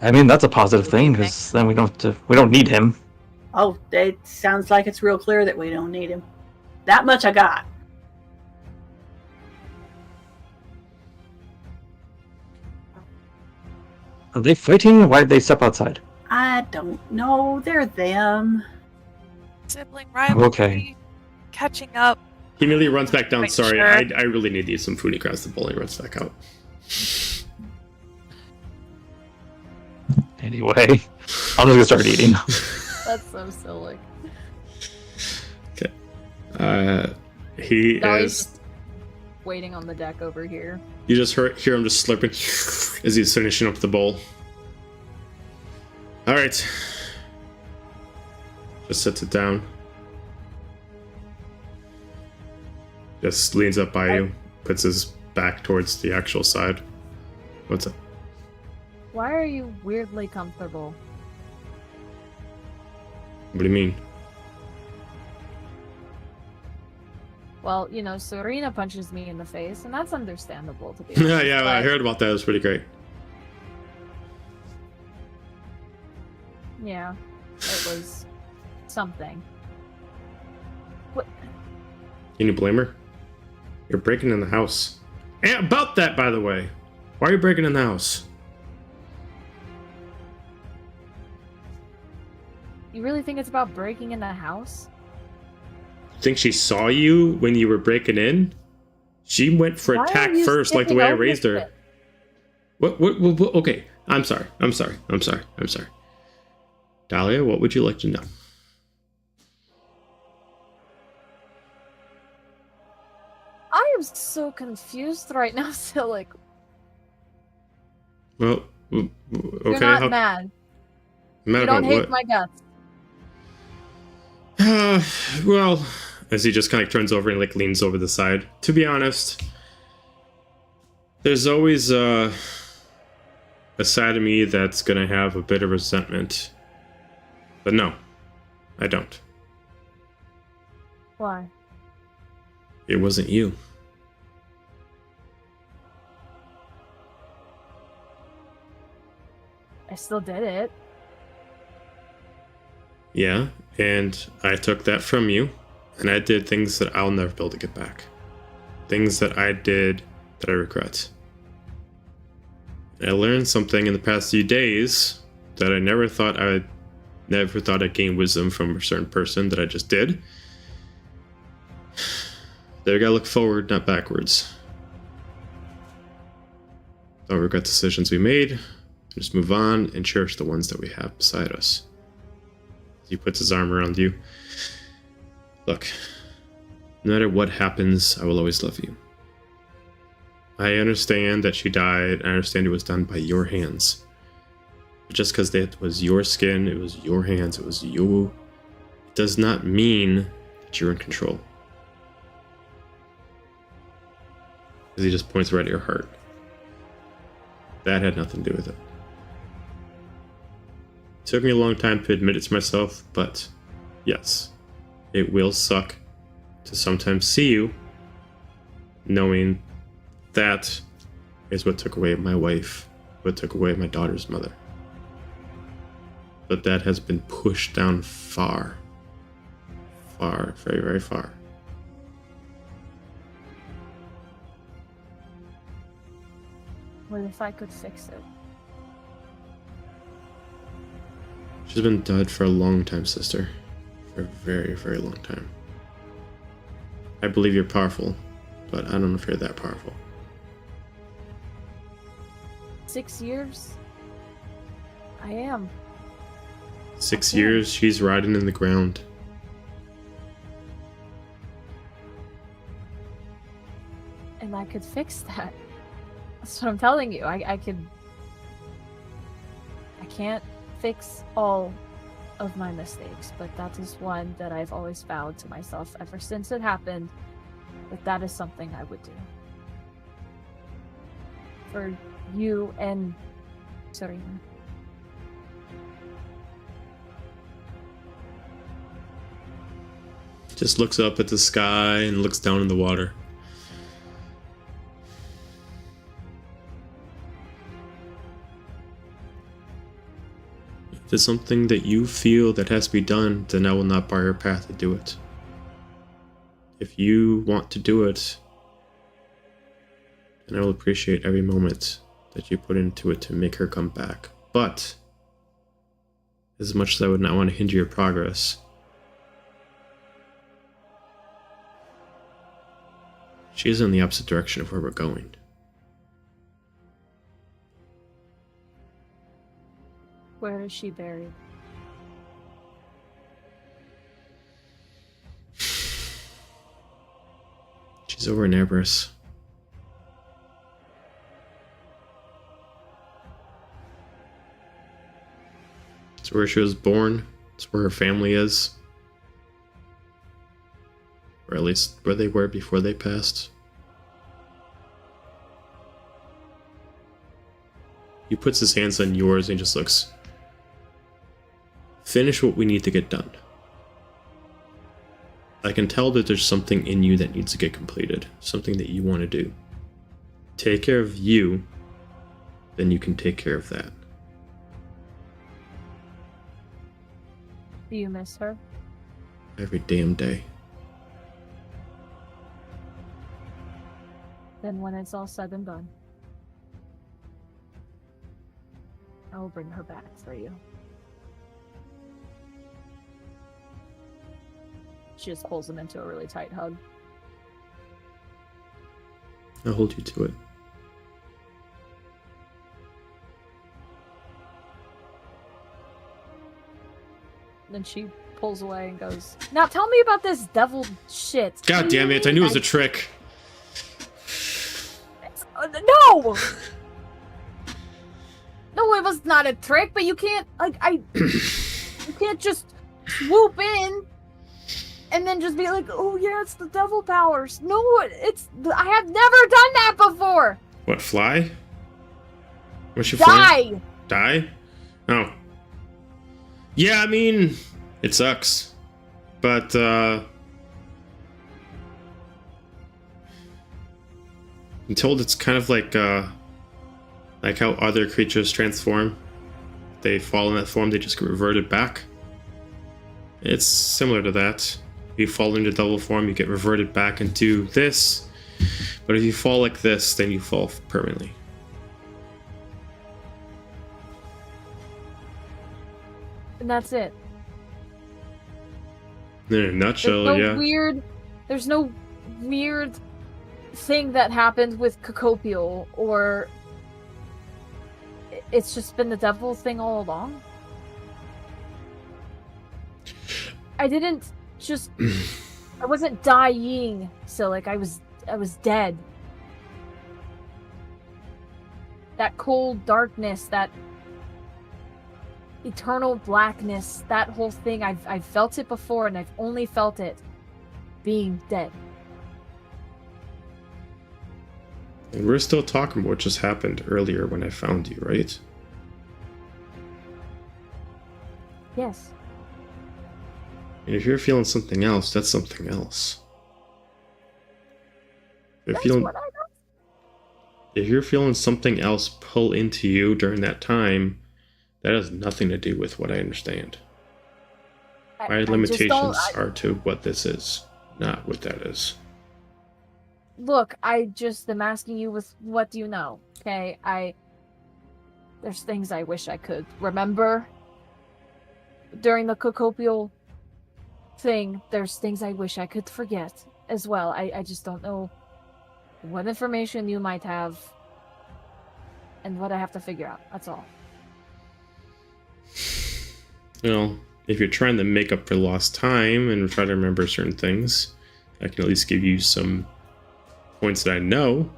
I mean, that's a positive thing because then we don't need him. Oh, it sounds like it's real clear that we don't need him. That much I got. Are they fighting? Why did they step outside? I don't know. They're them. Sibling rivalry. Okay. Catching up. He immediately runs back down. Quite Sorry, sure. I really need to eat some food. He grabs the bowl and runs back out. Anyway, I'm just gonna start eating. That's so silly. He Dolly's is. just waiting on the deck over here. You just hear him just slurping as he's finishing up the bowl. All right. Just sets it down. Just leans up by you, puts his back towards the actual side. What's up? Why are you weirdly comfortable? What do you mean? Well, you know, Serena punches me in the face, and that's understandable to be Yeah, honest, yeah, I but- heard about that. It was pretty great. Yeah, it was something. What? Can you blame her? You're breaking in the house. And about that, by the way. Why are you breaking in the house? You really think it's about breaking in the house? Think she saw you when you were breaking in? She went for Why are attack you first, like the way I skipping over raised her. shit? What? Okay, I'm sorry. Dahlia, what would you like to know? I am so confused right now, Silic. Well, okay. You're not mad. Mad You about don't hate what? my guts. Well, as he just kind of turns over and like leans over the side. To be honest, there's always a side of me that's gonna have a bit of resentment. But no, I don't. Why? It wasn't you. I still did it. Yeah, and I took that from you, and I did things that I'll never be able to get back. Things that I did that I regret. I learned something in the past few days that I never thought I'd gain wisdom from a certain person that I just did. There, gotta look forward, not backwards. Don't regret decisions we made. Just move on and cherish the ones that we have beside us. He puts his arm around you. Look, no matter what happens, I will always love you. I understand that she died. I understand it was done by your hands. But just because it was your skin, it was your hands, it was you, it does not mean that you're in control. Because he just points right at your heart. That had nothing to do with it. It took me a long time to admit it to myself, but yes, it will suck to sometimes see you knowing that is what took away my wife, what took away my daughter's mother. But that has been pushed down far, far, very, very far. What if I could fix it? She's been dead for a long time, sister. For a very, very long time. I believe you're powerful, but I don't know if you're that powerful. 6 years? I am. 6 Okay. years, she's rotting in the ground. And I could fix that. That's what I'm telling you. I can't fix all of my mistakes, but that is one that I've always vowed to myself ever since it happened, that is something I would do. For you and Serena. Just looks up at the sky and looks down in the water. If it's something that you feel that has to be done, then I will not bar your path to do it. If you want to do it, then I will appreciate every moment that you put into it to make her come back. But, as much as I would not want to hinder your progress, she is in the opposite direction of where we're going. Where is she buried? She's over in Everest. It's where she was born. It's where her family is. Or at least where they were before they passed. He puts his hands on yours and just looks. Finish what we need to get done. I can tell that there's something in you that needs to get completed. Something that you want to do. Take care of you, then you can take care of that. Do you miss her? Every damn day. Then when it's all said and done, I will bring her back for you. she just pulls him into a really tight hug. I'll hold you to it. Then she pulls away and goes, "Now tell me about this devil shit." God damn it! I knew it was a trick. No! No, it was not a trick, but you can't, you can't just swoop in and then just be like, "Oh yeah, it's the devil powers." No, I have never done that before! What, fly? What's your Die! Die? Oh. Yeah, I mean, it sucks. But, I'm told it's kind of like how other creatures transform. They fall in that form, they just get reverted back. It's similar to that. If you fall into devil form, you get reverted back into this. But if you fall like this, then you fall permanently. And that's it. In a nutshell, There's no weird thing that happened with Cocopial, or it's just been the devil thing all along. I didn't just I wasn't dying, so like I was dead. That cold darkness, that eternal blackness, that whole thing, I've felt it before, and I've only felt it being dead. And we're still talking about what just happened earlier when I found you, right? Yes. And if you're feeling something else, that's something else. That's what I know. If you're feeling something else pull into you during that time, that has nothing to do with what I understand. My limitations are to what this is, not what that is. Look, I just am asking you with what do you know, okay? There's things I wish I could remember during the Cocopial thing. There's things I wish I could forget as well. I just don't know what information you might have and what I have to figure out. That's all. You know, if you're trying to make up for lost time and try to remember certain things, I can at least give you some points that I know,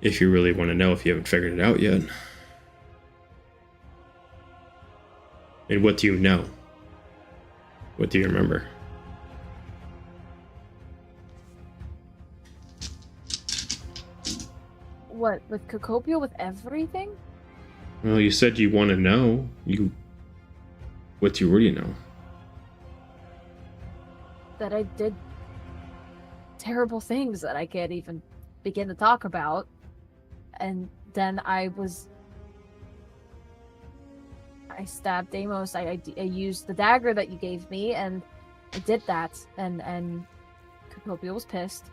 if you really want to know, if you haven't figured it out yet. And what do you know? What do you remember? What, with Cocopia, with everything? Well, you said you want to know. What do you already know? That I did terrible things that I can't even begin to talk about. And then I stabbed Amos. I used the dagger that you gave me, and I did that. And Cocopia was pissed.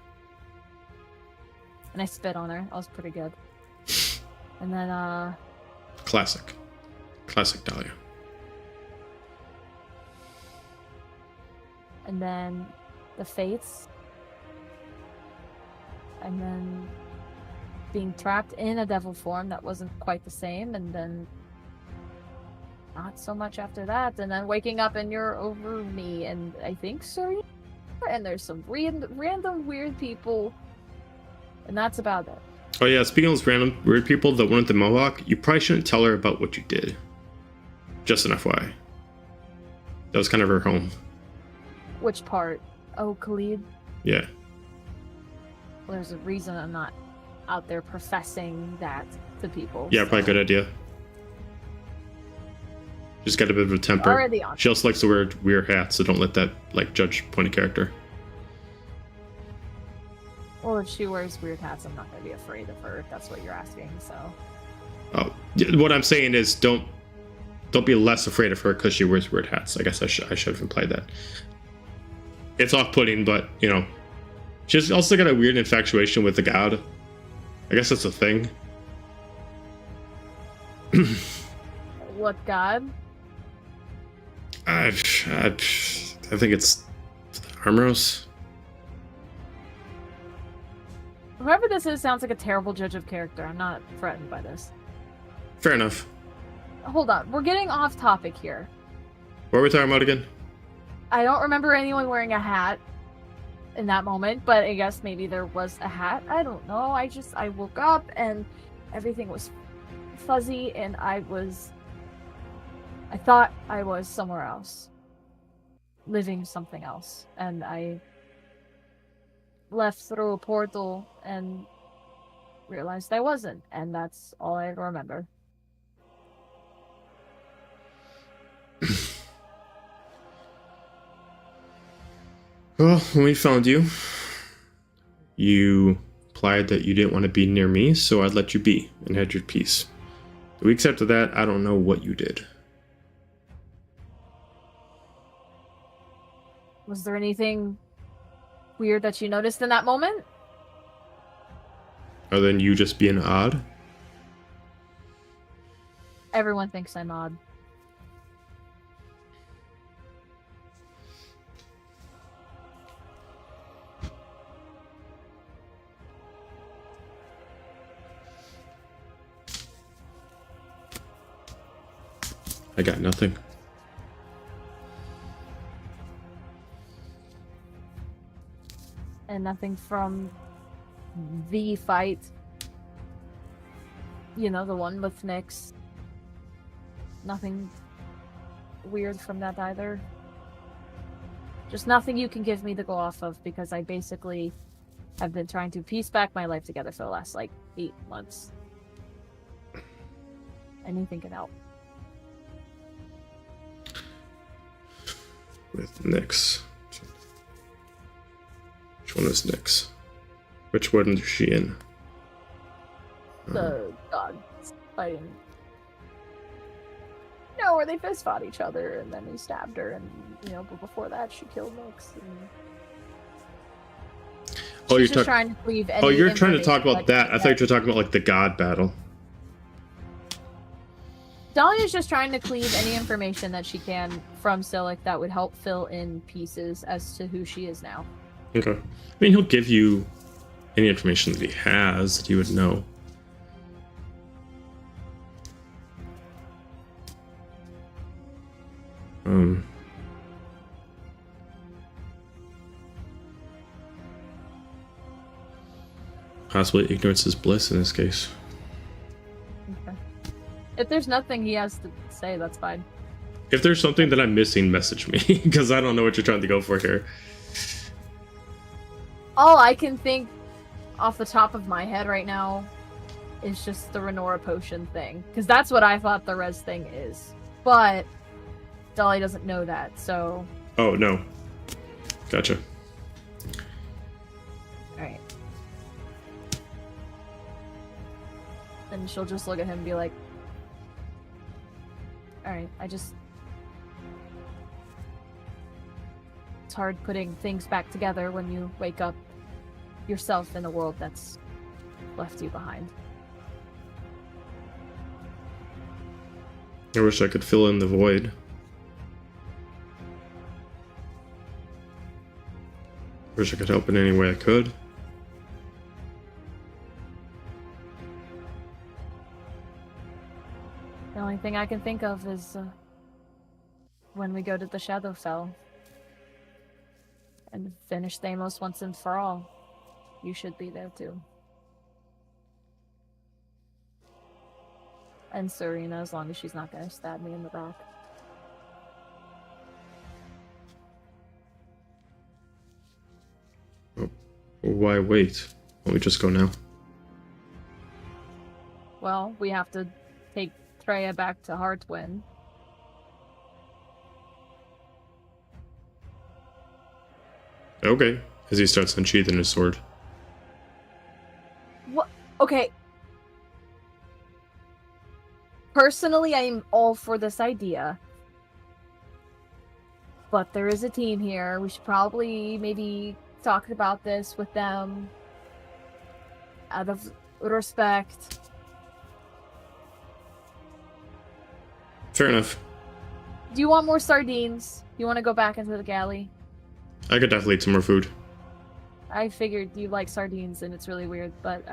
And I spit on her. That was pretty good. And then, Classic Dahlia. And then the Fates. And then being trapped in a devil form that wasn't quite the same. And then not so much after that. And then waking up and you're over me. And I think Serena. And there's some random weird people. And that's about it. Oh yeah, speaking of those random weird people, the one at the Mohawk, you probably shouldn't tell her about what you did. Just an FYI. That was kind of her home. Which part? Oh, Khalid? Yeah. Well, there's a reason I'm not out there professing that to people. Yeah, probably a good idea. She's got a bit of a temper. Already on. She also likes to wear weird hats, so don't let that judge point of character. Well, if she wears weird hats, I'm not going to be afraid of her, if that's what you're asking, so... Oh, what I'm saying is don't be less afraid of her because she wears weird hats. I guess I should have implied that. It's off-putting, but, you know, she's also got a weird infatuation with the god. I guess that's a thing. What god? I think it's Armoros? Whoever this is sounds like a terrible judge of character. I'm not threatened by this. Fair enough. Hold on, we're getting off topic here. What are we talking about again? I don't remember anyone wearing a hat in that moment, but I guess maybe there was a hat. I don't know. I woke up and everything was fuzzy and I thought I was somewhere else. Living something else. And I left through a portal and realized I wasn't. And that's all I remember. Well, when we found you, you implied that you didn't want to be near me, so I'd let you be and had your peace. The weeks after that, I don't know what you did. Was there anything weird that you noticed in that moment? Other than you just being odd? Everyone thinks I'm odd. I got nothing. And nothing from the fight. You know, the one with Nyx. Nothing weird from that either. Just nothing you can give me to go off of, because I basically have been trying to piece back my life together for the last, 8 months. Anything can help. With Nyx. Which one is Nyx? Which one is she in? The gods fighting. No, where they fist fought each other and then he stabbed her, and but before that she killed Nyx. And... Oh, she's just trying to cleave any you're trying to talk about information that. I thought you were talking about the god battle. Dahlia's just trying to cleave any information that she can from Silic that would help fill in pieces as to who she is now. Okay. I mean, he'll give you any information that he has that you would know. Possibly ignorance is bliss in this case. Okay. If there's nothing he has to say, that's fine. If there's something that I'm missing, message me, because I don't know what you're trying to go for here. All I can think off the top of my head right now is just the Renora potion thing, because that's what I thought the res thing is. But Dolly doesn't know that, so... Oh, no. Gotcha. Alright. Then she'll just look at him and be like, alright, it's hard putting things back together when you wake up yourself in a world that's left you behind. I wish I could fill in the void. Wish I could help in any way I could. The only thing I can think of is when we go to the Shadowfell and finish Thamos once and for all. You should be there too. And Serena, as long as she's not going to stab me in the back. Oh, why wait? Why don't we just go now? Well, we have to take Trea back to Heartwind. Okay. As he starts unsheathing his sword. What? Okay. Personally, I'm all for this idea. But there is a team here. We should probably maybe talk about this with them out of respect. Fair enough. Do you want more sardines? You want to go back into the galley? I could definitely eat some more food. I figured you like sardines, and it's really weird, but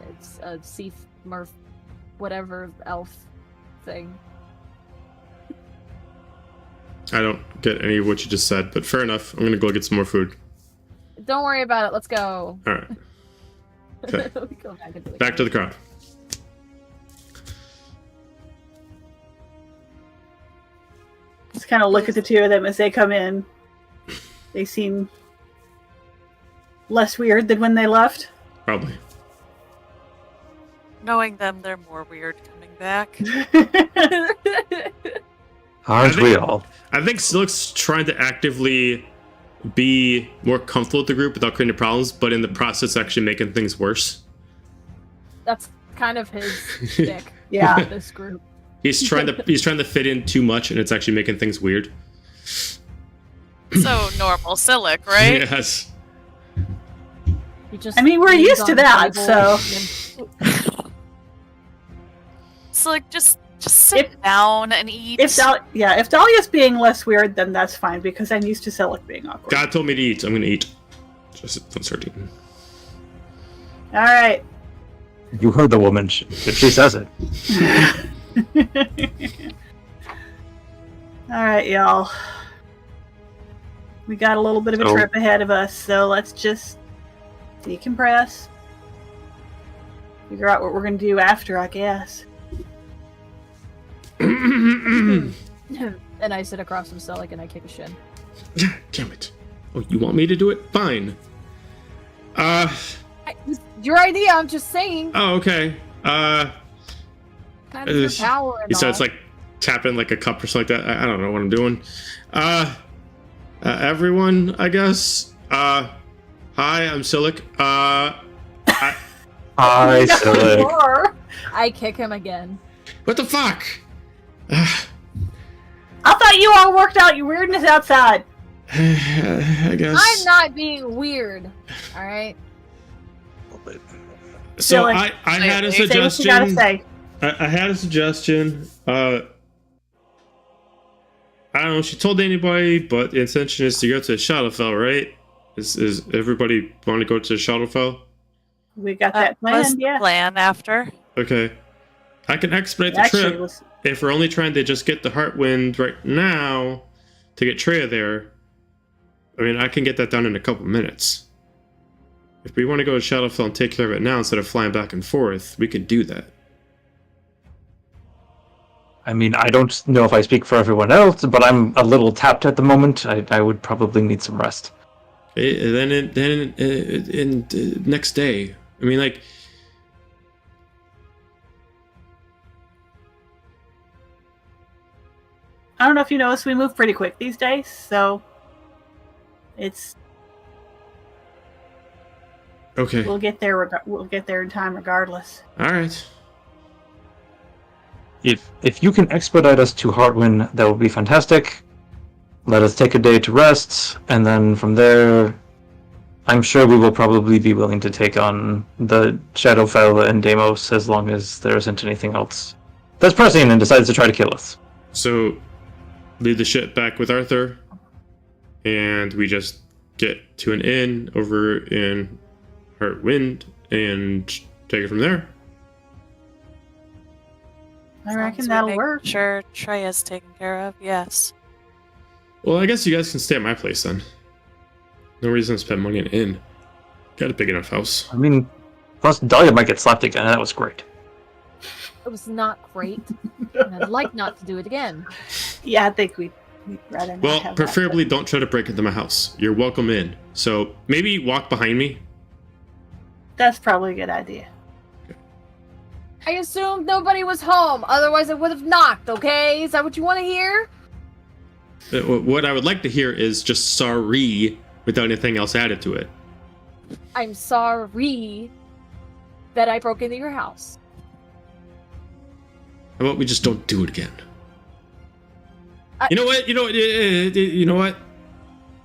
it's a sea smurf, whatever elf thing. I don't get any of what you just said, but fair enough. I'm gonna go get some more food. Don't worry about it. Let's go. All right. Okay. We go back into the Back to the crowd. Just kind of look at the two of them as they come in. They seem less weird than when they left. Probably. Knowing them, they're more weird coming back. Aren't we all? I think Silk's trying to actively be more comfortable with the group without creating problems, but in the process, actually making things worse. That's kind of his shtick. Yeah. This group. He's trying to fit in too much, and it's actually making things weird. So normal Silic, right? Yes. He just I mean, we're leans used to on the that, table so- and- Silic, just sit down and eat. If Dahlia's being less weird, then that's fine because I'm used to Selic being awkward. God told me to eat, so I'm gonna eat. Just don't start eating. All right. You heard the woman. If she says it. All right, y'all. We got a little bit of a So- trip ahead of us, so let's just decompress. Figure out what we're going to do after, I guess. and I sit across from Selic and I kick a shin. Damn it. Oh, you want me to do it? Fine. Your idea, I'm just saying. Oh, okay. Kind of your power and He starts all. like tapping like a cup or something like that. I don't know what I'm doing. Everyone, I guess. Hi, I'm Silic. Hi, Silic. Or I kick him again. What the fuck? I thought you all worked out your weirdness outside. I guess. I'm not being weird. All right. So Silic. I had a Say Say what you gotta suggestion. say. I had a suggestion. I don't know if she told anybody, but the intention is to go to Shadowfell, right? Is everybody want to go to Shadowfell? We got That that was planned, the yeah. plan after. Okay. I can expedite the Actually, trip was if we're only trying to just get the Heartwind right now to get Trea there. I mean, I can get that done in a couple minutes. If we want to go to Shadowfell and take care of it now instead of flying back and forth, we could do that. I mean, I don't know if I speak for everyone else, but I'm a little tapped at the moment. I would probably need some rest. Then next day. I mean, like, I don't know if you noticed, we move pretty quick these days, so it's okay. we'll get there. We'll get there in time, regardless. All right. If you can expedite us to Heartwind, that would be fantastic. Let us take a day to rest, and then from there, I'm sure we will probably be willing to take on the Shadowfell and Deimos as long as there isn't anything else that's pressing and decides to try to kill us. So, leave the ship back with Arthur, and we just get to an inn over in Heartwind and take it from there. I As long reckon as we that'll make work. Sure, Treya's taken care of. Yes. Well, I guess you guys can stay at my place then. No reason to spend money in an inn. Got a big enough house. I mean, plus Dahlia might get slapped again, and that was great. It was not great. And I'd like not to do it again. Yeah, I think we'd rather not Well, have preferably don't try to break into my house. You're welcome in. So maybe walk behind me. That's probably a good idea. I assumed nobody was home. Otherwise, I would have knocked, okay? Is that what you want to hear? What I would like to hear is just sorry without anything else added to it. I'm sorry that I broke into your house. How about we just don't do it again? I- You know what? You know what?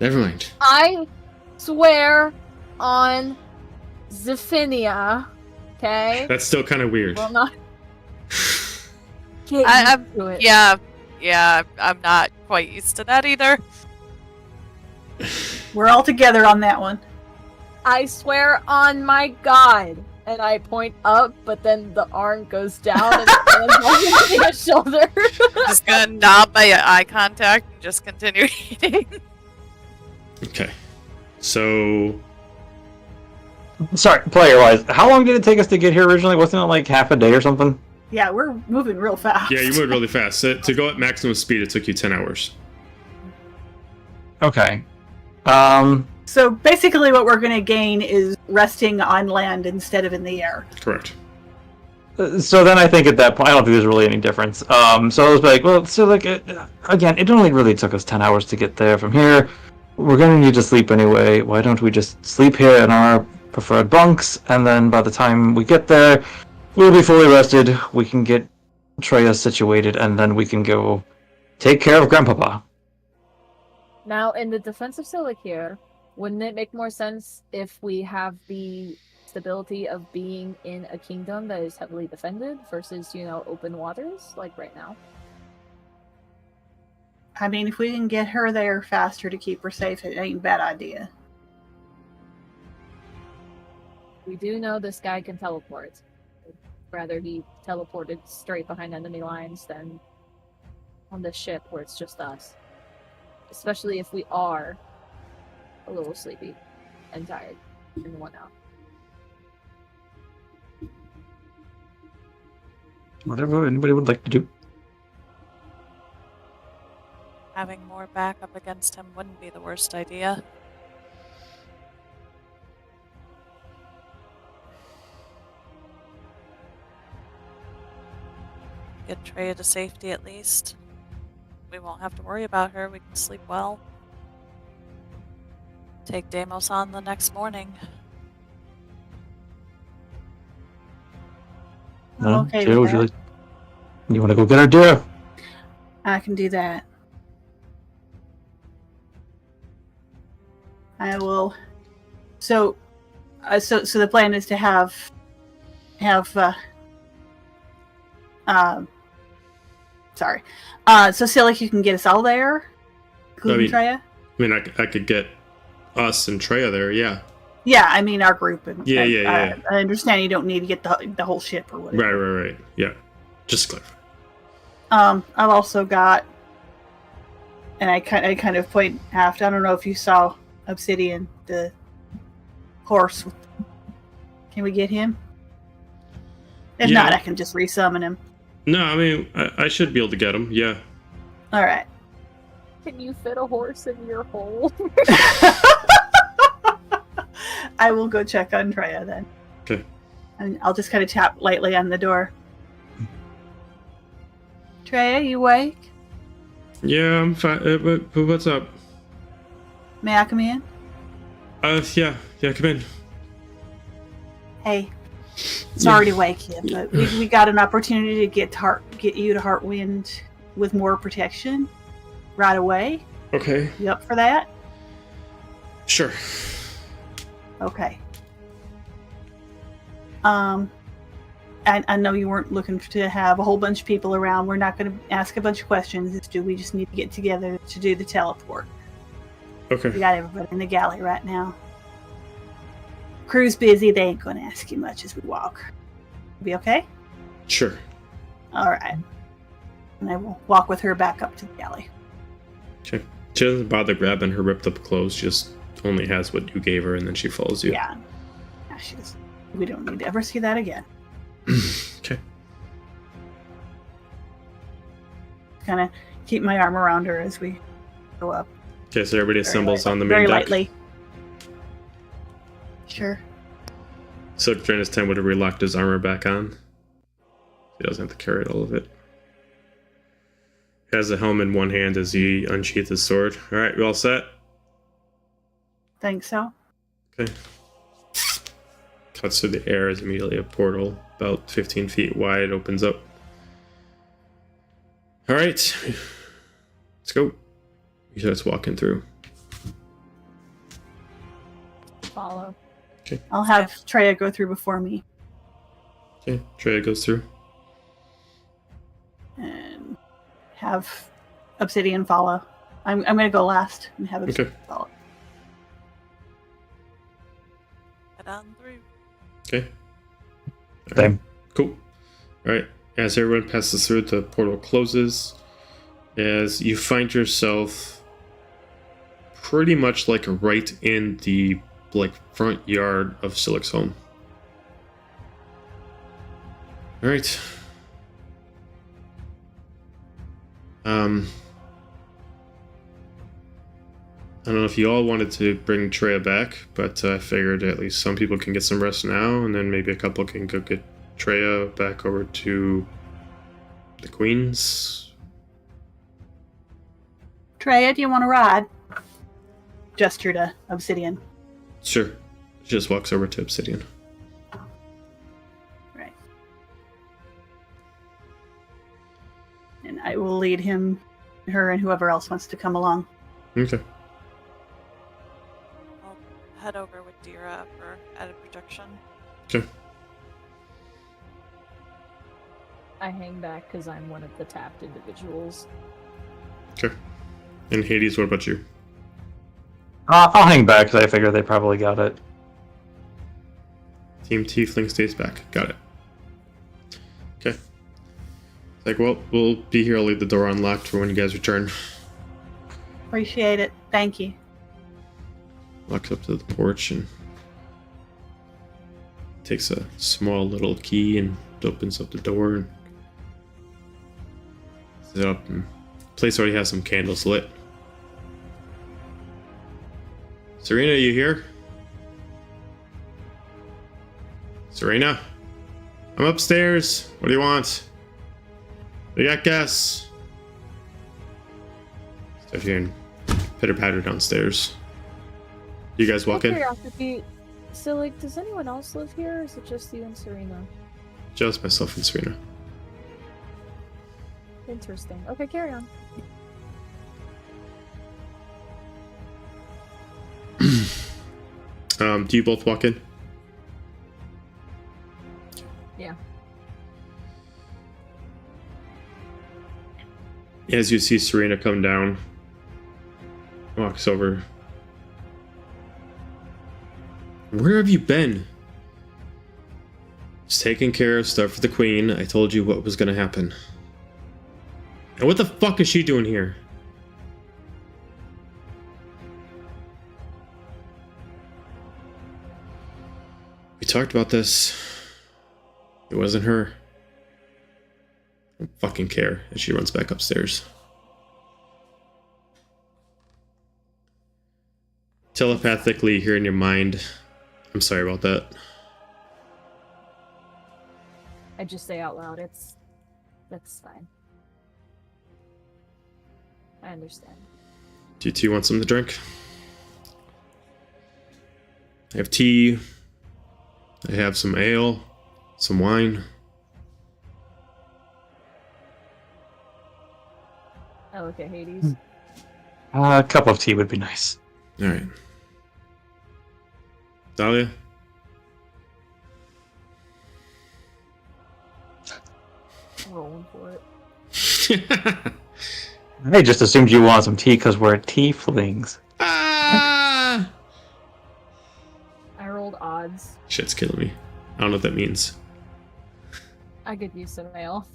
Never mind. I swear on Zephinia, okay? That's still kind of weird. Well, not. Get I'm used to it. yeah, I'm not quite used to that either. We're all together on that one. I swear on my god. And I point up, but then the arm goes down and it lands on his shoulder. Just gonna nod by eye contact and just continue eating. Okay. So Sorry, player-wise, how long did it take us to get here originally? Wasn't it like half a day or something? Yeah, we're moving real fast. yeah, you moved really fast. So, to go at maximum speed, it took you 10 hours. Okay. So basically what we're going to gain is resting on land instead of in the air. Correct. So then I think at that point, I don't think there's really any difference. So I was like, well, so like, again, it only really took us 10 hours to get there from here. We're going to need to sleep anyway. Why don't we just sleep here in our preferred bunks, and then by the time we get there, we'll be fully rested. We can get Trea situated, and then we can go take care of Grandpapa. Now, in the defense of Silic here, wouldn't it make more sense if we have the stability of being in a kingdom that is heavily defended versus, open waters, like right now? I mean, if we can get her there faster to keep her safe, it ain't a bad idea. We do know this guy can teleport. I'd rather be teleported straight behind enemy lines than on this ship where it's just us. Especially if we are a little sleepy and tired and whatnot. Whatever anybody would like to do. Having more backup against him wouldn't be the worst idea. Get Trea to safety at least. We won't have to worry about her. We can sleep well. Take Deimos on the next morning. No? Okay Trea, with would you that. like? You want to go get our deer? I can do that. I will. So the plan is to have sorry. So Silic, you can get us all there, including Trea. I mean, I could get us and Trea there. Yeah. Yeah, I mean our group. And Yeah. I understand you don't need to get the whole ship or whatever. Right. Yeah. Just to clarify. I've also got, and I kind of point aft. I don't know if you saw Obsidian, the horse. Can we get him? If Yeah. not, I can just resummon him. No, I mean, I should be able to get him. Yeah. All right. Can you fit a horse in your hole? I will go check on Trea then. Okay. And I'll just kind of tap lightly on the door. Trea, you awake? Yeah, I'm fine. But what's up? May I come in? Yeah, come in. Hey, sorry to wake you, but we got an opportunity to get you to Heartwind with more protection right away. Okay. You up for that? Sure. Okay. I know you weren't looking to have a whole bunch of people around. We're not going to ask a bunch of questions. We just need to get together to do the teleport. Okay. We got everybody in the galley right now. Crew's busy. They ain't going to ask you much as we walk. Be okay? Sure. All right. And I will walk with her back up to the galley. Okay. She doesn't bother grabbing her ripped up clothes. She just only has what you gave her, and then she follows you. Yeah. We don't need to ever see that again. Okay. Kind of keep my arm around her as we go up. Okay, so everybody assembles on the main very deck. lightly. Sure. So during this time would have relocked his armor back on. He doesn't have to carry all of it. He has the helm in one hand as he unsheathes his sword. Alright, we all set? Think so? Okay. Cuts through the air as immediately a portal about 15 feet wide opens up. Alright. Let's go. He starts walking through. Follow. Okay. I'll have Trea go through before me. Okay, Trea goes through. And have Obsidian follow. I'm going to go last and have Obsidian follow. down through. Okay. Same. Cool. All right. As everyone passes through, the portal closes. As you find yourself pretty much like right in the front yard of Silik's home. All right. I don't know if you all wanted to bring Trea back, but I figured at least some people can get some rest now, and then maybe a couple can go get Trea back over to the Queen's. Trea, do you want to ride? Gesture to Obsidian. Sure. She just walks over to Obsidian. Right. And I will lead him, her, and whoever else wants to come along. Okay. I'll head over with Dira for added protection. Okay. I hang back because I'm one of the tapped individuals. Okay. And Hades, what about you? I'll hang back because I figure they probably got it. Team Tiefling stays back. Got it. Okay. It's like, well, we'll be here. I'll leave the door unlocked for when you guys return. Appreciate it. Thank you. Walks up to the porch and takes a small little key and opens up the door and sets it up. And the place already has some candles lit. Serena, you here? Serena? I'm upstairs. What do you want? We got guests. Start hearing pitter-patter downstairs. You guys walk in? Curiosity, so like, does anyone else live here, or is it just you and Serena? Just myself and Serena. Interesting. Okay, carry on. Do you both walk in? Yeah. As you see Serena come down, walks over. Where have you been? Just taking care of stuff for the Queen. I told you what was gonna happen. And what the fuck is she doing here? We talked about this. It wasn't her. I don't fucking care. And she runs back upstairs. Telepathically hear in your mind, I'm sorry about that. I just say out loud, that's fine. I understand. Do you two want something to drink? I have tea. I have some ale, some wine. I look at Hades. A cup of tea would be nice. All right. Dahlia? Rolling for it. I just assumed you want some tea because we're tieflings. Ah! I rolled odds. Shit's killing me. I don't know what that means. I could use some ale.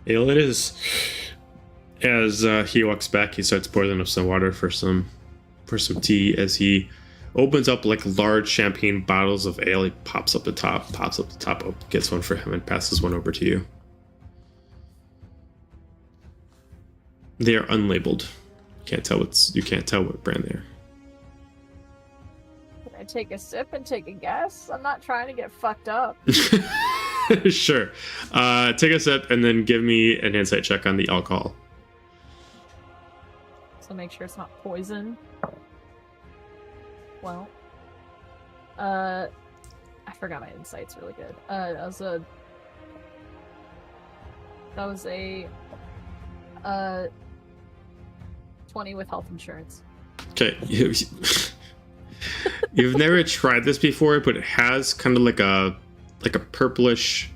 Ale it is. As he walks back, he starts pouring up some water for some tea. As he opens up like large champagne bottles of ale, he pops up the top, gets one for him, and passes one over to you. They are unlabeled. You can't tell what brand they are. Can I take a sip and take a guess? I'm not trying to get fucked up. Sure. Take a sip and then give me an insight check on the alcohol. So make sure it's not poison. Well, I forgot my insights really good. That was a 20 with health insurance. Okay. You've never tried this before, but it has kind of like a purplish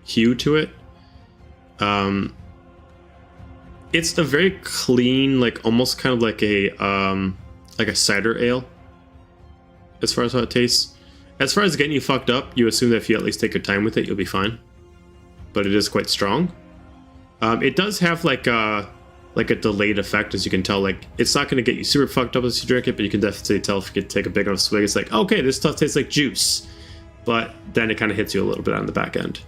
hue to it. It's a very clean, like almost kind of like a cider ale as far as how it tastes. As far as getting you fucked up, you assume that if you at least take your time with it, you'll be fine. But it is quite strong. It does have like a delayed effect, as you can tell. Like, it's not going to get you super fucked up as you drink it, but you can definitely tell if you could take a big enough swig. It's like, okay, this stuff tastes like juice. But then it kind of hits you a little bit on the back end.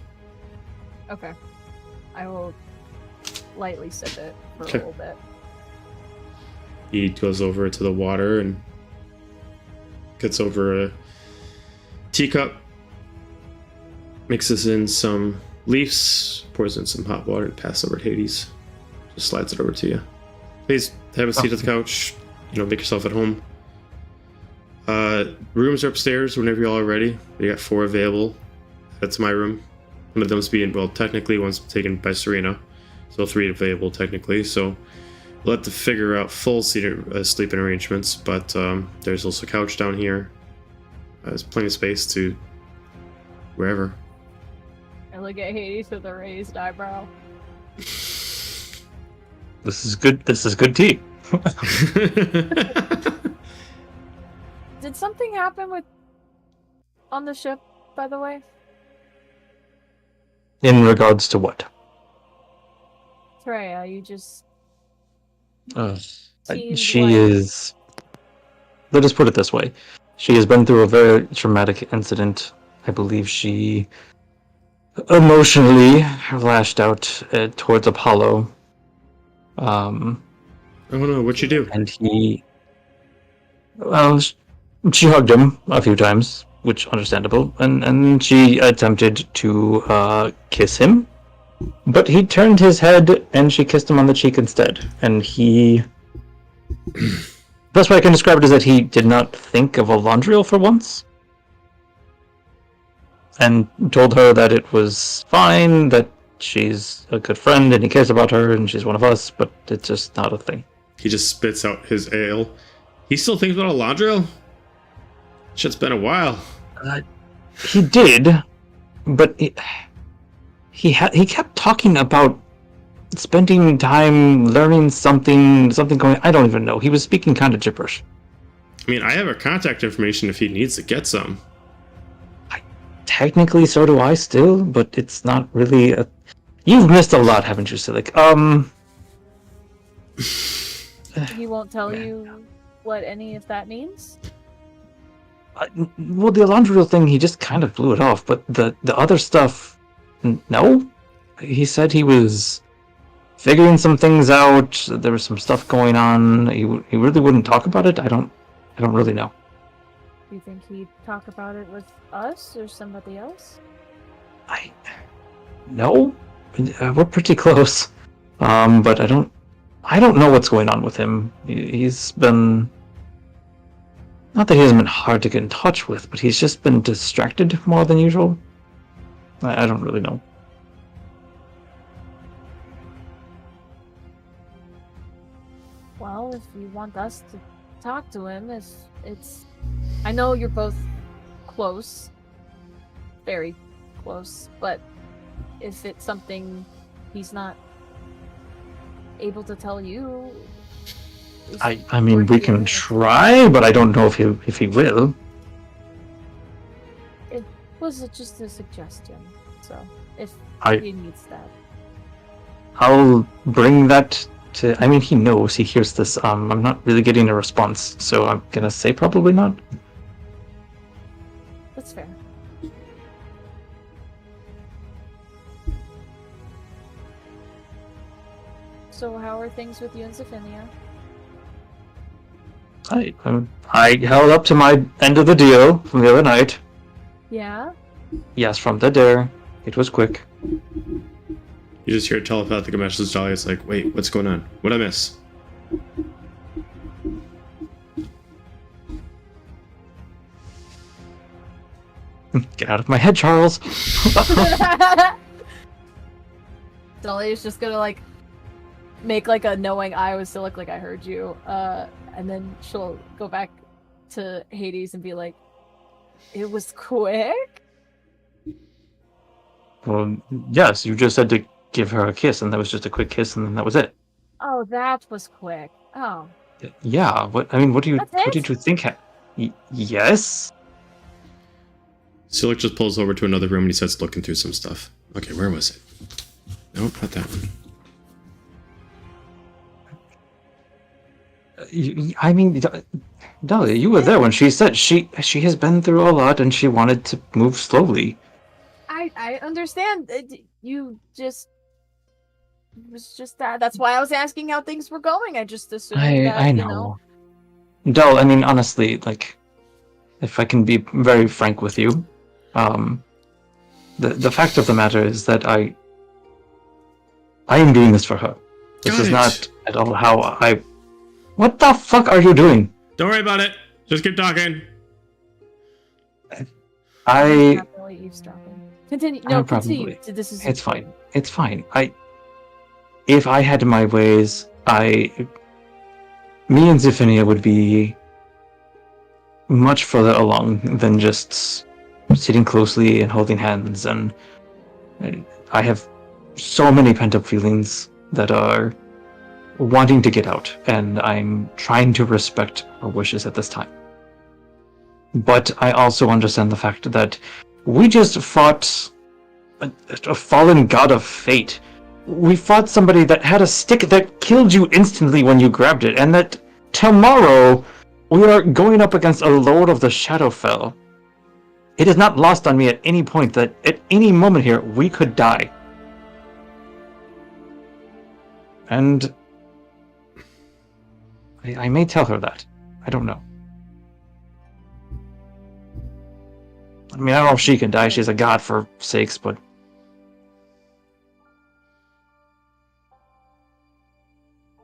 Okay. I will lightly sip it for a little bit. He goes over to the water and gets over a teacup, mixes in some leaves, pours in some hot water, and passes over to Hades. Just slides it over to you. Please have a seat at the couch. Make yourself at home. Rooms are upstairs whenever you all are ready. You got 4 available. That's my room. One of them's being, technically one's taken by Serena. So 3 available technically. So we'll have to figure out full sleeping arrangements. But there's also a couch down here. There's plenty of space to wherever. I look at Hades with a raised eyebrow. This is good. This is good tea. Did something happen on the ship, by the way? In regards to what? Trea, you just... She is... Let us put it this way. She has been through a very traumatic incident. I believe she emotionally lashed out towards Apollo. I don't know what you do. And he... Well, she hugged him a few times, which understandable, and she attempted to kiss him, but he turned his head and she kissed him on the cheek instead. And he... Best way I can describe it is that he did not think of Elandriel for once, and told her that it was fine, that she's a good friend and he cares about her and she's one of us, but it's just not a thing. He just spits out his ale. He still thinks about Elandriel? Shit's been a while. He did, but he kept talking about spending time learning something going. I don't even know. He was speaking kind of gibberish. I mean, I have her contact information if he needs to get some. Technically, so do I still, but it's not really a... You've missed a lot, haven't you, Silik? He won't tell you what any of that means? Well, the Elandriel thing, he just kind of blew it off, but the other stuff, no. He said he was figuring some things out, there was some stuff going on. He really wouldn't talk about it. I don't really know. Do you think he'd talk about it with us or somebody else? No. We're pretty close. But I don't know what's going on with him. He's been... Not that he hasn't been hard to get in touch with, but he's just been distracted more than usual. I don't really know. Well, if you want us to talk to him, if it's... I know you're both close. Very close. But if it's something he's not able to tell you... I mean, we can try, but I don't know if he will. It was just a suggestion, so if he needs that. I'll bring that to... I mean, he knows, he hears this. I'm not really getting a response, so I'm gonna say probably not. That's fair. So how are things with you and Zephinia? I held up to my end of the deal from the other night. Yeah? Yes, from the dare. It was quick. You just hear a telepathic message, Dahlia. It's like, wait, what's going on? What'd I miss? Get out of my head, Charles! Dahlia's just gonna, make, a knowing eye with Silik, I heard you, and then she'll go back to Hades and be like, it was quick? Well, yes, you just said to give her a kiss, and that was just a quick kiss, and then that was it. Oh, that was quick. Oh. Yeah, what did you think? Yes? Silik just pulls over to another room and he starts looking through some stuff. Okay, where was it? Nope, not that one. I mean, Dahlia, you were there when she said she has been through a lot and she wanted to move slowly. I understand. You just it was just that. That's why I was asking how things were going. I just assumed that I know. Dull, I mean, honestly, like, if I can be very frank with you, the fact of the matter is that I am doing this for her. This is not at all how I... What the fuck are you doing? Don't worry about it. Just keep talking. I'm definitely eavesdropping. Continue. No, continue. Probably. This is... It's fine. It's fine. If I had my ways, me and Zephynia would be much further along than just sitting closely and holding hands, and I have so many pent-up feelings that are wanting to get out, and I'm trying to respect her wishes at this time. But I also understand the fact that we just fought a fallen god of fate. We fought somebody that had a stick that killed you instantly when you grabbed it, and that tomorrow we are going up against a Lord of the Shadowfell. It is not lost on me at any point that at any moment here we could die. And I may tell her that. I don't know. I mean, I don't know if she can die. She's a god for sakes, but...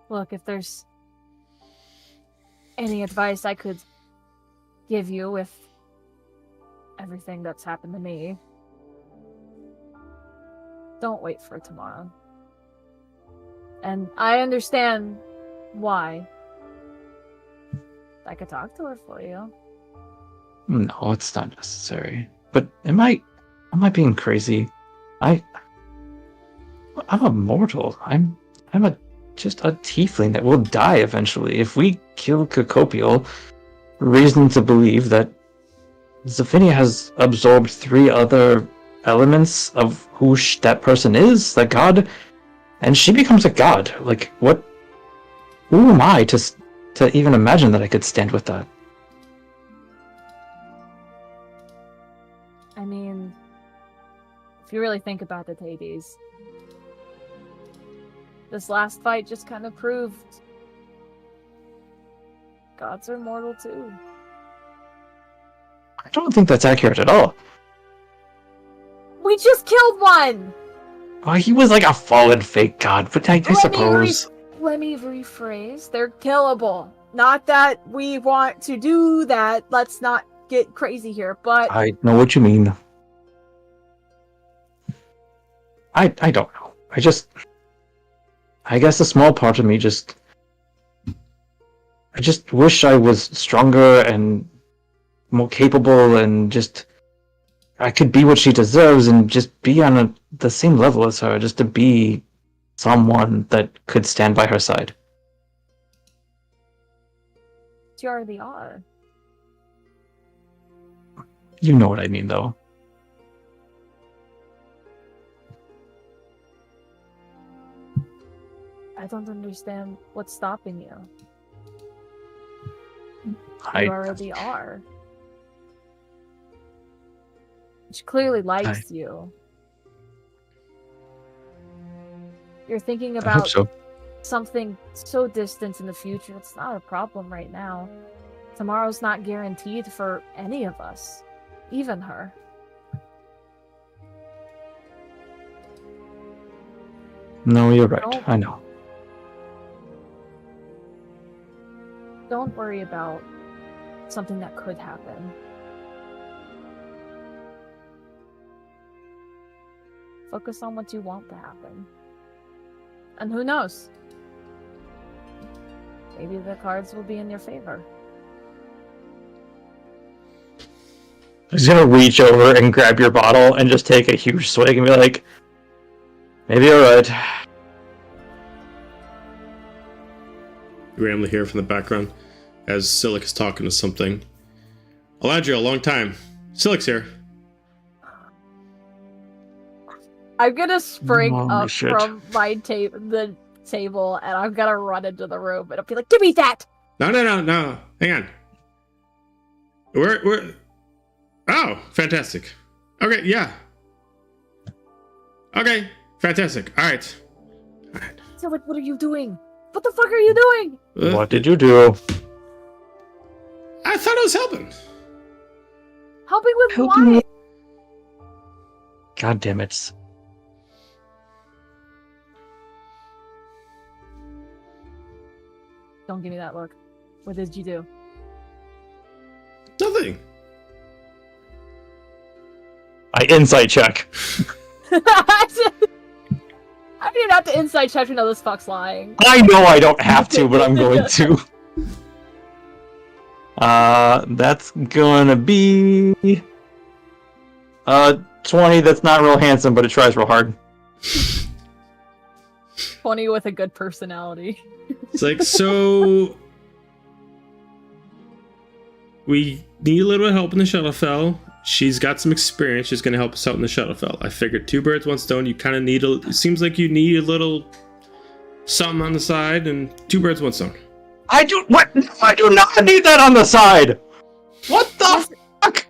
Look, if there's any advice I could give you with everything that's happened to me, don't wait for tomorrow. And I understand why. I could talk to her for you. No, it's not necessary. But am I being crazy? I'm a mortal. I'm just a tiefling that will die eventually. If we kill Cacopial, reason to believe that Zephynia has absorbed 3 other elements of who that person is, that god, and she becomes a god. Like, what? Who am I to even imagine that I could stand with that? I mean, if you really think about it, Hades, this last fight just kind of proved gods are mortal too. I don't think that's accurate at all. We just killed one! Well, he was like a fallen fake god, but I suppose... Let me rephrase. They're killable. Not that we want to do that. Let's not get crazy here, but... I know what you mean. I don't know. I guess a small part of me I just wish I was stronger and more capable, and just I could be what she deserves and just be on the same level as her, just to be someone that could stand by her side. You already are. You know what I mean, though. I don't understand what's stopping you. You You already are. She clearly likes you. You're thinking I hope about so. something so distant in the future. It's not a problem right now. Tomorrow's not guaranteed for any of us, even her. No, you're right. I know. Don't worry about something that could happen. Focus on what you want to happen. And who knows? Maybe the cards will be in your favor. He's gonna reach over and grab your bottle and just take a huge swig and be like, maybe you're right. You were able to hear from the background as Silik is talking to something. Aladria, a long time. Silik's here. I'm gonna spring Holy up shit. from the table, and I'm gonna run into the room, and I'll be like, "Give me that!" No. Hang on. We're. Oh, fantastic. Okay, yeah. Okay, fantastic. All right. So, like, what are you doing? What the fuck are you doing? What did you do? I thought I was helping. Helping with Helping what? God damn it. Don't give me that look. What did you do? Nothing. I insight check. I didn't have to insight check to know this fuck's lying. I know I don't have to, but I'm going to. That's gonna be 20. That's not real handsome, but it tries real hard. 20 with a good personality. It's like, so we need a little help in the Shuttlefell. She's got some experience. She's going to help us out in the Shuttlefell. I figured 2 birds, 1 stone. You kind of need it seems like you need a little something on the side, and 2 birds, 1 stone. I do not need that on the side. What the fuck?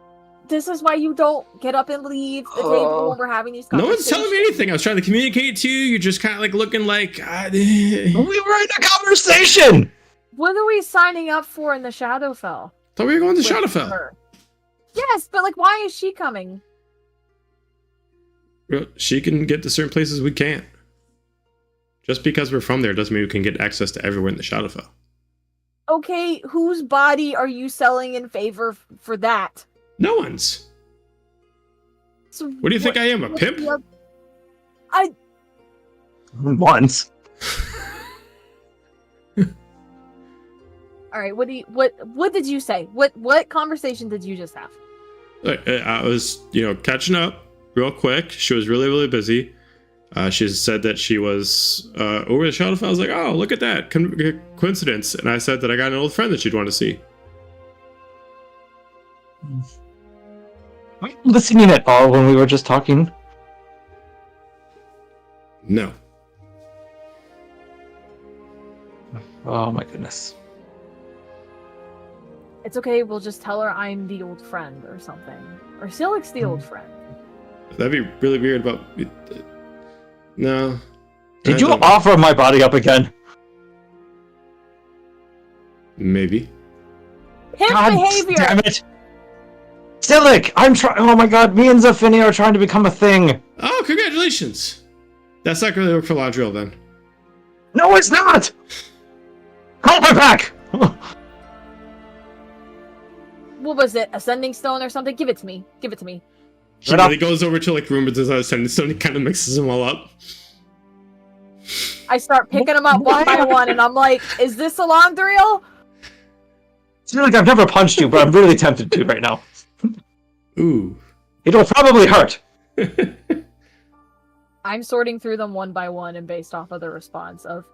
This is why you don't get up and leave the table when we're having these No conversations. one's telling me anything. I was trying to communicate to you. You're just kind of like looking like. We were in a conversation. What are we signing up for in the Shadowfell? Thought we were going to With Shadowfell. her? Yes, but like, why is she coming? Well, she can get to certain places we can't. Just because we're from there doesn't mean we can get access to everywhere in the Shadowfell. Okay, whose body are you selling in favor for that? No one's. So What do you think I am, a pimp? Once. All right. What did you say? What conversation did you just have? I was, catching up real quick. She was really, really busy. She said that she was over the Shadowfell. I was like, oh, look at that. Coincidence. And I said that I got an old friend that she'd want to see. Were you listening at all when we were just talking? No. Oh my goodness. It's okay. We'll just tell her I'm the old friend or something. Or Silik's the old friend. That'd be really weird, but no. Did I you don't- offer my body up again? Maybe. Pimp behavior. Damn it! Silik, I'm trying. Oh my god, me and Zafini are trying to become a thing. Oh, congratulations. That's not going to work for Ladriel then. No, it's not. Call me back. What was it? Ascending stone or something? Give it to me. Give it to me. He Right really goes over to like room and does not send so he kind of mixes them all up. I start picking them up one by one, and I'm like, "Is this Elandriel?" Silik, I've never punched you, but I'm really tempted to right now. Ooh. It'll probably hurt. I'm sorting through them one by one, and based off of the response of.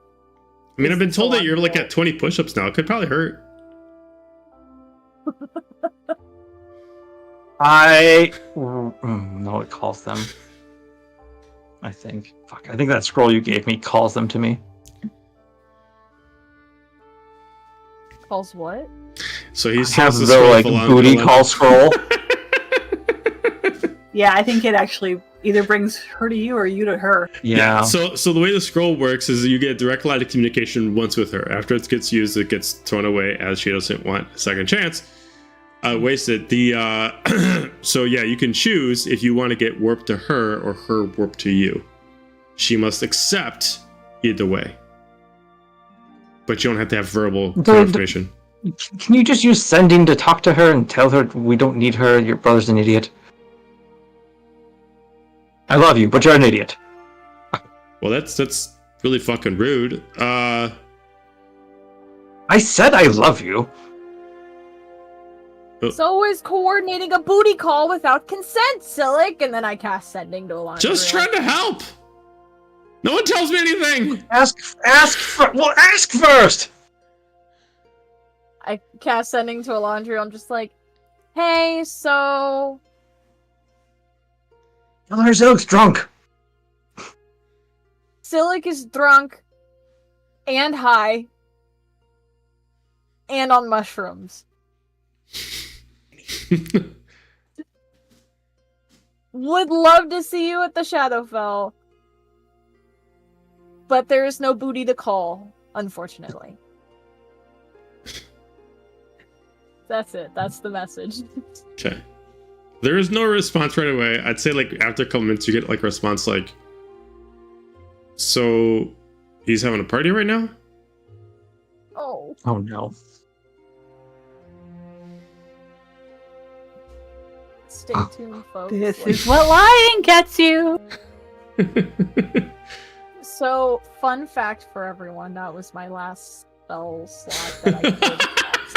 I mean, I've been told that you're like Elandriel. at 20 push-ups now. It could probably hurt. No, it calls them. I think. Fuck, I think that scroll you gave me calls them to me. Calls what? So he I says have the the scroll like of booty Elandriel. call scroll. Yeah, I think it actually either brings her to you or you to her. Yeah. So the way the scroll works is you get a direct line of communication once with her. After it gets used, it gets thrown away as she doesn't want a second chance. Wasted. So yeah, you can choose if you want to get warped to her or her warped to you. She must accept either way. But you don't have to have verbal confirmation. Can you just use sending to talk to her and tell her we don't need her? Your brother's an idiot. I love you, but you're an idiot. Well, that's really fucking rude. I said I love you. So is coordinating a booty call without consent, Silik, and then I cast sending to Elandriel. Just trying to help. No one tells me anything. Ask first. I cast sending to Elandriel. I'm just like, hey, so Tell her she looks drunk. Silic is drunk and high and on mushrooms. Would love to see you at the Shadowfell, but there is no booty to call, unfortunately. That's it. That's the message. Okay. There is no response right away. I'd say like after a couple minutes you get like a response like, so he's having a party right now? Oh. Oh no. Stay tuned, folks. This Like- is what lying gets you. So, fun fact for everyone, that was my last spell slot that I could have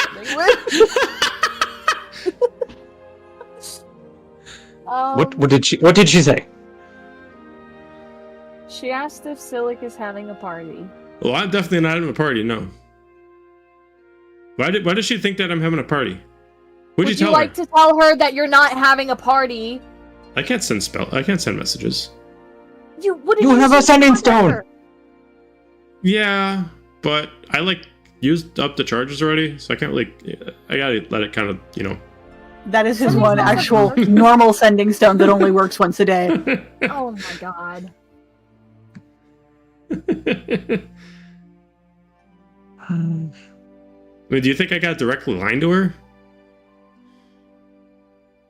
something with. What did she say? She asked if Silic is having a party. Well, I'm definitely not having a party, no. Why does she think that I'm having a party? Would you tell like her? to tell her that you're not having a party? I can't send messages. You have a sending stone. Yeah, but I like used up the charges already, so I can't I gotta let it kind of, That is his Sending one stone's a actual person. normal sending stone that only works once a day. Oh my god. I mean, do you think I got a direct line to her?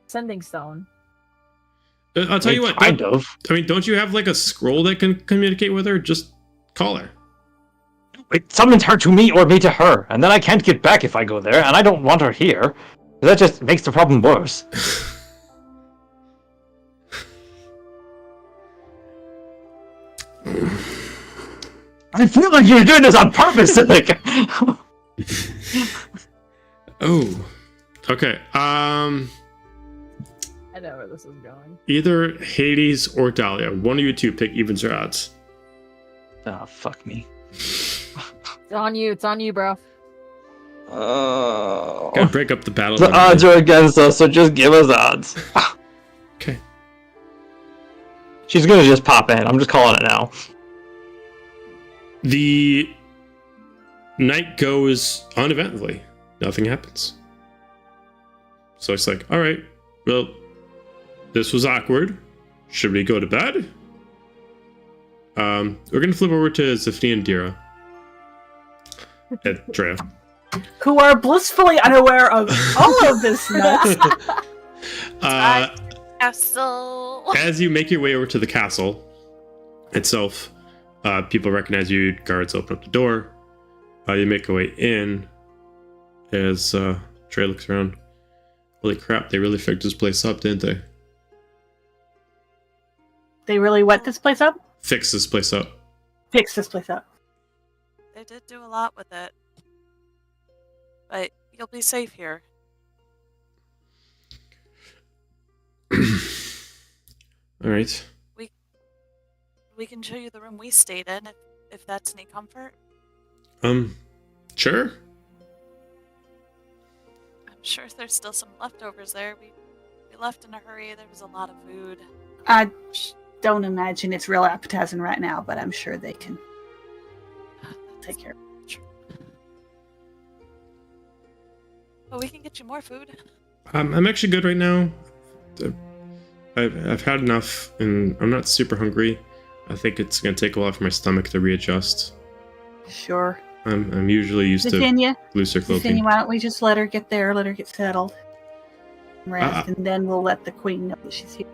Sending stone. I'll tell you what. Kind of. I mean, don't you have like a scroll that can communicate with her? Just call her. It summons her to me or me to her, and then I can't get back if I go there, and I don't want her here. That just makes the problem worse. I feel like you're doing this on purpose, Silic. Oh. Okay. I know where this is going. Either Hades or Dahlia. One of you two pick evens or odds. Oh, fuck me. It's on you. It's on you, bro. Oh. Gotta break up the battle. The odds are against us, so just give us odds. Okay. She's gonna just pop in. I'm just calling it now. The night goes uneventfully. Nothing happens. So it's like, all right, well, this was awkward. Should we go to bed? We're gonna flip over to Zifni and Dira. At Trea. Who are blissfully unaware of all of this nuts. Castle. As you make your way over to the castle itself, people recognize you. Guards open up the door. You make your way in. As Trea looks around. Holy crap! They really fixed this place up, didn't they? They really wet this place up? Fix this place up. Fix this place up. They did do a lot with it. But you'll be safe here. All right. We can show you the room we stayed in if that's any comfort. Sure. I'm sure there's still some leftovers there. We left in a hurry. There was a lot of food. I don't imagine it's real appetizing right now, but I'm sure they can take care of it. But we can get you more food. I'm actually good right now. I've had enough, and I'm not super hungry. I think it's gonna take a while for my stomach to readjust. Sure. I'm usually used Virginia, to looser clothing. Virginia, why don't we just let her get there, let her get settled, rest, and then we'll let the queen know that she's here.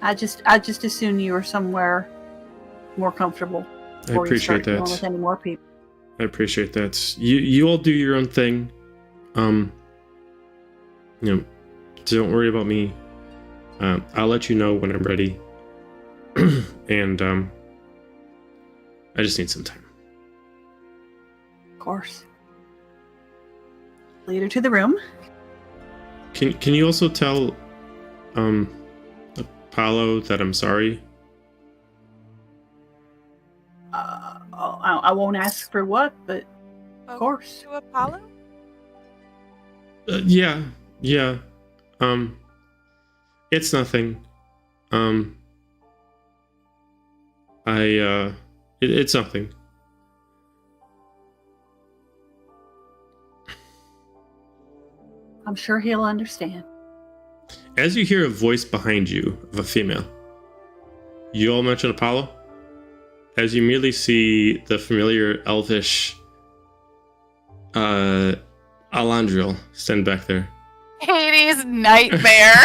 I just assume you were somewhere more comfortable I before you appreciate start dealing with that. any more people. I appreciate that. You all do your own thing. Don't worry about me. I'll let you know when I'm ready. And I just need some time. Of course. Lead her to the room. Can you also tell Apollo that I'm sorry? I won't ask for what, but of course. To Apollo? Yeah. It's nothing. It's something. I'm sure he'll understand. As you hear a voice behind you of a female, you all mention Apollo. As you merely see the familiar elvish Alandriel stand back there. Hades' nightmare.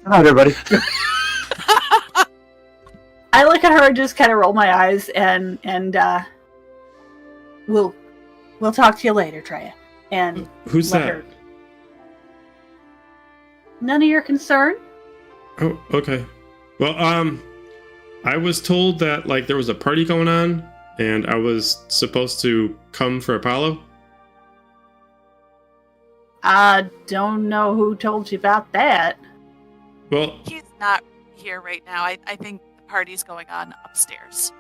Hi, everybody. I look at her and just kind of roll my eyes and we'll talk to you later, Trea. And Who's let that? her- None of your concern. Oh, okay. Well, I was told that like there was a party going on, and I was supposed to come for Apollo. I don't know who told you about that. Well, He's not here right now. I think the party's going on upstairs.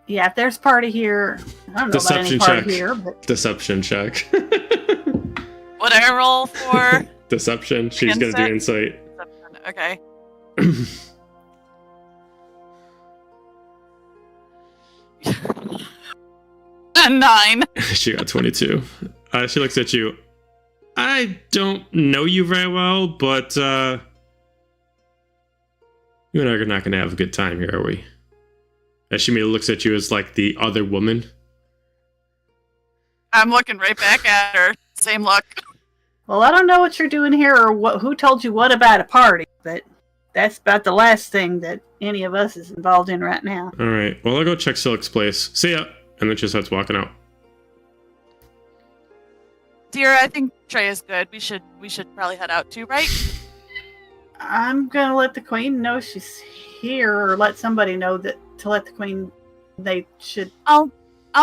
Yeah, if there's party here, I don't know about any Deception party check. here, but Deception check. What did I roll for? Deception. She's gonna do insight. Okay. A 9. She got 22. She looks at you. I don't know you very well, but you and I are not gonna have a good time here, are we? As she immediately looks at you as like the other woman. I'm looking right back at her. Same look. well, I don't know what you're doing here or who told you what about a party, but that's about the last thing that any of us is involved in right now. All right. Well, I'll go check Silic's place. See ya. And then she starts walking out. Dear, I think Trey is good. We should probably head out too, right? I'm gonna let the queen know she's here, or let somebody know that to let the queen. They should. I'll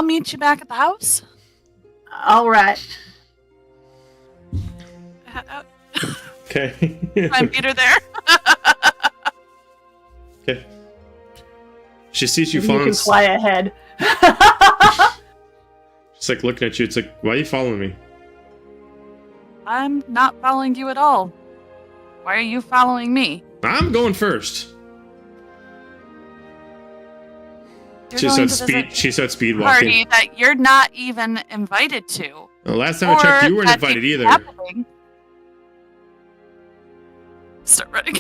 meet you back at the house. All right. Head out. Okay. I meet her there. Okay. She sees you You following. can fly ahead. She's like looking at you. It's like, why are you following me? I'm not following you at all. Why are you following me? I'm going first. You're She going said to visit speed. She said speed a party walking. that you're not even invited to. The last time I checked, you weren't that invited is either. happening. Start running.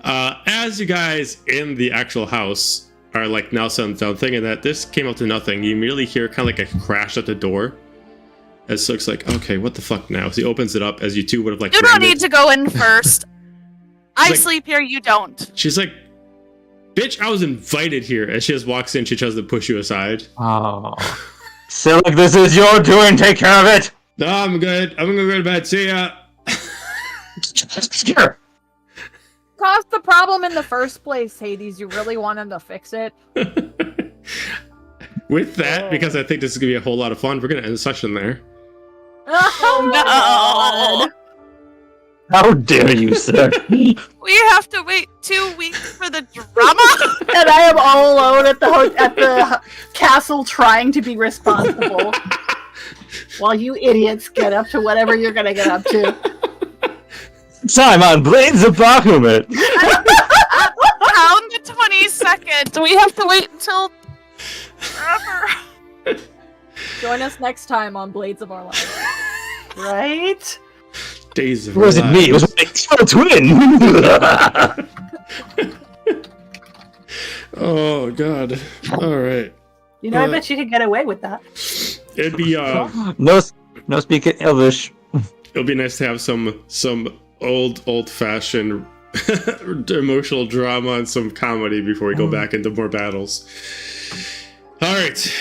As you guys in the actual house are like now settled down, thinking that this came up to nothing, you immediately hear kind of like a crash at the door. As Silk's like, okay, what the fuck now? So he opens it up as you two would have like. You don't rammed it. need to go in first. I like- sleep here, you don't. She's like, bitch, I was invited here. As she just walks in, she tries to push you aside. Oh. Silic, this is your doing. Take care of it. No, I'm good. I'm gonna go to bed. See ya. Sure. Caused the problem in the first place, Hades. You really wanted to fix it? With that, because I think this is gonna be a whole lot of fun, we're gonna end the session there. Oh no! How dare you, sir? We have to wait 2 weeks for the drama. And I am all alone at the castle trying to be responsible, while you idiots get up to whatever you're gonna get up to. Time on Blades of Bahamut. Around the 22nd. We have to wait until forever. Join us next time on Blades of Our Lives. Right? Days of It wasn't our me. It was lives. my twin. Oh god. All right. You know, I bet you could get away with that. It'd be No speaking Elvish. it'll be nice to have some old fashioned emotional drama and some comedy before we go back into more battles. All right,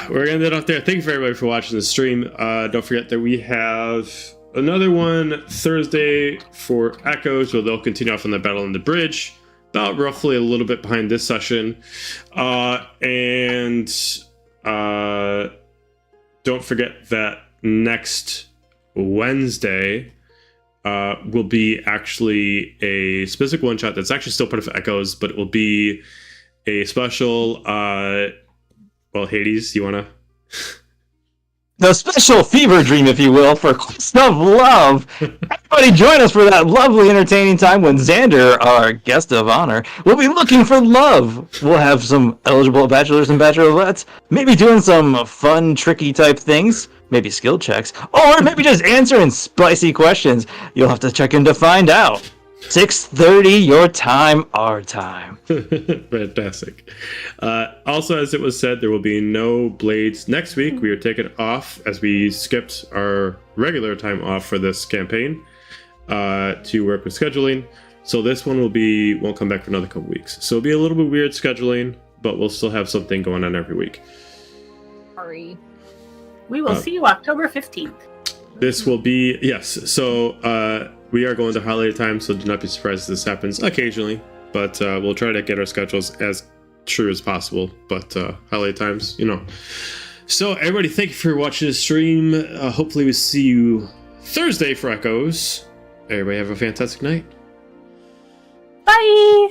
we're gonna end it off there. Thank you for everybody for watching the stream. Don't forget that we have another one Thursday for Echoes, where they'll continue off on the battle on the bridge, about roughly a little bit behind this session. And don't forget that next Wednesday will be actually a specific one shot that's actually still part of Echoes, but it will be a special Well, Hades, you wanna? The special fever dream, if you will, for Quest of Love. Everybody join us for that lovely, entertaining time when Xander, our guest of honor, will be looking for love. We'll have some eligible bachelors and bachelorettes, maybe doing some fun, tricky type things, maybe skill checks, or maybe just answering spicy questions. You'll have to check in to find out. 6:30, your time, our time. Fantastic. Also, as it was said, there will be no Blades next week. We are taking off as we skipped our regular time off for this campaign to work with scheduling. So this one won't come back for another couple weeks. So it'll be a little bit weird scheduling, but we'll still have something going on every week. Sorry. We will see you October 15th. This will be, yes. So we are going to holiday time, so do not be surprised if this happens occasionally. But we'll try to get our schedules as true as possible. But holiday times, you know. So everybody, thank you for watching the stream. Hopefully we see you Thursday for Echoes. Everybody have a fantastic night. Bye!